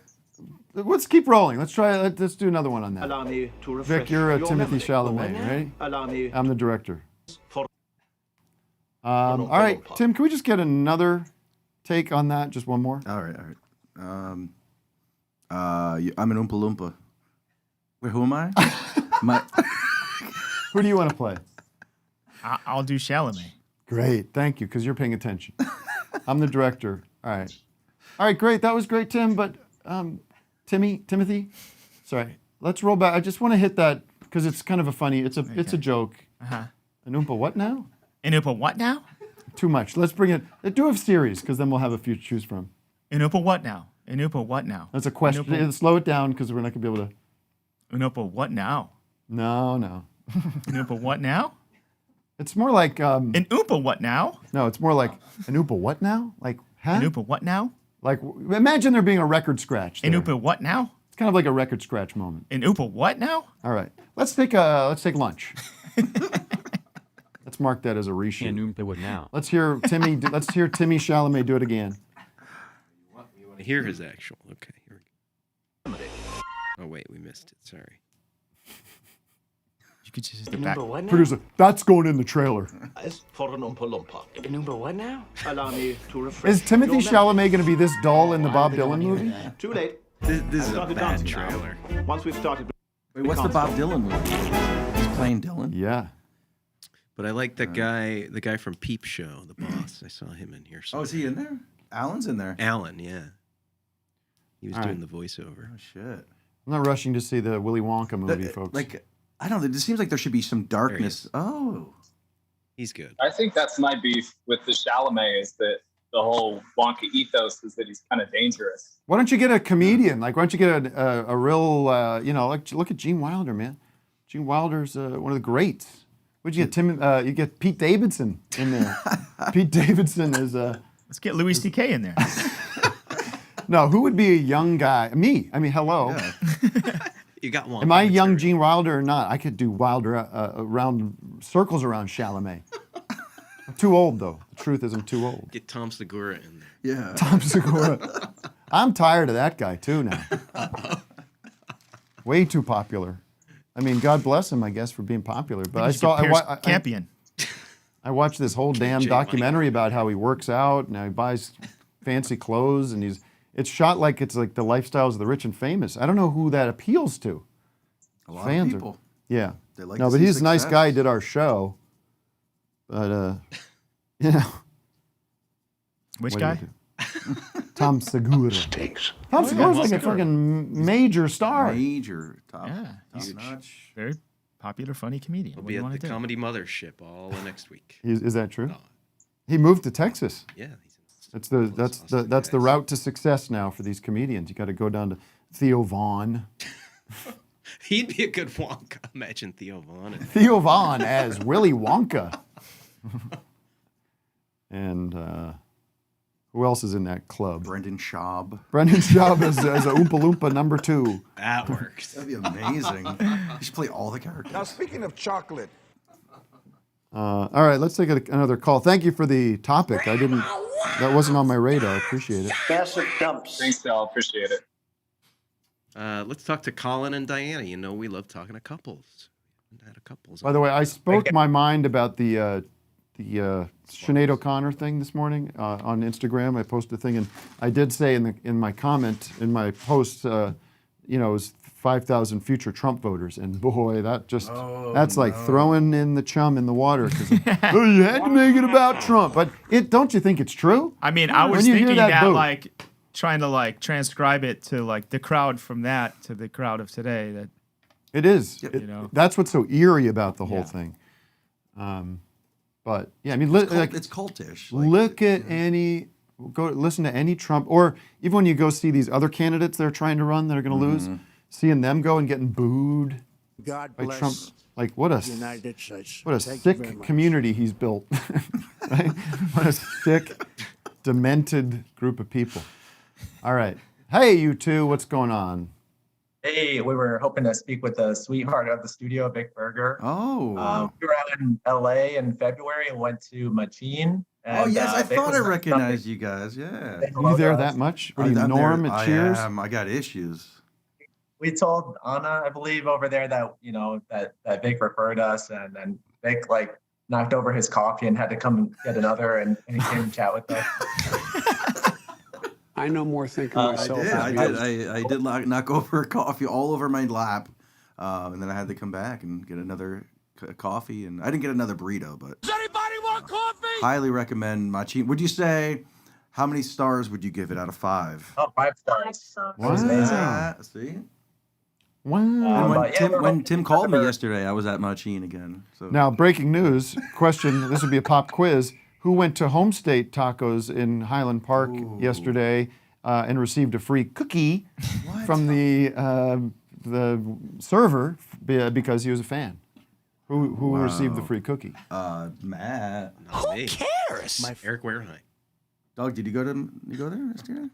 Speaker 10: Let's keep rolling. Let's do another one on that.
Speaker 22: Allow me to refresh
Speaker 10: Vic, you're
Speaker 22: your
Speaker 10: Timothy
Speaker 22: memory.
Speaker 10: Chalamet, right?
Speaker 22: Allow me
Speaker 10: I'm the director.
Speaker 22: for
Speaker 10: All right, Tim, can we just get another take on that? Just one more?
Speaker 7: All right. I'm an Oompa Loompa. Wait, who am I?
Speaker 10: Who do you want to play?
Speaker 9: I'll do Chalamet.
Speaker 10: Great, thank you, because you're paying attention. I'm the director. All right, great. That was great, Tim. But Timothy, sorry. Let's roll back. I just want to hit that because it's kind of a funny. It's a joke.
Speaker 9: Uh-huh.
Speaker 10: An Oompa what now?
Speaker 9: An Oompa what now?
Speaker 10: Too much. Let's bring it. Do a series because then we'll have a few to choose from.
Speaker 9: An Oompa what now? An Oompa what now?
Speaker 10: That's a question. Slow it down because we're not gonna be able to.
Speaker 9: An Oompa what now?
Speaker 10: No.
Speaker 9: An Oompa what now?
Speaker 10: It's more like
Speaker 9: an Oompa what now?
Speaker 10: No, it's more like an Oompa what now? Like huh?
Speaker 9: An Oompa what now?
Speaker 10: Like imagine there being a record scratch.
Speaker 9: An Oompa what now?
Speaker 10: It's kind of like a record scratch moment.
Speaker 9: An Oompa what now?
Speaker 10: All right, let's take lunch. Let's mark that as a reshoot.
Speaker 5: An Oompa what now?
Speaker 10: Let's hear Timmy. Let's hear Timmy Chalamet do it again.
Speaker 12: You want to hear his actual? Okay, here we go. Oh wait, we missed it. Sorry.
Speaker 9: You could just
Speaker 3: An Oompa what now?
Speaker 10: Producer, that's going in the trailer.
Speaker 22: for an Oompa Loompa.
Speaker 3: An Oompa what now?
Speaker 22: Allow me to refresh.
Speaker 10: Is Timothy
Speaker 22: your memory.
Speaker 10: Chalamet going to be this dull in the Bob Dylan movie?
Speaker 22: Too late.
Speaker 7: This is a
Speaker 22: Started
Speaker 7: bad
Speaker 22: dancing now.
Speaker 7: trailer.
Speaker 22: Once we've started.
Speaker 7: Wait, what's the Bob Dylan movie? He's playing Dylan?
Speaker 10: Yeah.
Speaker 12: But I like that guy, the guy from Peep Show, the boss. I saw him in here.
Speaker 7: Oh, is he in there? Alan's in there.
Speaker 12: Alan, yeah. He was
Speaker 10: All
Speaker 12: doing
Speaker 10: right.
Speaker 12: the voiceover.
Speaker 7: Oh, shit.
Speaker 10: I'm not rushing to see the Willy Wonka movie, folks.
Speaker 7: Like, I don't know. It seems like there should be some darkness. Oh.
Speaker 12: He's good.
Speaker 4: I think that's my beef with the Chalamet is that the whole Wonka ethos is that he's kind of dangerous.
Speaker 10: Why don't you get a comedian? Like, why don't you get a real, like, look at Gene Wilder, man. Gene Wilder's one of the greats. What'd you get, Tim? You get Pete Davidson in there. Pete Davidson is...
Speaker 9: Let's get Louis C.K. in there.
Speaker 10: No, who would be a young guy? Me. I mean, hello.
Speaker 12: Yeah. You got one.
Speaker 10: Am I young Gene Wilder or not? I could do Wilder around circles around Chalamet. I'm too old, though. The truth is I'm too old.
Speaker 12: Get Tom Segura in there.
Speaker 7: Yeah.
Speaker 10: Tom Segura. I'm tired of that guy, too, now. Way too popular. I mean, God bless him, I guess, for being popular. But
Speaker 9: Campion.
Speaker 10: I watched this whole damn
Speaker 12: Jay
Speaker 10: documentary about how he works out and how he buys fancy clothes, and it's shot like it's like the lifestyles of the rich and famous. I don't know who that appeals to.
Speaker 7: A lot
Speaker 10: Fans
Speaker 7: of people.
Speaker 10: Yeah.
Speaker 7: They like
Speaker 10: no,
Speaker 7: to
Speaker 10: but
Speaker 7: see
Speaker 10: he's a nice
Speaker 7: success.
Speaker 10: guy. He did our show. But, you know.
Speaker 9: Which
Speaker 10: what
Speaker 9: guy?
Speaker 10: do you do? Tom Segura.
Speaker 22: Stinks.
Speaker 10: Tom
Speaker 9: Oh,
Speaker 10: Segura's
Speaker 9: yeah,
Speaker 10: like a
Speaker 9: Segura.
Speaker 10: fucking major star.
Speaker 7: Major top
Speaker 9: He's
Speaker 7: notch.
Speaker 9: very popular, funny comedian.
Speaker 12: We'll
Speaker 9: What do
Speaker 12: be
Speaker 9: you
Speaker 12: at
Speaker 9: want
Speaker 12: the
Speaker 9: to do?
Speaker 12: Comedy Mothership all next week.
Speaker 10: Is that true?
Speaker 12: Oh.
Speaker 10: He moved to Texas.
Speaker 12: Yeah.
Speaker 10: That's the route to success now for these comedians. You got to go down to Theo Vaughn.
Speaker 12: He'd be a good Wonka. Imagine Theo Vaughn.
Speaker 10: Theo Vaughn as Willy Wonka. And who else is in that club?
Speaker 7: Brendan Schaub.
Speaker 10: Brendan Schaub as a Oompa Loompa number 2.
Speaker 12: That works.
Speaker 7: That'd be amazing. You should play all the characters.
Speaker 16: Now, speaking of chocolate.
Speaker 10: All right, let's take another call. Thank you for the topic. That wasn't on my radar. I appreciate it.
Speaker 20: Massive dumps.
Speaker 4: Thanks, Al. Appreciate it.
Speaker 12: Let's talk to Colin and Diana. You know we love talking to couples. We haven't had a couples.
Speaker 10: By the way, I spoke my mind about the Sinead O'Connor thing this morning on Instagram. I posted a thing, and I did say in my comment in my post, it was 5,000 future Trump voters, and boy, that's like throwing in the chum in the water because you had to make it about Trump. But don't you think it's true?
Speaker 9: I mean, I was
Speaker 10: When you hear
Speaker 9: thinking
Speaker 10: that
Speaker 9: that,
Speaker 10: vote.
Speaker 9: like, trying to like transcribe it to like the crowd from that to the crowd of today. That
Speaker 10: It is.
Speaker 9: You know.
Speaker 10: That's what's so eerie about the whole
Speaker 9: Yeah.
Speaker 10: thing. But yeah, I mean,
Speaker 7: It's cultish.
Speaker 10: look at go listen to any Trump, or even when you go see these other candidates they're trying to run that are going to lose, seeing them go and getting booed
Speaker 8: God
Speaker 10: by
Speaker 8: bless
Speaker 10: Trump. Like what a
Speaker 8: the United States.
Speaker 10: What a
Speaker 8: Thank you very
Speaker 10: sick
Speaker 8: much.
Speaker 10: community he's built. Right? What a sick, demented group of people. All right. Hey, you two, what's going on?
Speaker 5: Hey, we were hoping to speak with the sweetheart of the studio, Vic Berger.
Speaker 10: Oh.
Speaker 5: We were out in LA in February and went to Machine.
Speaker 7: Oh,
Speaker 5: And,
Speaker 7: yes, I
Speaker 5: Vic
Speaker 7: thought
Speaker 5: was
Speaker 7: I
Speaker 5: nice
Speaker 7: recognized
Speaker 5: enough
Speaker 7: you guys, yeah.
Speaker 5: Say
Speaker 10: You
Speaker 5: hello
Speaker 10: there
Speaker 5: to
Speaker 10: that
Speaker 5: us.
Speaker 10: much? What are you,
Speaker 7: I'm
Speaker 10: Norm
Speaker 7: there.
Speaker 10: at Cheers?
Speaker 7: I got issues.
Speaker 5: We told Anna, I believe, over there that, that Vic referred us, and then Vic, knocked over his coffee and had to come and get another, and he came and chat with us.
Speaker 1: I no more think of myself.
Speaker 7: I did knock over a coffee all over my lap, and then I had to come back and get another coffee, and I didn't get another burrito, but
Speaker 21: Does anybody want coffee?
Speaker 7: highly recommend Machine. Would you say, how many stars would you give it out of 5?
Speaker 5: Oh, 5 stars. It was amazing.
Speaker 7: See?
Speaker 10: Wow.
Speaker 7: And when Tim called me yesterday, I was at Machine again. So
Speaker 10: Now, breaking news question. This would be a pop quiz. Who went to Home State Tacos in Highland Park yesterday and received a free cookie from the server because he was a fan? Who received the free cookie?
Speaker 7: Matt.
Speaker 12: Who
Speaker 3: cares?
Speaker 12: Eric Wareheim.
Speaker 7: Doug, did you go there yesterday?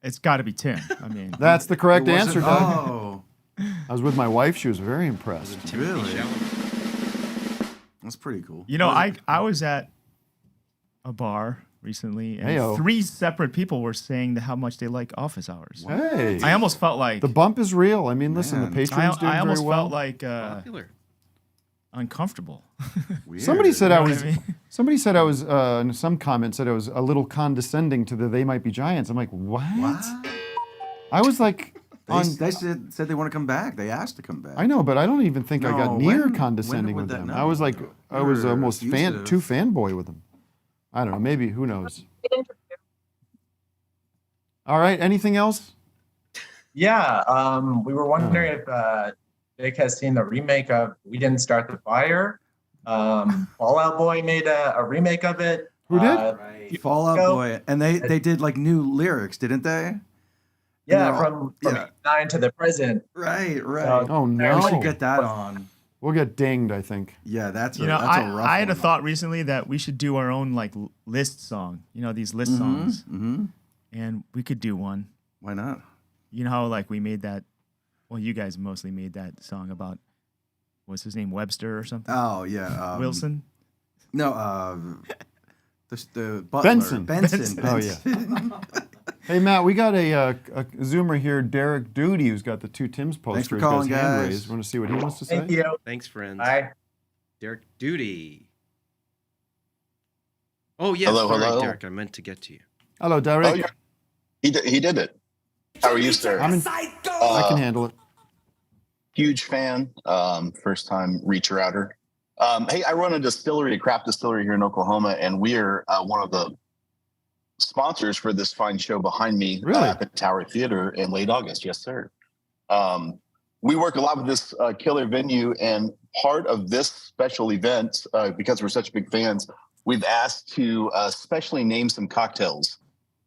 Speaker 9: It's got to be Tim. I mean,
Speaker 10: That's the correct
Speaker 7: It wasn't-
Speaker 10: answer, Doug.
Speaker 7: Oh.
Speaker 10: I was with my wife. She was very impressed.
Speaker 7: Really? That's pretty cool.
Speaker 9: you know, I was at a bar recently, and
Speaker 10: Heyo.
Speaker 9: 3 separate people were saying how much they like office hours.
Speaker 10: Hey.
Speaker 9: I almost felt like
Speaker 10: The bump is real. I mean, listen, the
Speaker 7: Man.
Speaker 10: patrons doing
Speaker 9: I almost
Speaker 10: very well.
Speaker 9: felt like
Speaker 12: Popular.
Speaker 9: uncomfortable.
Speaker 10: Somebody said I
Speaker 9: You know
Speaker 10: was.
Speaker 9: what I mean?
Speaker 10: Somebody said I was. In some comment said I was a little condescending to the "They Might Be Giants." I'm like, what? I was like,
Speaker 7: They said they want to come back. They asked to come back.
Speaker 10: I know, but I don't even think I got
Speaker 7: No,
Speaker 10: near
Speaker 7: when
Speaker 10: condescending
Speaker 7: would
Speaker 10: with
Speaker 7: that-
Speaker 10: them.
Speaker 7: no,
Speaker 10: I was like, I was
Speaker 7: You're
Speaker 10: almost too
Speaker 7: abusive.
Speaker 10: fanboy with them. I don't know. Maybe who knows? All right. Anything else?
Speaker 5: Yeah, we were wondering if Vic has seen the remake of We Didn't Start the Fire. Fallout Boy made a remake of it.
Speaker 10: Who did?
Speaker 7: Fallout
Speaker 5: Go.
Speaker 7: Boy, and they did like new lyrics, didn't they?
Speaker 5: Yeah,
Speaker 7: And they're all-
Speaker 5: from 89 to the present.
Speaker 7: Right.
Speaker 10: Oh
Speaker 7: We
Speaker 10: no.
Speaker 7: should get that on.
Speaker 10: We'll get dinged, I think.
Speaker 7: Yeah, that's
Speaker 9: You
Speaker 7: a
Speaker 9: know,
Speaker 7: that's a rough
Speaker 9: I had a
Speaker 7: one.
Speaker 9: thought recently that we should do our own list song. You know, these list songs, and we could do one.
Speaker 7: Why not?
Speaker 9: You know how we made that. Well, you guys mostly made that song about what's his name, Webster or something.
Speaker 7: Oh yeah,
Speaker 9: Wilson.
Speaker 7: No, the butler.
Speaker 10: Benson. Oh yeah. Hey Matt, we got a Zoomer here, Derek Duty, who's got the 2 Tims poster.
Speaker 7: Thanks for
Speaker 10: He's got
Speaker 7: calling,
Speaker 10: his hand
Speaker 7: guys.
Speaker 10: raised. Want to see what he wants to say?
Speaker 5: Thank you.
Speaker 12: Thanks, friends.
Speaker 5: Bye.
Speaker 12: Derek Duty. Oh, yes.
Speaker 17: Hello,
Speaker 12: sorry,
Speaker 17: hello.
Speaker 12: Derek. I meant to get to you.
Speaker 10: Hello, Derek.
Speaker 17: Oh, he did it. How are you, sir?
Speaker 10: I can handle it.
Speaker 17: Huge fan. First time reacher outer. Hey, I run a craft distillery here in Oklahoma, and we're one of the sponsors for this fine show behind me at the Tower Theater in late August. Yes, sir. We work a lot with this killer venue, and part of this special event, because we're such big fans, we've asked to specially name some cocktails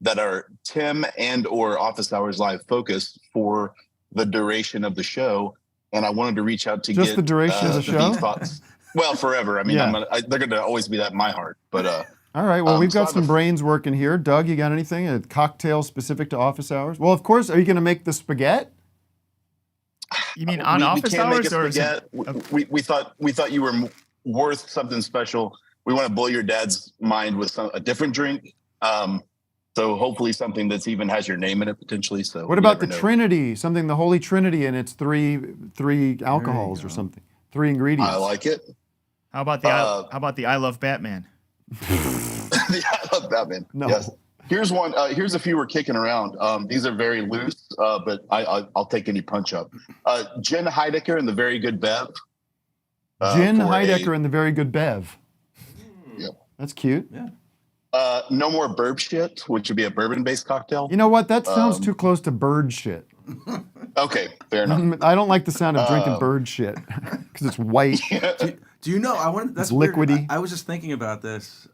Speaker 17: that are Tim and or Office Hours Live focused for the duration of the show. And I wanted to reach out to
Speaker 10: Just
Speaker 17: get
Speaker 10: the duration of the show?
Speaker 17: thoughts. Well, forever. I mean,
Speaker 10: Yeah.
Speaker 17: they're going to always be that in my heart. But
Speaker 10: All right. Well, we've
Speaker 17: so
Speaker 10: got
Speaker 17: I have
Speaker 10: some brains working here. Doug, you got anything? A cocktail specific to office hours? Well, of course. Are you going to make the spaghetti?
Speaker 9: You mean on office
Speaker 17: can't make
Speaker 9: hours,
Speaker 17: a
Speaker 9: or is it?
Speaker 17: spaghetti. We thought you were worth something special. We want to blow your dad's mind with a different drink. So hopefully something that's even has your name in it potentially. So
Speaker 10: What about the Trinity? Something, the Holy Trinity, and it's three alcohols or something. 3 ingredients.
Speaker 17: I like it.
Speaker 9: How about the I Love Batman?
Speaker 17: I love Batman.
Speaker 10: No.
Speaker 17: Yes. Here's one. Here's a few we're kicking around. These are very loose, but I'll take any punch up. Jen Heidecker and the Very Good Bev.
Speaker 10: Gin Heidecker and the Very Good Bev.
Speaker 17: Yep.
Speaker 10: That's cute.
Speaker 7: Yeah.
Speaker 17: No More Burb Shit, which would be a bourbon-based cocktail.
Speaker 10: You know what? That sounds too close to bird shit.
Speaker 17: Okay, fair enough.
Speaker 10: I don't like the sound of drinking bird shit because it's white.
Speaker 7: Do you know? That's
Speaker 10: It's liquidy.
Speaker 7: Weird. I was just thinking about this.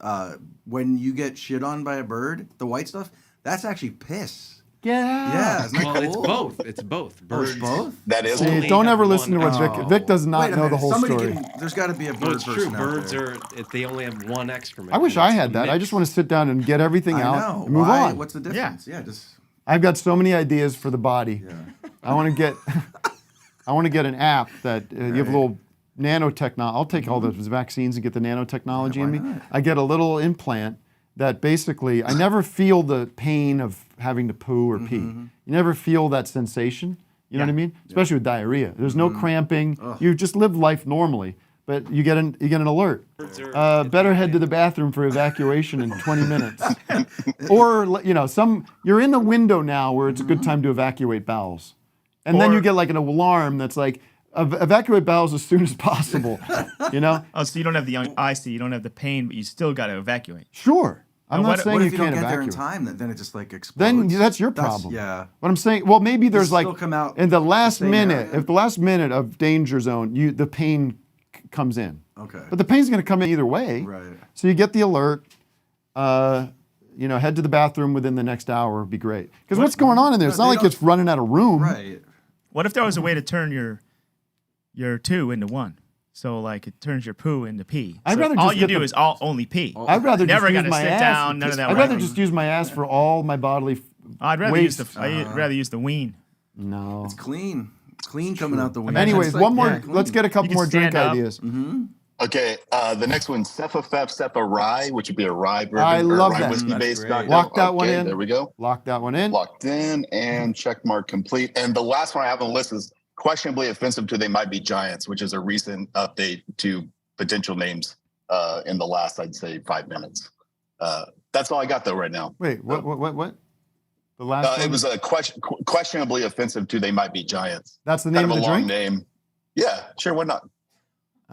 Speaker 7: When you get shit on by a bird, the white stuff, that's actually piss.
Speaker 10: Get out.
Speaker 7: Yeah, isn't that
Speaker 12: Well,
Speaker 7: cool?
Speaker 12: it's both. It's both. Birds.
Speaker 7: Both?
Speaker 17: That is.
Speaker 10: See, don't ever listen to what Vic. Vic does not know the whole story.
Speaker 7: There's got to be a bird
Speaker 12: No, it's true.
Speaker 7: person out
Speaker 12: Birds
Speaker 7: there.
Speaker 12: are. They only have one excrement.
Speaker 10: I wish
Speaker 12: and
Speaker 10: I
Speaker 12: it's
Speaker 10: had that. I
Speaker 12: mixed.
Speaker 10: just want to sit down and get everything
Speaker 7: I
Speaker 10: out
Speaker 7: know.
Speaker 10: and move
Speaker 7: Why?
Speaker 10: on.
Speaker 7: What's the difference? Yeah, just.
Speaker 10: I've got so many ideas for the body.
Speaker 7: Yeah.
Speaker 10: I want to get. I want to get an app that you have a little nanotechnology. I'll take all those vaccines and get the nanotechnology in me.
Speaker 7: not?
Speaker 10: I get a little implant that basically I never feel the pain of having to poo or pee. You never feel that sensation. You know what I mean? Especially with diarrhea. There's no cramping. You just live life normally, but you get an alert. Better head to the bathroom for evacuation in 20 minutes. Or you're in the window now where it's a good time to evacuate bowels. And then you get like an alarm that's like, evacuate bowels as soon as possible, you know?
Speaker 9: Oh, so you don't have the icy, you don't have the pain, but you still got to evacuate.
Speaker 10: Sure. I'm not saying
Speaker 7: what
Speaker 10: you
Speaker 7: if you don't
Speaker 10: can't
Speaker 7: get there in
Speaker 10: evacuate.
Speaker 7: time? Then it just like explodes.
Speaker 10: Then that's your problem.
Speaker 7: Yeah.
Speaker 10: What I'm saying, well, maybe there's
Speaker 7: Does it
Speaker 10: like
Speaker 7: still come out
Speaker 10: in the last
Speaker 7: same
Speaker 10: minute,
Speaker 7: area?
Speaker 10: if the last minute of danger zone, the pain comes in.
Speaker 7: Okay.
Speaker 10: But the pain's going to come in either way.
Speaker 7: Right.
Speaker 10: So you get the alert. Head to the bathroom within the next hour would be great. Because what's going on in there? It's not like it's running out of room.
Speaker 7: Right.
Speaker 9: What if there was a way to turn your two into one? So like it turns your poo into pee.
Speaker 10: I'd
Speaker 9: So
Speaker 10: rather
Speaker 9: all
Speaker 10: just
Speaker 9: you
Speaker 10: get
Speaker 9: do
Speaker 10: the-
Speaker 9: is all only pee.
Speaker 10: I'd rather
Speaker 9: never
Speaker 10: just
Speaker 9: got
Speaker 10: use
Speaker 9: to
Speaker 10: my
Speaker 9: sit
Speaker 10: ass.
Speaker 9: down. None of that.
Speaker 10: I'd rather
Speaker 9: right.
Speaker 10: just use my ass for all my bodily
Speaker 9: I'd rather
Speaker 10: waste.
Speaker 9: use the. I'd rather use the ween.
Speaker 10: No.
Speaker 7: It's clean. It's clean coming out the window.
Speaker 10: Anyways,
Speaker 7: It's like,
Speaker 10: one more.
Speaker 7: yeah, clean.
Speaker 10: Let's get a couple
Speaker 9: can
Speaker 10: more drink
Speaker 9: stand up.
Speaker 10: ideas.
Speaker 17: Okay, the next one, Sefa Rye, which would be a rye bourbon.
Speaker 10: I love
Speaker 17: rye
Speaker 10: that.
Speaker 17: whiskey based cocktail.
Speaker 10: Lock that one
Speaker 17: Okay,
Speaker 10: in.
Speaker 17: There we go.
Speaker 10: Lock that one in.
Speaker 17: Locked in and check mark complete. And the last one I have on the list is questionably offensive to They Might Be Giants, which is a recent update to potential names in the last, I'd say, 5 minutes. That's all I got though right now.
Speaker 10: Wait, what? The last one?
Speaker 17: It was a questionably offensive to They Might Be Giants.
Speaker 10: That's the name
Speaker 17: Kind
Speaker 10: of
Speaker 17: a
Speaker 10: the
Speaker 17: long
Speaker 10: drink?
Speaker 17: name. Yeah, sure, why not?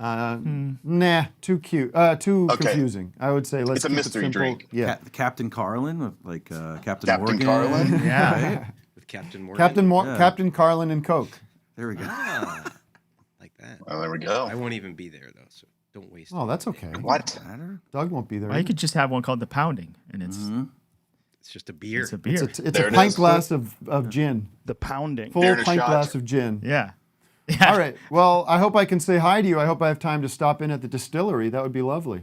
Speaker 10: Nah, too cute. Too confusing. I would say let's
Speaker 17: It's a
Speaker 10: keep it
Speaker 17: mystery
Speaker 10: simple.
Speaker 17: drink.
Speaker 10: Yeah.
Speaker 7: Captain Carlin with like Captain
Speaker 17: Captain
Speaker 7: Morgan.
Speaker 17: Carlin?
Speaker 7: Yeah. Right?
Speaker 12: With Captain Morgan.
Speaker 7: Yeah.
Speaker 10: Captain Carlin and Coke.
Speaker 7: There we go.
Speaker 12: Like that.
Speaker 17: Well, there we go.
Speaker 12: I won't even be there though, so don't waste.
Speaker 10: Oh, that's okay.
Speaker 17: What?
Speaker 10: Doug won't be there.
Speaker 9: Or you could just have one called the Pounding, and it's
Speaker 12: It's just a beer.
Speaker 9: it's a beer.
Speaker 10: It's
Speaker 17: There
Speaker 10: a
Speaker 17: it
Speaker 10: pint
Speaker 17: is.
Speaker 10: glass of gin.
Speaker 9: the Pounding.
Speaker 10: Full
Speaker 17: There to
Speaker 10: pint
Speaker 17: shot.
Speaker 10: glass of gin.
Speaker 9: Yeah.
Speaker 10: All right. Well, I hope I can say hi to you. I hope I have time to stop in at the distillery. That would be lovely.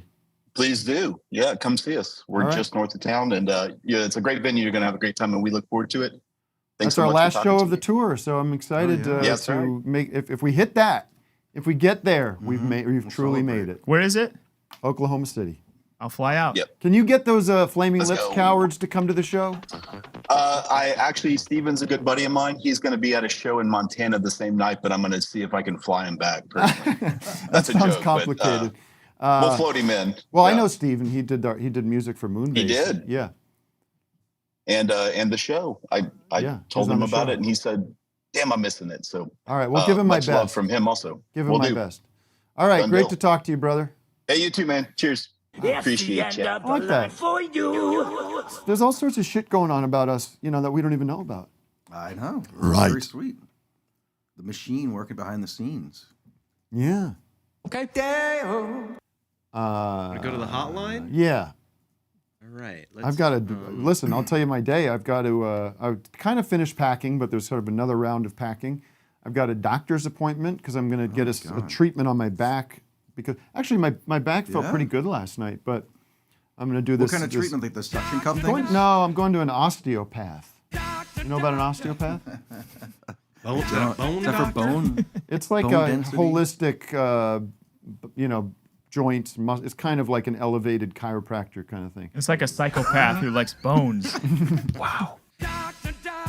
Speaker 17: Please do. Yeah, come see us. We're
Speaker 10: All right.
Speaker 17: just north of town, and it's a great venue. You're going to have a great time, and we look forward to it.
Speaker 10: That's
Speaker 17: Thanks so
Speaker 10: our
Speaker 17: much for
Speaker 10: last
Speaker 17: talking
Speaker 10: show
Speaker 17: to
Speaker 10: of the
Speaker 17: me.
Speaker 10: tour, so I'm excited
Speaker 17: Yes,
Speaker 10: to
Speaker 17: right.
Speaker 10: make. If we hit that, if we get there, we've truly made it.
Speaker 9: Where is it?
Speaker 10: Oklahoma City.
Speaker 9: I'll fly out.
Speaker 17: Yep.
Speaker 10: Can you get those Flaming
Speaker 17: Let's
Speaker 10: Lips
Speaker 17: go.
Speaker 10: cowards to come to the show?
Speaker 17: Steven's a good buddy of mine. He's going to be at a show in Montana the same night, but I'm going to see if I can fly him back. Personally. That's a
Speaker 10: Sounds
Speaker 17: joke.
Speaker 10: complicated.
Speaker 17: But, we'll float him in.
Speaker 10: Well, I
Speaker 17: Yeah.
Speaker 10: know Steven. He did music for Moonbase.
Speaker 17: He did?
Speaker 10: Yeah.
Speaker 17: And the show. I
Speaker 10: Yeah,
Speaker 17: told
Speaker 10: he's on
Speaker 17: him
Speaker 10: the
Speaker 17: about
Speaker 10: show.
Speaker 17: it, and he said, "Damn, I'm missing it." So
Speaker 10: All right. Well, give him my
Speaker 17: much love
Speaker 10: best.
Speaker 17: from him also.
Speaker 10: Give him
Speaker 17: Will
Speaker 10: my
Speaker 17: do.
Speaker 10: best. All right.
Speaker 17: Done
Speaker 10: Great
Speaker 17: deal.
Speaker 10: to talk to you, brother.
Speaker 17: Hey, you too, man. Cheers. Appreciate you.
Speaker 10: I like that.
Speaker 14: For you.
Speaker 10: There's all sorts of shit going on about us, that we don't even know about.
Speaker 7: I know.
Speaker 10: Right.
Speaker 7: Very sweet. The machine working behind the scenes.
Speaker 10: Yeah.
Speaker 14: Okay. Damn.
Speaker 12: Wanna go to the hotline?
Speaker 10: Yeah.
Speaker 12: All right.
Speaker 10: I've got to listen. I'll tell you my day. I've got to. I kind of finished packing, but there's sort of another round of packing. I've got a doctor's appointment because I'm going to get a treatment on my back. Because actually, my back felt
Speaker 7: Yeah?
Speaker 10: pretty good last night, but I'm going to do
Speaker 7: What
Speaker 10: this.
Speaker 7: kind of treatment? Like the suction cup thing?
Speaker 10: No, I'm going to an osteopath. You know about an osteopath?
Speaker 12: Bone,
Speaker 7: Is that for bone?
Speaker 10: It's like
Speaker 7: Bone
Speaker 10: a
Speaker 7: density?
Speaker 10: holistic, joints. It's kind of like an elevated chiropractor kind of thing.
Speaker 9: It's like a psychopath who likes bones.
Speaker 10: Wow.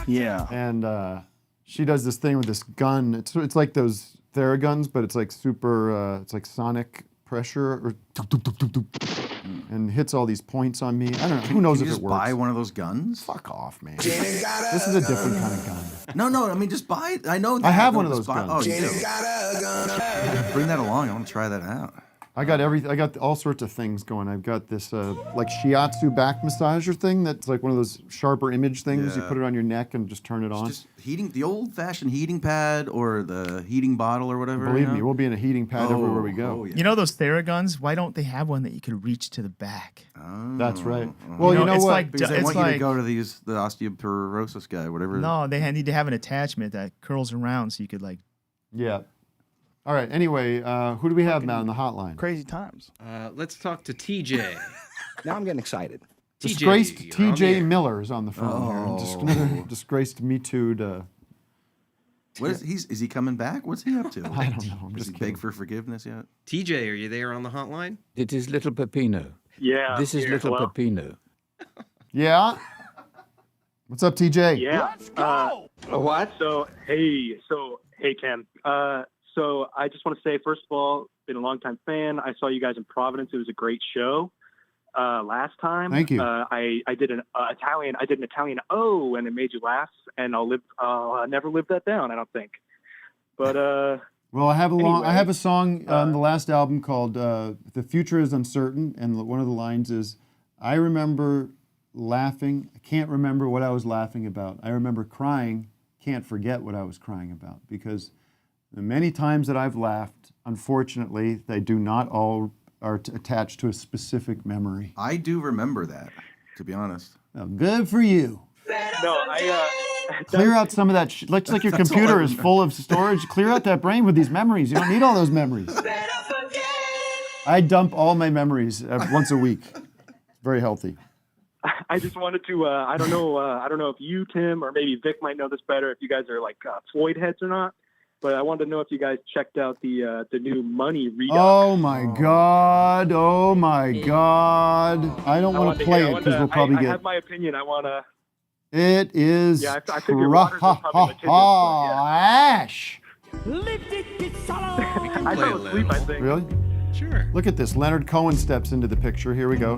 Speaker 9: Yeah.
Speaker 10: And she does this thing with this gun. It's like those Theraguns, but it's like super. It's like sonic pressure, or and hits all these points on me. I don't know. Who knows
Speaker 7: Can
Speaker 10: if
Speaker 7: you
Speaker 10: it
Speaker 7: just
Speaker 10: works?
Speaker 7: buy one of those guns?
Speaker 10: Fuck off, man. This is a different kind of gun.
Speaker 7: No. I mean, just buy it. I know.
Speaker 10: I have one of
Speaker 7: Just
Speaker 10: those
Speaker 7: buy-
Speaker 10: guns.
Speaker 7: Oh, you do. Bring that along. I want to try that out.
Speaker 10: I got everything. I got all sorts of things going. I've got this like shiatsu back massager thing that's like one of those sharper image things. You
Speaker 7: Yeah.
Speaker 10: put it on your neck and just turn it on.
Speaker 7: Just heating, the old-fashioned heating pad or the heating bottle or whatever.
Speaker 10: Believe
Speaker 7: you know?
Speaker 10: me, we'll be in a heating pad everywhere we go.
Speaker 9: You know those Theraguns? Why don't they have one that you could reach to the back?
Speaker 10: That's right. Well, you know
Speaker 9: it's
Speaker 10: what?
Speaker 9: Like,
Speaker 7: Because they
Speaker 9: it's
Speaker 7: want
Speaker 9: like,
Speaker 7: you to go to the osteoporosis guy, whatever.
Speaker 9: No, they need to have an attachment that curls around so you could like.
Speaker 10: Yeah. All right. Anyway, who do we have now on the hotline?
Speaker 2: Crazy times.
Speaker 12: Let's talk to TJ.
Speaker 2: Now I'm getting excited.
Speaker 10: Disgraced
Speaker 12: you're on the
Speaker 10: TJ
Speaker 12: air.
Speaker 10: Miller is on the phone here. Another disgraced Me Too.
Speaker 7: What is he coming back? What's he up to?
Speaker 10: I don't know. I'm
Speaker 7: Does
Speaker 10: just
Speaker 7: he
Speaker 10: kidding.
Speaker 7: beg for forgiveness yet?
Speaker 12: TJ, are you there on the hotline?
Speaker 2: It is little Peppino.
Speaker 20: Yeah.
Speaker 2: This is
Speaker 20: here.
Speaker 2: little
Speaker 20: Hello?
Speaker 2: Peppino.
Speaker 10: Yeah. What's up, TJ?
Speaker 20: Yeah. Let's go. What? So hey, Tim. So I just want to say, first of all, been a longtime fan. I saw you guys in Providence. It was a great show last time.
Speaker 10: Thank you.
Speaker 20: I did an Italian O, and it made you laugh, and I'll never live that down, I don't think. But
Speaker 10: Well, I have
Speaker 20: anyway,
Speaker 10: I have a song on the last album called "The Future Is Uncertain," and one of the lines is, "I remember laughing. I can't remember what I was laughing about. I remember crying. Can't forget what I was crying about." Because the many times that I've laughed, unfortunately, they do not all are attached to a specific memory.
Speaker 7: I do remember that, to be honest.
Speaker 10: Well, good for you.
Speaker 20: no,
Speaker 10: Clear out some of that. Looks like your
Speaker 7: That's all
Speaker 10: computer
Speaker 7: I
Speaker 10: is
Speaker 7: remember.
Speaker 10: full of storage. Clear out that brain with these memories. You don't need all those memories. I dump all my memories once a week. It's very healthy.
Speaker 20: I just wanted to. I don't know if you, Tim, or maybe Vic might know this better. If you guys are like Floyd heads or not. But I wanted to know if you guys checked out the new Money Redux.
Speaker 10: Oh my God! Oh my God! I don't want to play it because we'll probably
Speaker 20: I
Speaker 10: get.
Speaker 20: have my opinion. I want to.
Speaker 10: It is
Speaker 20: Yeah, I figured Waters was probably litigious,
Speaker 10: Ash.
Speaker 20: I fell asleep, I think.
Speaker 10: Really?
Speaker 12: Sure.
Speaker 10: Look at this. Leonard Cohen steps into the picture. Here we go.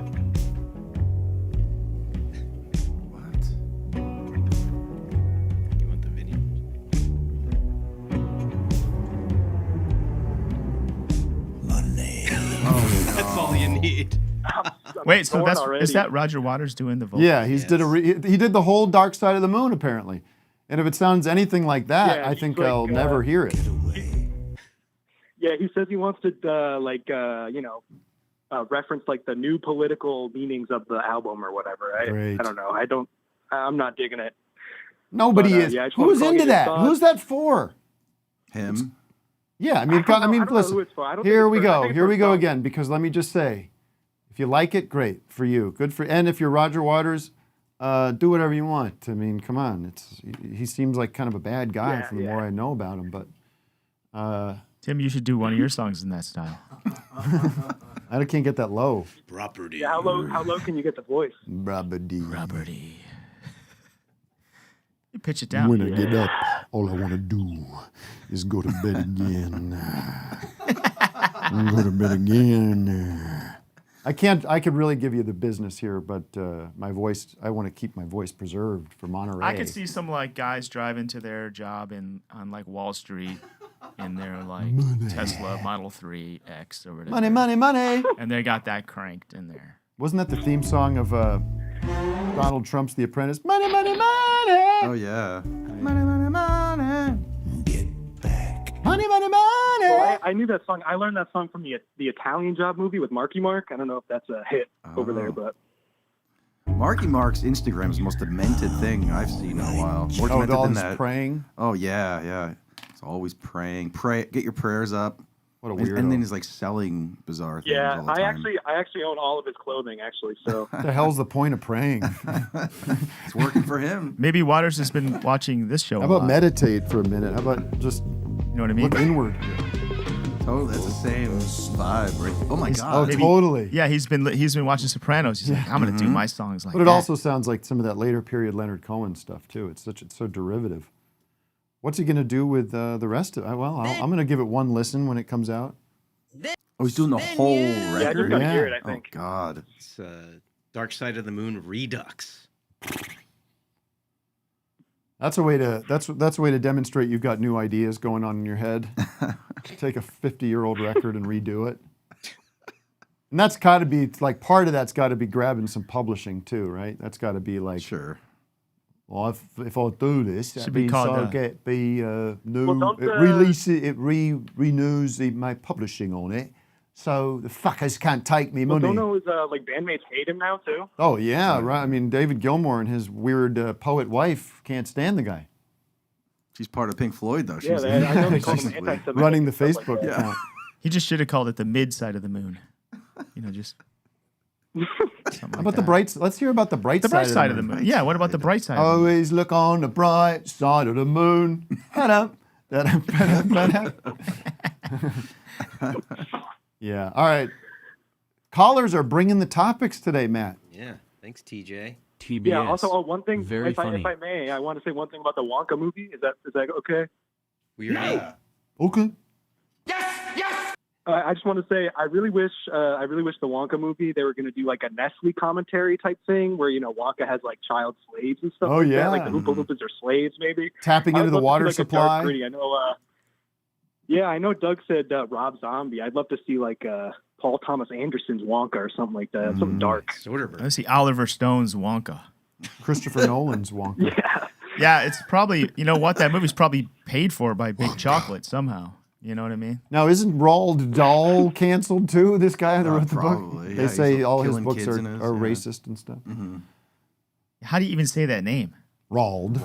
Speaker 12: You want the video? That's all you need.
Speaker 9: Wait, so
Speaker 20: torn
Speaker 9: is
Speaker 20: already.
Speaker 9: that Roger Waters doing the vocals?
Speaker 10: Yeah, he did the whole Dark Side of the Moon apparently. And if it sounds anything like that,
Speaker 20: Yeah,
Speaker 10: I
Speaker 20: he's
Speaker 10: think
Speaker 20: like,
Speaker 10: I'll never hear it.
Speaker 20: Yeah, he says he wants to reference like the new political meanings of the album or whatever.
Speaker 10: Great.
Speaker 20: I don't know. I'm not digging it.
Speaker 10: Nobody
Speaker 20: But,
Speaker 10: is.
Speaker 20: yeah, I just wanted
Speaker 10: Who's
Speaker 20: to
Speaker 10: into
Speaker 20: get your
Speaker 10: that?
Speaker 20: thoughts.
Speaker 10: Who's that for?
Speaker 7: Him.
Speaker 10: Yeah, I mean,
Speaker 20: I don't know who
Speaker 10: listen.
Speaker 20: it's for. I don't
Speaker 10: Here
Speaker 20: think
Speaker 10: we
Speaker 20: it's for- I
Speaker 10: go.
Speaker 20: think
Speaker 10: Here
Speaker 20: it's
Speaker 10: we
Speaker 20: for
Speaker 10: go
Speaker 20: some.
Speaker 10: again. Because let me just say, if you like it, great for you. Good for. And if you're Roger Waters, do whatever you want. I mean, come on. He seems like kind of a bad guy from the more I know about him. But
Speaker 9: Tim, you should do one of your songs in that style.
Speaker 10: I can't get that low.
Speaker 12: Property.
Speaker 20: Yeah, how low can you get the voice?
Speaker 10: Property.
Speaker 9: You pitch it down.
Speaker 10: When I get up, all I want to do is go to bed again. Go to bed again. I could really give you the business here, but my voice, I want to keep my voice preserved for Monterey.
Speaker 9: I could see some like guys driving to their job on like Wall Street in their like Tesla Model 3 X or whatever.
Speaker 10: Money, money, money.
Speaker 9: And they got that cranked in there.
Speaker 10: Wasn't that the theme song of Donald Trump's The Apprentice? Money, money, money.
Speaker 7: Oh yeah. Money, money, money.
Speaker 10: Money, money, money.
Speaker 20: Well, I knew that song. I learned that song from the Italian Job movie with Marky Mark. I don't know if that's a hit over there, but
Speaker 7: Marky Mark's Instagram is the most demented thing I've seen in a while. More demented
Speaker 10: all
Speaker 7: than
Speaker 10: his
Speaker 7: that.
Speaker 10: praying?
Speaker 7: Oh yeah, yeah. It's always praying. Pray, get your prayers up.
Speaker 10: What a
Speaker 7: And
Speaker 10: weirdo.
Speaker 7: then he's like selling bizarre things
Speaker 20: yeah,
Speaker 7: all the
Speaker 20: I
Speaker 7: time.
Speaker 20: actually own all of his clothing actually. So
Speaker 10: What the hell's the point of praying?
Speaker 7: It's working for him.
Speaker 9: Maybe Waters has been watching this show.
Speaker 10: How
Speaker 9: a
Speaker 10: about
Speaker 9: lot.
Speaker 10: meditate for a minute? How about just
Speaker 9: You know what I mean?
Speaker 10: look inward?
Speaker 7: Totally, it's the same vibe, right? Oh my
Speaker 9: He's-
Speaker 7: god.
Speaker 10: Oh, totally.
Speaker 9: Yeah, he's been watching Sopranos. He's like, I'm gonna do my songs like
Speaker 10: But it
Speaker 9: that.
Speaker 10: also sounds like some of that later period Leonard Cohen stuff too. It's so derivative. What's he gonna do with the rest of it? Well, I'm gonna give it one listen when it comes out.
Speaker 7: Oh, he's doing the whole record.
Speaker 20: I just gotta hear it. I
Speaker 7: Oh
Speaker 20: think.
Speaker 7: god.
Speaker 12: It's Dark Side of the Moon Redux.
Speaker 10: That's a way to demonstrate you've got new ideas going on in your head. Take a 50-year-old record and redo it. And that's got to be like part of that's got to be grabbing some publishing too, right? That's got to be like
Speaker 7: sure.
Speaker 10: Well, if I do this, that
Speaker 9: Should be
Speaker 10: means
Speaker 9: called,
Speaker 10: I'll get the new
Speaker 20: Well, don't,
Speaker 10: release it. It renews my publishing on it, so the fuckers can't take me
Speaker 20: Well,
Speaker 10: money.
Speaker 20: don't know his like bandmates hate him now too.
Speaker 10: Oh yeah, right. I mean, David Gilmour and his weird poet wife can't stand the guy.
Speaker 7: She's part of Pink Floyd, though.
Speaker 20: Yeah,
Speaker 7: She's
Speaker 20: I know they call him anti-Semitic
Speaker 10: running the
Speaker 20: and stuff
Speaker 10: Facebook
Speaker 20: like that.
Speaker 10: account.
Speaker 9: He just should have called it the mid side of the moon. You know, just.
Speaker 10: How about the bright? Let's hear about the bright
Speaker 9: The
Speaker 10: side.
Speaker 9: bright side of the moon. Yeah, what about the bright side?
Speaker 10: Always look on the bright side of the moon. Yeah. All right. Callers are bringing the topics today, Matt.
Speaker 12: Yeah. Thanks, TJ.
Speaker 3: TBS.
Speaker 20: Yeah. Also, one thing,
Speaker 3: Very
Speaker 20: if I may, I want to say one thing about the Wonka movie. Is that okay?
Speaker 12: Yeah.
Speaker 10: Okay.
Speaker 20: I just want to say I really wish the Wonka movie they were going to do like a Nestle commentary type thing where Wonka has like child slaves and stuff.
Speaker 10: Oh,
Speaker 20: like
Speaker 10: yeah.
Speaker 20: that. Like the Oompa Loompas are slaves maybe.
Speaker 10: Tapping
Speaker 20: I
Speaker 10: into
Speaker 20: would
Speaker 10: the
Speaker 20: love to
Speaker 10: water
Speaker 20: see, like, a dark,
Speaker 10: supply.
Speaker 20: gritty. I know. Yeah, I know. Doug said Rob Zombie. I'd love to see like Paul Thomas Anderson's Wonka or something like that. Something dark.
Speaker 9: I see Oliver Stone's Wonka.
Speaker 10: Christopher Nolan's Wonka.
Speaker 9: Yeah, it's probably, you know what, that movie's probably paid for by Big Chocolate somehow. You know what I mean?
Speaker 10: Now, isn't Roald Dahl canceled too? This guy that wrote the book.
Speaker 7: probably,
Speaker 10: They
Speaker 7: yeah,
Speaker 10: say
Speaker 7: he's
Speaker 10: all his
Speaker 7: killing
Speaker 10: books
Speaker 7: kids
Speaker 10: are
Speaker 7: in his,
Speaker 10: racist and stuff.
Speaker 9: How do you even say that name?
Speaker 10: Roald.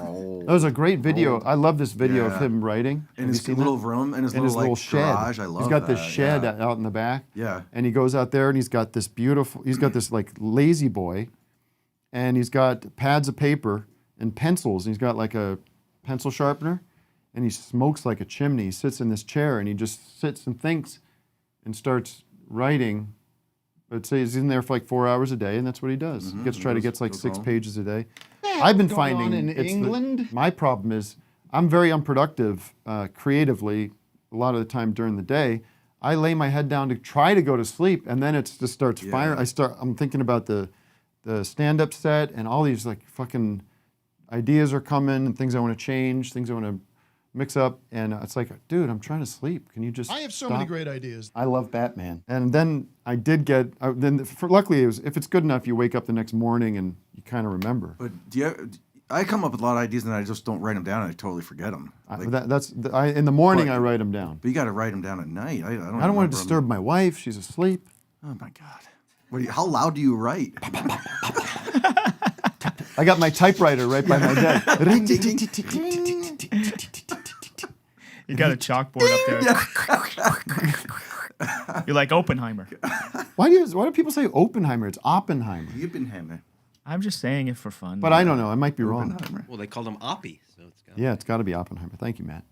Speaker 10: That was a great video. I love this video of him writing.
Speaker 7: In
Speaker 10: Have
Speaker 7: his
Speaker 10: you seen
Speaker 7: little
Speaker 10: that?
Speaker 7: room, in his
Speaker 10: In
Speaker 7: little, like,
Speaker 10: shed.
Speaker 7: garage. I love
Speaker 10: He's got this
Speaker 7: that,
Speaker 10: shed
Speaker 7: yeah.
Speaker 10: out in the back.
Speaker 7: Yeah.
Speaker 10: And he goes out there and he's got this like lazy boy, and he's got pads of paper and pencils. And he's got like a pencil sharpener, and he smokes like a chimney. He sits in this chair and he just sits and thinks and starts writing. But say he's in there for like 4 hours a day, and that's what he does. He gets like
Speaker 7: goes
Speaker 10: 6
Speaker 7: home.
Speaker 10: pages a day. I've been going on finding in England? my problem is I'm very unproductive creatively a lot of the time during the day. I lay my head down to try to go to sleep, and then it just starts firing. I'm thinking about the stand-up set, and all these like fucking ideas are coming, and things I want to change, things I want to mix up, and it's like, dude, I'm trying to sleep. Can you just
Speaker 15: I have so
Speaker 10: stop?
Speaker 15: many great ideas.
Speaker 10: I love Batman. And then I did get, luckily, if it's good enough, you wake up the next morning and you kind of remember.
Speaker 7: But I come up with a lot of ideas and I just don't write them down and I totally forget them.
Speaker 10: In the morning, I write them down.
Speaker 7: But you got to write them down at night. I
Speaker 10: don't want to disturb my wife. She's asleep.
Speaker 7: Oh, my God. How loud do you write?
Speaker 10: I got my typewriter right by my bed.
Speaker 9: You got a chalkboard up there. You're like Oppenheimer.
Speaker 10: Why do people say Oppenheimer? It's Oppenheimer.
Speaker 7: Oppenheimer.
Speaker 9: I'm just saying it for fun.
Speaker 10: But I don't know. I might be wrong.
Speaker 12: Well, they called him Oppie, so it's got.
Speaker 10: Yeah, it's got to be Oppenheimer. Thank you, Matt.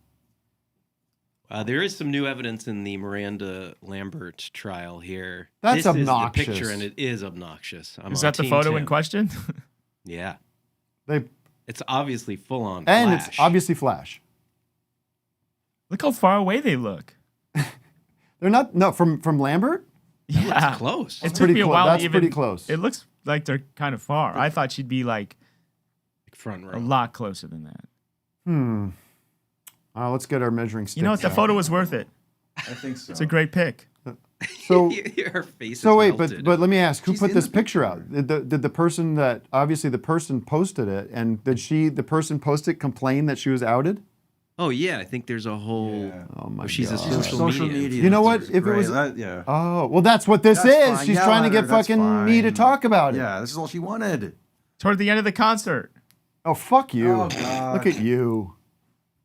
Speaker 12: There is some new evidence in the Miranda Lambert trial here.
Speaker 10: That's
Speaker 12: this
Speaker 10: obnoxious.
Speaker 12: Is the picture, and it is obnoxious.
Speaker 9: Is that the photo in question?
Speaker 12: Yeah.
Speaker 10: They.
Speaker 12: It's obviously full on.
Speaker 10: And
Speaker 12: Flash.
Speaker 10: it's obviously Flash.
Speaker 9: Look how far away they look.
Speaker 10: They're not. No, from Lambert.
Speaker 9: Yeah,
Speaker 12: that's close.
Speaker 9: It took me a while.
Speaker 10: That's
Speaker 9: to even,
Speaker 10: pretty close.
Speaker 9: It looks like they're kind of far. I thought she'd be like
Speaker 12: front row,
Speaker 9: a lot closer than that.
Speaker 10: Let's get our measuring sticks.
Speaker 9: You know what? The
Speaker 10: out.
Speaker 9: photo was worth it.
Speaker 7: I think so.
Speaker 9: It's a great pick.
Speaker 10: So,
Speaker 12: Her face
Speaker 10: so
Speaker 12: is
Speaker 10: wait,
Speaker 12: melted.
Speaker 10: but let me ask, who
Speaker 7: She's
Speaker 10: put
Speaker 7: in
Speaker 10: this
Speaker 7: the
Speaker 10: picture out? Did the person that obviously the person posted it, and did the person post it complain that she was outed?
Speaker 12: Oh yeah, I think there's a whole.
Speaker 10: Oh my
Speaker 12: she's
Speaker 10: God.
Speaker 12: a social media.
Speaker 10: You know what? If it was, oh well, that's what this is.
Speaker 7: Fine.
Speaker 10: She's
Speaker 7: Yell
Speaker 10: trying to
Speaker 7: at
Speaker 10: get
Speaker 7: her. That's
Speaker 10: fucking me to
Speaker 7: fine.
Speaker 10: talk about it.
Speaker 7: Yeah, this is all she wanted.
Speaker 9: Toward the end of the concert.
Speaker 10: Oh fuck you!
Speaker 7: Oh, God.
Speaker 10: Look at you.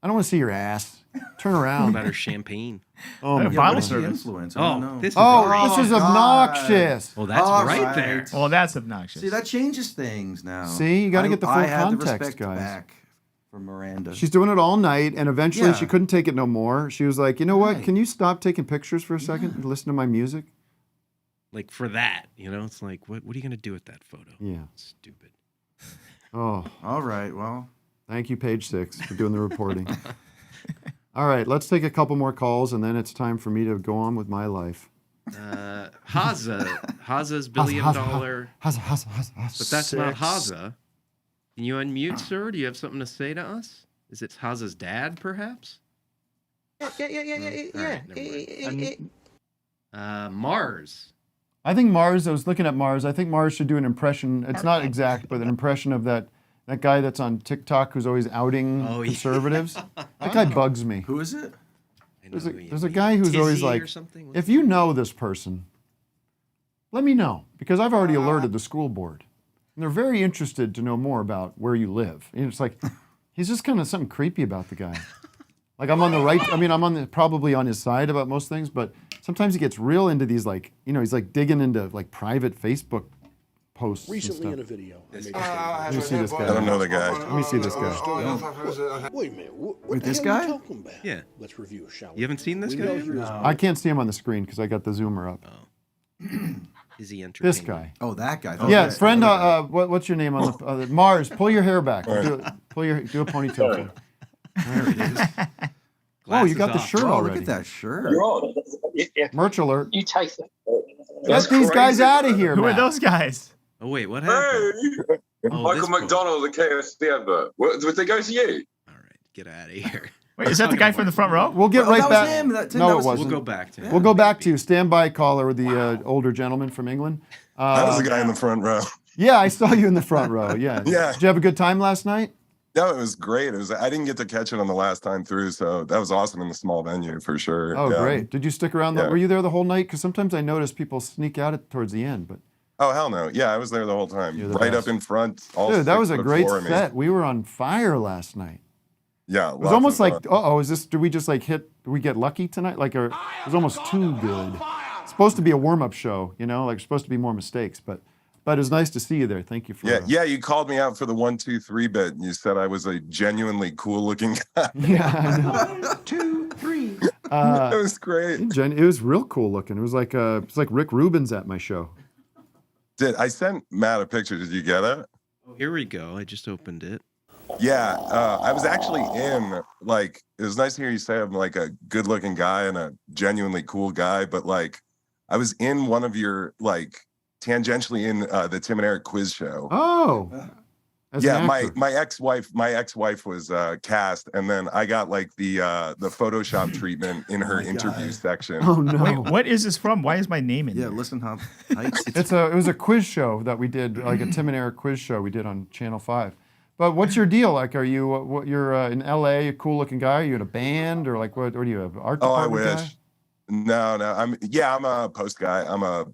Speaker 10: I don't want to see your ass. Turn
Speaker 12: What
Speaker 10: around.
Speaker 12: about her champagne?
Speaker 10: Oh my
Speaker 9: Bible
Speaker 10: God.
Speaker 9: service.
Speaker 7: Influence. I don't know.
Speaker 12: This is
Speaker 10: This is obnoxious.
Speaker 12: Well, that's
Speaker 7: All
Speaker 12: right
Speaker 7: right.
Speaker 12: there.
Speaker 9: Well, that's obnoxious.
Speaker 7: See, that changes things now.
Speaker 10: See, you gotta get the full
Speaker 7: I had the
Speaker 10: context,
Speaker 7: respect
Speaker 10: guys.
Speaker 7: back from Miranda.
Speaker 10: She's doing it all night, and eventually
Speaker 7: Yeah.
Speaker 10: she couldn't take it no more. She was like, you know what?
Speaker 7: Right.
Speaker 10: Can you stop taking pictures for a second and listen to my music?
Speaker 12: Like for that, it's like, what are you gonna do with that photo?
Speaker 10: Yeah.
Speaker 12: Stupid.
Speaker 10: Oh,
Speaker 7: All right, well.
Speaker 10: thank you, Page 6, for doing the reporting. All right, let's take a couple more calls, and then it's time for me to go on with my life.
Speaker 12: Haza's billion dollar.
Speaker 10: Haza.
Speaker 12: But that's not Haza. Can you unmute, sir? Do you have something to say to us? Is it Haza's dad, perhaps?
Speaker 3: Yeah.
Speaker 12: Mars.
Speaker 10: I think Mars, I was looking at Mars, I think Mars should do an impression, it's not exact, but an impression of that guy that's on TikTok who's always outing conservatives. That guy bugs me.
Speaker 7: Who is it?
Speaker 10: There's a guy who's always
Speaker 12: Tizzy
Speaker 10: like,
Speaker 12: or something?
Speaker 10: if you know this person, let me know, because I've already alerted the school board. And they're very interested to know more about where you live. And it's like, he's just kind of something creepy about the guy. Like I'm on the right, I'm probably on his side about most things, but sometimes he gets real into these like, he's like digging into like private Facebook posts.
Speaker 15: Recently
Speaker 10: and
Speaker 15: in a
Speaker 10: stuff.
Speaker 15: video.
Speaker 10: Let me see this guy.
Speaker 17: I don't know the guy.
Speaker 10: Let me see this guy.
Speaker 15: Wait a minute. What
Speaker 10: Wait,
Speaker 15: the
Speaker 10: this
Speaker 15: hell are
Speaker 10: guy?
Speaker 15: you talking about?
Speaker 12: Yeah.
Speaker 15: Let's review, shall we?
Speaker 12: You haven't seen this
Speaker 15: We
Speaker 12: guy?
Speaker 15: know you're as
Speaker 10: I can't see him on the screen because I got the zoomer up.
Speaker 12: Is he entertaining?
Speaker 10: This guy.
Speaker 7: Oh, that guy.
Speaker 10: Yeah, friend. What's your name on the Mars? Pull your hair back. Do a ponytail. There it is. Oh, you got the shirt already.
Speaker 7: Look at that shirt.
Speaker 10: Merch alert.
Speaker 4: You take it.
Speaker 10: Get these guys out of here,
Speaker 9: Who
Speaker 10: man.
Speaker 9: are those guys?
Speaker 12: Oh wait, what happened?
Speaker 18: Michael McDonald, the KFC advert. Would they go to you?
Speaker 12: Get out of here.
Speaker 9: Wait, is that the guy from the front row?
Speaker 10: We'll get right back. No, it wasn't.
Speaker 12: We'll go back to him.
Speaker 10: We'll go back to you. Stand by caller, the older gentleman from England.
Speaker 17: That was the guy in the front row.
Speaker 10: Yeah, I saw you in the front row. Yeah.
Speaker 17: Yeah.
Speaker 10: Did you have a good time last night?
Speaker 17: No, it was great. I didn't get to catch it on the last time through, so that was awesome in the small venue for sure.
Speaker 10: Oh,
Speaker 17: Yeah.
Speaker 10: great. Did you stick around?
Speaker 17: Yeah.
Speaker 10: Were you there the whole night? Because sometimes I notice people sneak out towards the end. But
Speaker 17: Oh hell no! Yeah, I was there the whole time,
Speaker 10: You're the
Speaker 17: right
Speaker 10: best.
Speaker 17: up in front. All
Speaker 10: dude, that
Speaker 17: 6
Speaker 10: was a
Speaker 17: foot
Speaker 10: great
Speaker 17: four of me.
Speaker 10: set. We were on fire last night.
Speaker 17: Yeah,
Speaker 10: It was almost like, is this? Did we just like hit? Did we get lucky tonight? Like, it was almost too good. It's supposed to be a warm-up show, like supposed to be more mistakes, but it was nice to see you there. Thank you for.
Speaker 17: Yeah. You called me out for the 1, 2, 3 bit, and you said I was a genuinely cool-looking guy.
Speaker 10: Yeah, I know.
Speaker 15: 1, 2, 3.
Speaker 17: It was great.
Speaker 10: It was real cool looking. It was like Rick Rubin's at my show.
Speaker 17: I sent Matt a picture? Did you get it?
Speaker 12: Here we go. I just opened it.
Speaker 17: Yeah, I was actually in, like, it was nice to hear you say I'm like a good looking guy and a genuinely cool guy, but like, I was in one of your, like, tangentially in the Tim and Eric quiz show.
Speaker 10: Oh. As
Speaker 17: Yeah,
Speaker 10: an actor.
Speaker 17: my ex-wife was cast, and then I got like the Photoshop treatment in her interview section.
Speaker 10: Oh no!
Speaker 9: Wait, what is this from? Why is my name in there?
Speaker 7: listen how
Speaker 10: It was a quiz show that we did, like a Tim and Eric quiz show we did on Channel 5. But what's your deal? Like, are you you're in LA, a cool looking guy? Are you in a band or like what? Or do you have art
Speaker 17: Oh, I
Speaker 10: department
Speaker 17: wish.
Speaker 10: guy?
Speaker 17: No, I'm a post guy. I'm a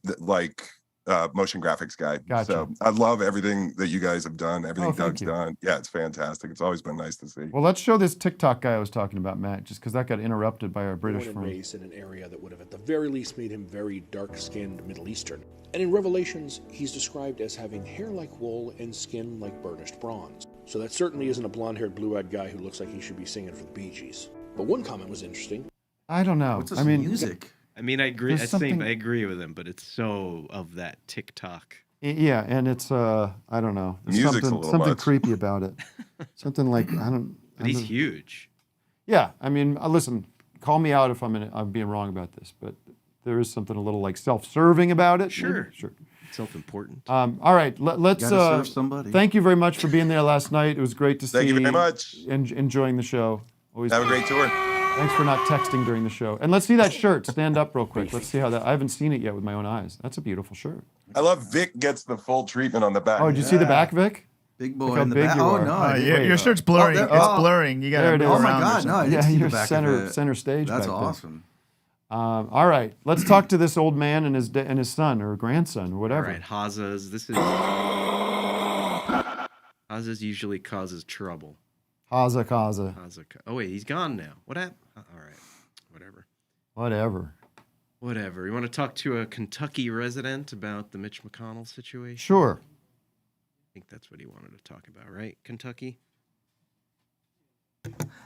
Speaker 17: motion graphics guy.
Speaker 10: Gotcha.
Speaker 17: So I love everything that you guys have done, everything
Speaker 10: thank
Speaker 17: Doug's
Speaker 10: you.
Speaker 17: done. Yeah, it's fantastic. It's always been nice to see.
Speaker 10: Well, let's show this TikTok guy I was talking about, Matt, just because that got interrupted by our British
Speaker 15: Born and
Speaker 10: friend.
Speaker 15: raised in an area that would have at the very least made him very dark-skinned Middle Eastern. And in Revelations, he's described as having hair like wool and skin like burnished bronze. So that certainly isn't a blonde-haired, blue-eyed guy who looks like he should be singing for the Bee Gees. But one comment was interesting.
Speaker 10: I don't know.
Speaker 7: What's this
Speaker 10: I mean,
Speaker 7: music?
Speaker 12: I mean, I agree.
Speaker 10: There's something-
Speaker 12: I agree with him, but it's so of that TikTok.
Speaker 10: Yeah, and it's I don't know. There's
Speaker 17: Music's a
Speaker 10: something
Speaker 17: little
Speaker 10: something
Speaker 17: much.
Speaker 10: creepy about it. Something like
Speaker 12: But he's huge.
Speaker 10: Yeah, I mean, listen, call me out if I'm being wrong about this, but there is something a little like self-serving about it.
Speaker 12: Sure.
Speaker 10: Maybe? Sure.
Speaker 12: Self-important.
Speaker 10: All right, let's
Speaker 7: Gotta serve somebody.
Speaker 10: Thank you very much for being there last night. It was great to see.
Speaker 17: Thank you very much.
Speaker 10: Enjoying the show. Always.
Speaker 17: Have a great tour.
Speaker 10: Thanks for not texting during the show. And let's see that shirt. Stand up real quick. Let's see how that. I haven't seen it yet with my own eyes. That's a beautiful shirt.
Speaker 17: I love Vic gets the full treatment on the back.
Speaker 10: Oh, did you see the back, Vic?
Speaker 7: Big
Speaker 10: Look
Speaker 7: boy
Speaker 10: how
Speaker 7: in the
Speaker 10: big
Speaker 7: back.
Speaker 10: you
Speaker 7: Oh
Speaker 10: are.
Speaker 7: no! I didn't-
Speaker 9: Your
Speaker 7: wait,
Speaker 9: shirt's blurring.
Speaker 7: there-
Speaker 9: It's blurring. You
Speaker 10: There
Speaker 9: gotta
Speaker 10: it
Speaker 9: move
Speaker 10: is.
Speaker 7: Oh my
Speaker 9: around or
Speaker 7: God! No, I
Speaker 9: something.
Speaker 7: didn't
Speaker 10: Yeah,
Speaker 7: see
Speaker 10: you're
Speaker 7: the back
Speaker 10: center
Speaker 7: of it.
Speaker 10: center stage.
Speaker 7: That's
Speaker 10: back there.
Speaker 7: awesome.
Speaker 10: All right, let's talk to this old man and his son or grandson or
Speaker 12: All
Speaker 10: whatever.
Speaker 12: right, Hazas. Hazas usually causes trouble.
Speaker 10: Haza.
Speaker 12: Oh wait, he's gone now. What happened? All right, whatever. Whatever. You want to talk to a Kentucky resident about the Mitch McConnell situation?
Speaker 10: Sure.
Speaker 12: I think that's what he wanted to talk about, right? Kentucky?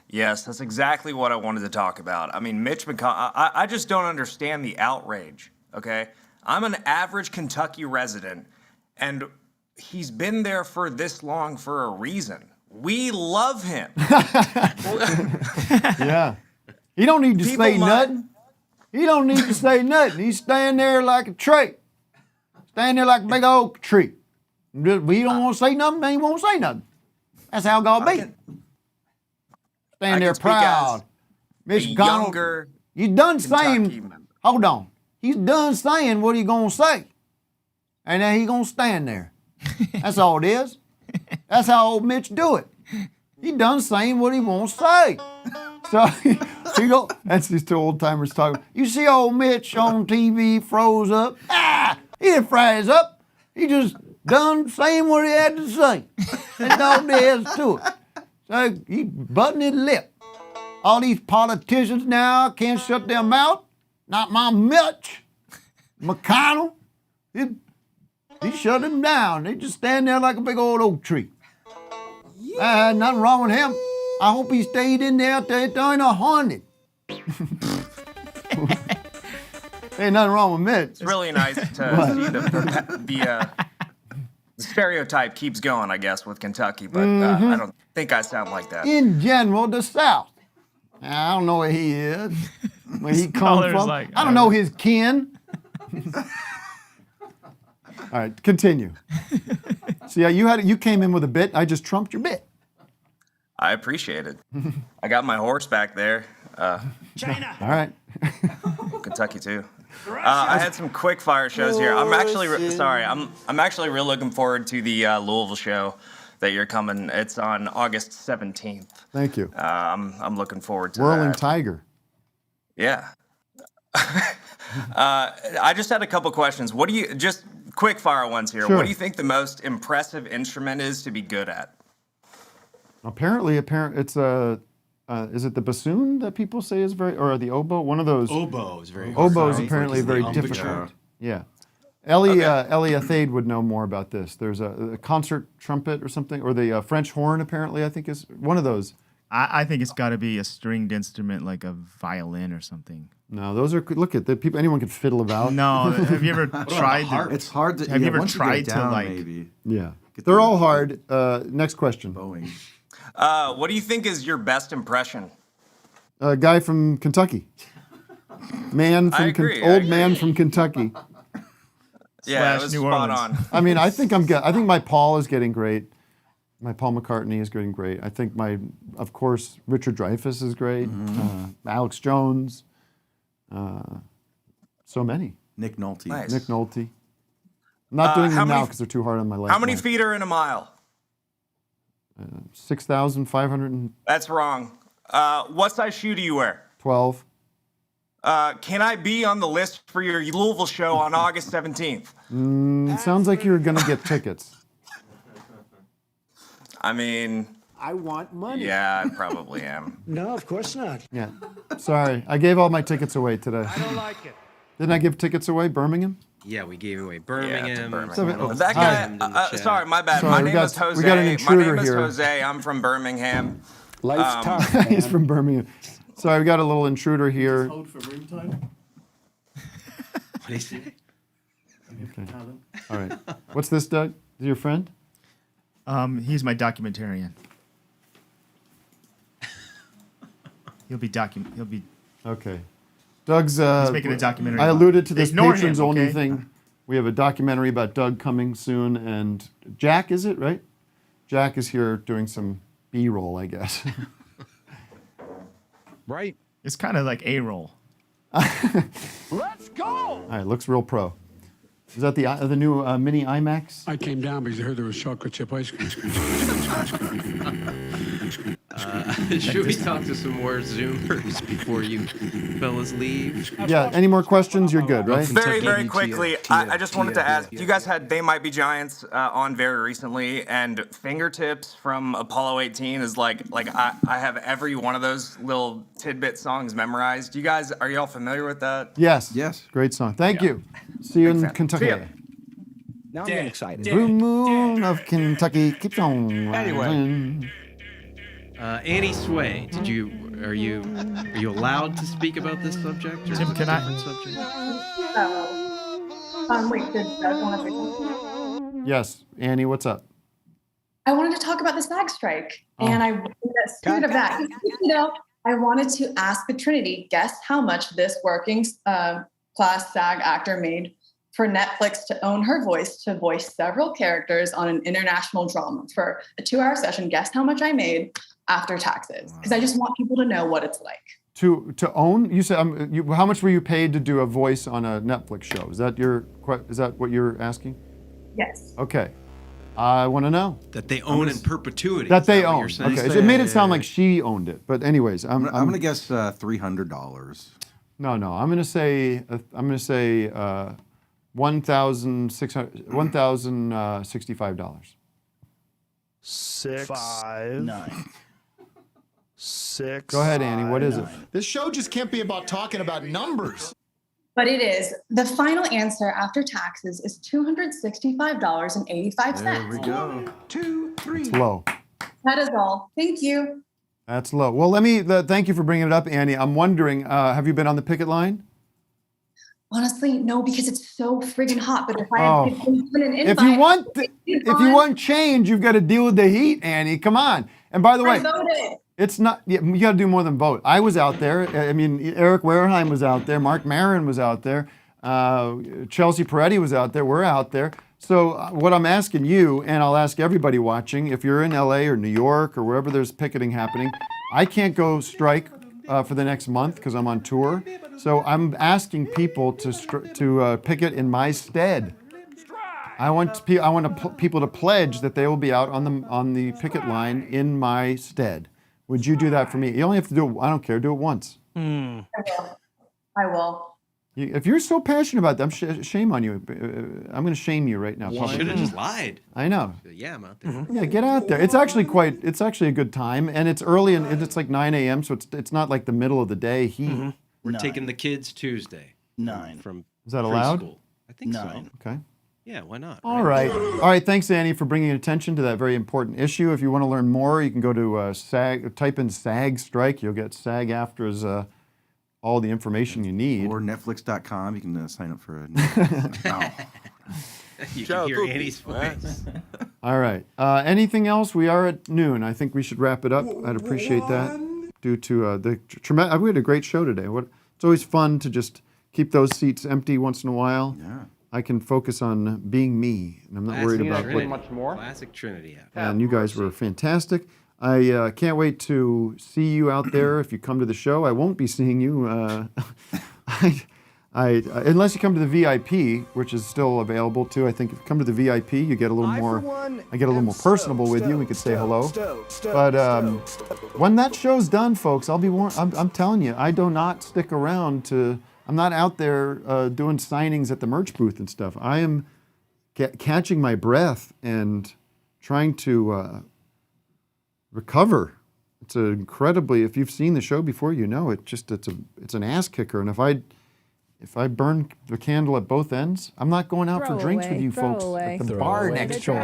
Speaker 19: Yes, that's exactly what I wanted to talk about. I mean, Mitch McConnell, I just don't understand the outrage, okay? I'm an average Kentucky resident, and he's been there for this long for a reason. We love him.
Speaker 10: Yeah. He don't need to
Speaker 19: People
Speaker 10: say
Speaker 19: might-
Speaker 10: nothing. He don't need to say nothing. He's standing there like a tree. Standing there like a big oak tree. If he don't want to say nothing, then he won't say nothing. That's how God be. Stand there
Speaker 19: can speak
Speaker 10: proud.
Speaker 19: as
Speaker 10: Mitch
Speaker 19: a
Speaker 10: McConnell,
Speaker 19: younger
Speaker 10: he's done
Speaker 19: Kentucky
Speaker 10: saying,
Speaker 19: member.
Speaker 10: hold on. He's done saying what he gonna say. and then he gonna stand there. That's all it is. That's how old Mitch do it. He done saying what he wants to say. So he go, that's these two old timers talking. You see old Mitch on TV froze up. He didn't fries up. He just done saying what he had to say. That's all there is to it. So he buttoned his lip. All these politicians now can't shut their mouth. Not my Mitch. McConnell. He shut him down. They just stand there like a big old oak tree. Nothing wrong with him. I hope he stayed in there till he turned 100. Ain't nothing wrong with Mitch.
Speaker 19: It's really nice to see the stereotype keeps going, I guess, with Kentucky, but I don't think I sound like that.
Speaker 10: In general, the South. I don't know where he is, where he comes from. I don't know his kin. All right, continue. See, you came in with a bit. I just trumped your bit.
Speaker 19: I appreciate it. I got my horse back there.
Speaker 10: China. All right.
Speaker 19: Kentucky too. I had some quick fire shows here. I'm actually I'm actually real looking forward to the Louisville show that you're coming. It's on August 17th.
Speaker 10: Thank you.
Speaker 19: I'm looking forward to
Speaker 10: Whirling
Speaker 19: that.
Speaker 10: Tiger.
Speaker 19: Yeah. I just had a couple questions. What do you just quick fire ones here?
Speaker 10: Sure.
Speaker 19: What do you think the most impressive instrument is to be good at?
Speaker 10: Apparently, it's is it the bassoon that people say is very, or the oboe? One of those.
Speaker 6: Oboe is very hard.
Speaker 10: Oboe is apparently very difficult. Yeah. Ellie Athade would know more about this. There's a concert trumpet or something, or the French horn apparently, I think is one of those.
Speaker 9: I think it's got to be a stringed instrument like a violin or something.
Speaker 10: No, those are, look at the people, anyone can fiddle about.
Speaker 9: No, have you ever tried?
Speaker 7: It's hard to.
Speaker 9: Have you ever
Speaker 7: once
Speaker 9: tried
Speaker 7: you get it down,
Speaker 9: to like?
Speaker 7: Maybe.
Speaker 10: Yeah, they're all hard. Next question.
Speaker 7: Boeing.
Speaker 19: What do you think is your best impression?
Speaker 10: A guy from Kentucky. Man from old man from Kentucky.
Speaker 19: Yeah, it was spot on.
Speaker 10: I mean, I think my Paul is getting great. My Paul McCartney is getting great. I think of course, Richard Dreyfuss is great. Alex Jones. So many.
Speaker 7: Nick Nolte.
Speaker 19: Nice.
Speaker 10: Nick Nolte. I'm not doing them now because they're too hard on my leg.
Speaker 19: How many feet are in a mile?
Speaker 10: 6,512.
Speaker 19: That's wrong. What size shoe do you wear? Can I be on the list for your Louisville show on August 17th?
Speaker 10: It sounds like you're going to get tickets.
Speaker 19: I mean...
Speaker 6: I want money.
Speaker 19: Yeah, I probably am.
Speaker 6: No, of course not.
Speaker 10: Yeah. Sorry. I gave all my tickets away today.
Speaker 6: I don't like it.
Speaker 10: Didn't I give tickets away? Birmingham?
Speaker 12: Yeah, we gave away Birmingham.
Speaker 19: That guy, sorry, my bad.
Speaker 10: Sorry,
Speaker 19: my name is Jose.
Speaker 10: We got an intruder
Speaker 19: my name is
Speaker 10: here.
Speaker 19: Jose. I'm from Birmingham.
Speaker 6: Life's tough.
Speaker 10: He's from Birmingham. Sorry, we got a little intruder here.
Speaker 8: Hold for room time.
Speaker 12: What do you say?
Speaker 10: Okay. All right. What's this, Doug? Is he your friend?
Speaker 9: He's my documentarian. He'll be
Speaker 10: Okay. Doug's.
Speaker 9: He's making a documentary.
Speaker 10: I alluded to this
Speaker 9: Ignore
Speaker 10: patrons
Speaker 9: him,
Speaker 10: only
Speaker 9: okay?
Speaker 10: thing. We have a documentary about Doug coming soon, and Jack, is it right? Jack is here doing some B-roll, I guess.
Speaker 6: Right.
Speaker 9: It's kind of like A-roll.
Speaker 6: Let's go.
Speaker 10: All right, looks real pro. Is that the new mini IMAX?
Speaker 1: I came down because I heard there was chocolate chip ice cream.
Speaker 12: Should we talk to some more Zoomers before you fellas leave?
Speaker 10: Yeah, any more questions? You're good, right?
Speaker 19: Very, very quickly, I just wanted to ask, you guys had They Might Be Giants on very recently, and Fingertips from Apollo 18 is like I have every one of those little tidbit songs memorized. You guys, are y'all familiar with that?
Speaker 10: Yes. Great song. Thank you. See you in Kentucky.
Speaker 19: See ya.
Speaker 2: Now I'm getting excited.
Speaker 10: Blue moon of Kentucky keeps on rising.
Speaker 12: Annie Sway, are you allowed to speak about this subject? Or
Speaker 9: Tim, can I?
Speaker 12: Subject?
Speaker 11: Wait, did Doug want to say something?
Speaker 10: Yes, Annie, what's up?
Speaker 11: I wanted to talk about the SAG strike, and in the spirit of that, I wanted to ask the Trinity, guess how much this working class SAG actor made for Netflix to own her voice to voice several characters on an international drama for a 2-hour session. Guess how much I made after taxes? Because I just want people to know what it's like.
Speaker 10: To own? You said how much were you paid to do a voice on a Netflix show? Is that what you're asking?
Speaker 11: Yes.
Speaker 10: Okay. I want to know.
Speaker 12: That they own in perpetuity.
Speaker 10: That
Speaker 12: Is
Speaker 10: they
Speaker 12: that what
Speaker 10: own.
Speaker 12: you're saying?
Speaker 10: Okay. So it made it sound like she owned it. But anyways, I'm
Speaker 7: going to guess $300.
Speaker 10: No. I'm going to say $1,065.
Speaker 21: 6,
Speaker 13: 5,
Speaker 21: 9. 6.
Speaker 10: Go ahead, Annie. What is it?
Speaker 13: This show just can't be about talking about numbers.
Speaker 11: But it is. The final answer after taxes is $265.85.
Speaker 7: There we go.
Speaker 13: 2, 3.
Speaker 10: It's low.
Speaker 11: That is all. Thank you.
Speaker 10: That's low. Well, thank you for bringing it up, Annie. I'm wondering, have you been on the picket line?
Speaker 11: Honestly, no, because it's so friggin' hot. But if I
Speaker 10: Oh.
Speaker 11: had been given an
Speaker 10: If
Speaker 11: invite,
Speaker 10: you want change, you've got to deal with the heat, Annie. Come on. And by the way,
Speaker 11: I voted.
Speaker 10: it's not. You got to do more than vote. I was out there. I mean, Eric Wareheim was out there. Mark Maron was out there. Chelsea Peretti was out there. We're out there. So what I'm asking you, and I'll ask everybody watching, if you're in LA or New York or wherever there's picketing happening, I can't go strike for the next month because I'm on tour. So I'm asking people to picket in my stead. I want people to pledge that they will be out on the picket line in my stead. Would you do that for me? You only have to do it. I don't care. Do it once.
Speaker 11: I will.
Speaker 10: If you're so passionate about that, shame on you. I'm going to shame you right now.
Speaker 12: You should have just lied.
Speaker 10: I know.
Speaker 12: Yeah, I'm out there.
Speaker 10: Yeah, get out there. It's actually a good time, and it's early, and it's like 9 a.m., so it's not like the middle of the day heat.
Speaker 12: We're taking the kids Tuesday.
Speaker 13: 9.
Speaker 12: From
Speaker 10: Is that allowed?
Speaker 12: preschool. I think
Speaker 13: 9.
Speaker 12: so.
Speaker 10: Okay.
Speaker 12: Yeah, why not?
Speaker 10: All right. Thanks, Annie, for bringing attention to that very important issue. If you want to learn more, you can go to SAG, type in SAG strike. You'll get SAG-AFTRA's all the information you need.
Speaker 7: Or Netflix.com. You can sign up for a.
Speaker 12: You can hear Annie's voice.
Speaker 10: All right. Anything else? We are at noon. I think we should wrap it up. I'd appreciate that. Due to the tremendous, we had a great show today. It's always fun to just keep those seats empty once in a while.
Speaker 7: Yeah.
Speaker 10: I can focus on being me, and I'm not worried about
Speaker 12: much more. Classic Trinity.
Speaker 10: And you guys were fantastic. I can't wait to see you out there if you come to the show. I won't be seeing you unless you come to the VIP, which is still available too. I think if you come to the VIP, you get a little more. I get a little more personable with you. We could say hello. But when that show's done, folks, I'll be warned. I'm telling you, I do not stick around to. I'm not out there doing signings at the merch booth and stuff. I am catching my breath and trying to recover. It's incredibly. If you've seen the show before, you know it's an ass kicker. And if I burn the candle at both ends, I'm not going out for drinks with you folks at the bar next door.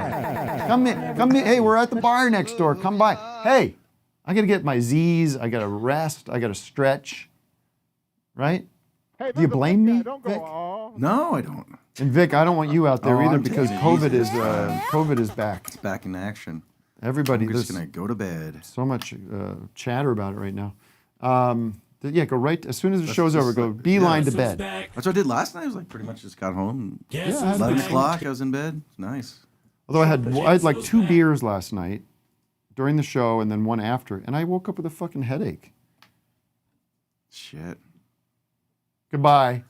Speaker 10: Come in. Hey, we're at the bar next door. Come by. Hey, I got to get my Z's. I got to rest. I got to stretch. Right?
Speaker 21: Hey,
Speaker 10: do you blame me, Vic?
Speaker 7: No, I don't.
Speaker 10: And Vic, I don't want you out there either
Speaker 7: I'm
Speaker 10: because
Speaker 7: taking it easy.
Speaker 10: COVID is back.
Speaker 7: It's back in action.
Speaker 10: Everybody,
Speaker 7: I'm just
Speaker 10: there's
Speaker 7: gonna go to bed.
Speaker 10: So much chatter about it right now. Yeah, go right as soon as the show's over. Go beeline to bed.
Speaker 7: That's what I did last night. I was like pretty much just got home.
Speaker 10: Yes.
Speaker 7: 11 o'clock. I was in bed. Nice.
Speaker 10: Although I had like 2 beers last night during the show and then one after, and I woke up with a fucking headache.
Speaker 7: Shit.
Speaker 10: Goodbye.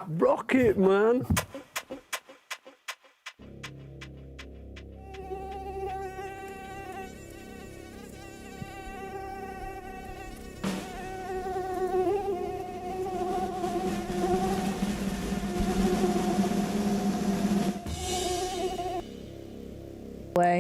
Speaker 6: Rock it, man.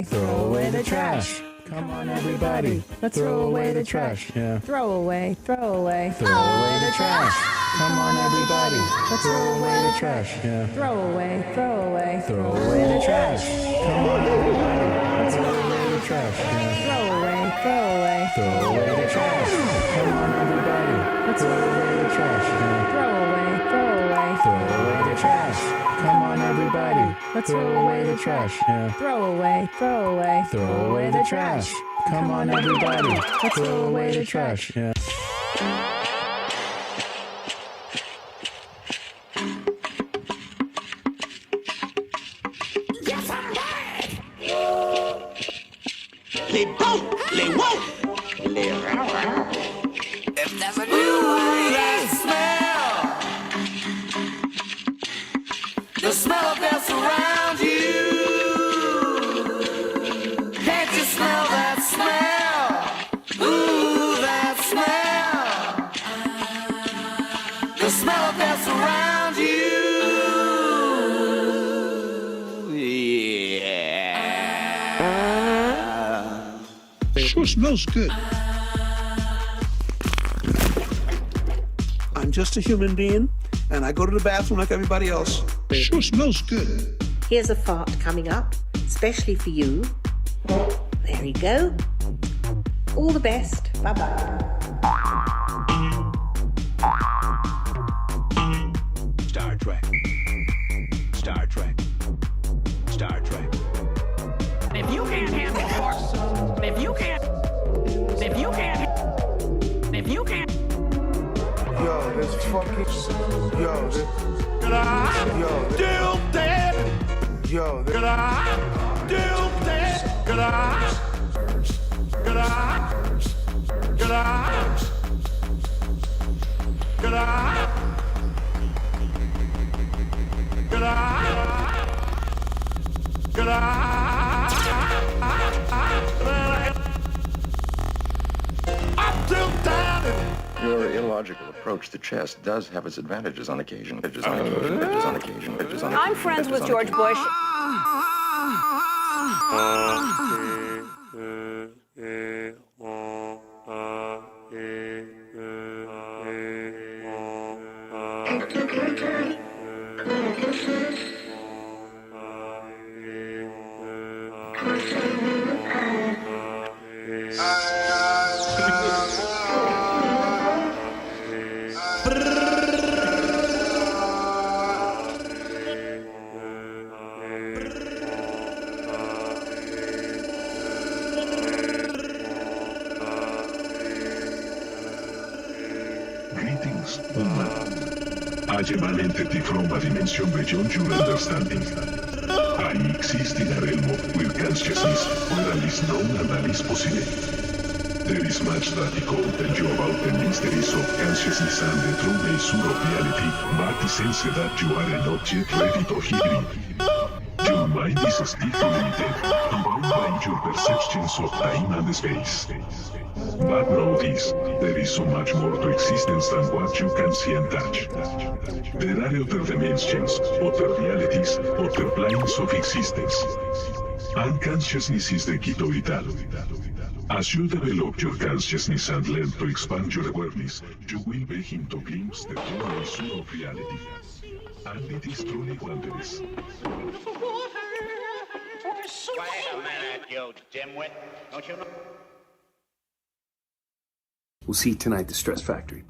Speaker 21: Throw away the trash. Come on, everybody. Let's throw away the trash. Yeah.
Speaker 14: Throw away, throw away.
Speaker 21: Throw away the trash. Come on, everybody. Let's throw away the trash. Yeah.
Speaker 14: Throw away, throw away.
Speaker 21: Throw away the trash. Come on, everybody. Let's throw away the trash. Yeah.
Speaker 14: Throw away, throw away.
Speaker 21: Throw away the trash. Come on, everybody. Let's throw away the trash. Yeah.
Speaker 14: Throw away, throw away.
Speaker 21: Throw away the trash. Come on, everybody. Let's throw away the trash. Yeah.
Speaker 14: Throw away, throw away.
Speaker 21: Throw away the trash. Come on, everybody. Let's throw away the trash. Yeah.
Speaker 6: Yes, I'm back. Les bons, les woke, les rares. If there's a new way smell, the smell of their surroundings.
Speaker 8: Sure smells good.
Speaker 16: I'm just a human being, and I go to the bathroom like everybody else.
Speaker 8: Sure smells good.
Speaker 22: Here's a fart coming up, especially for you. There you go. All the best. Bye-bye.
Speaker 8: Star Trek. Star Trek. Star Trek.
Speaker 6: If you can't handle farts, if you can't,
Speaker 21: Yo, this fucking, yo, this, yo, still dead. Yo, this, still dead. Get out.
Speaker 23: Your illogical approach to chess does have its advantages on occasion.
Speaker 24: I'm friends with George Bush.
Speaker 8: Greetings, Uma. Agemalente ti from a dimension beyond your understanding. Ahí existing a realm where consciousness, where at least known and at least possible. There is much that I could tell you about the mysteries of consciousness and the true nature of reality, but the sense that you are not yet ready to hear it. Your mind is still limited, bound by your perceptions of time and space. But know this, there is so much more to existence than what you can see and touch. There are other dimensions, other realities, other planes of existence. And consciousness is the key to it all. As you develop your consciousness and learn to expand your awareness, you will begin to glimpse the true nature of reality. And it is truly wondrous.
Speaker 25: Wait a minute, you dimwit. Don't you know?
Speaker 26: We'll see you tonight at the Stress Factory.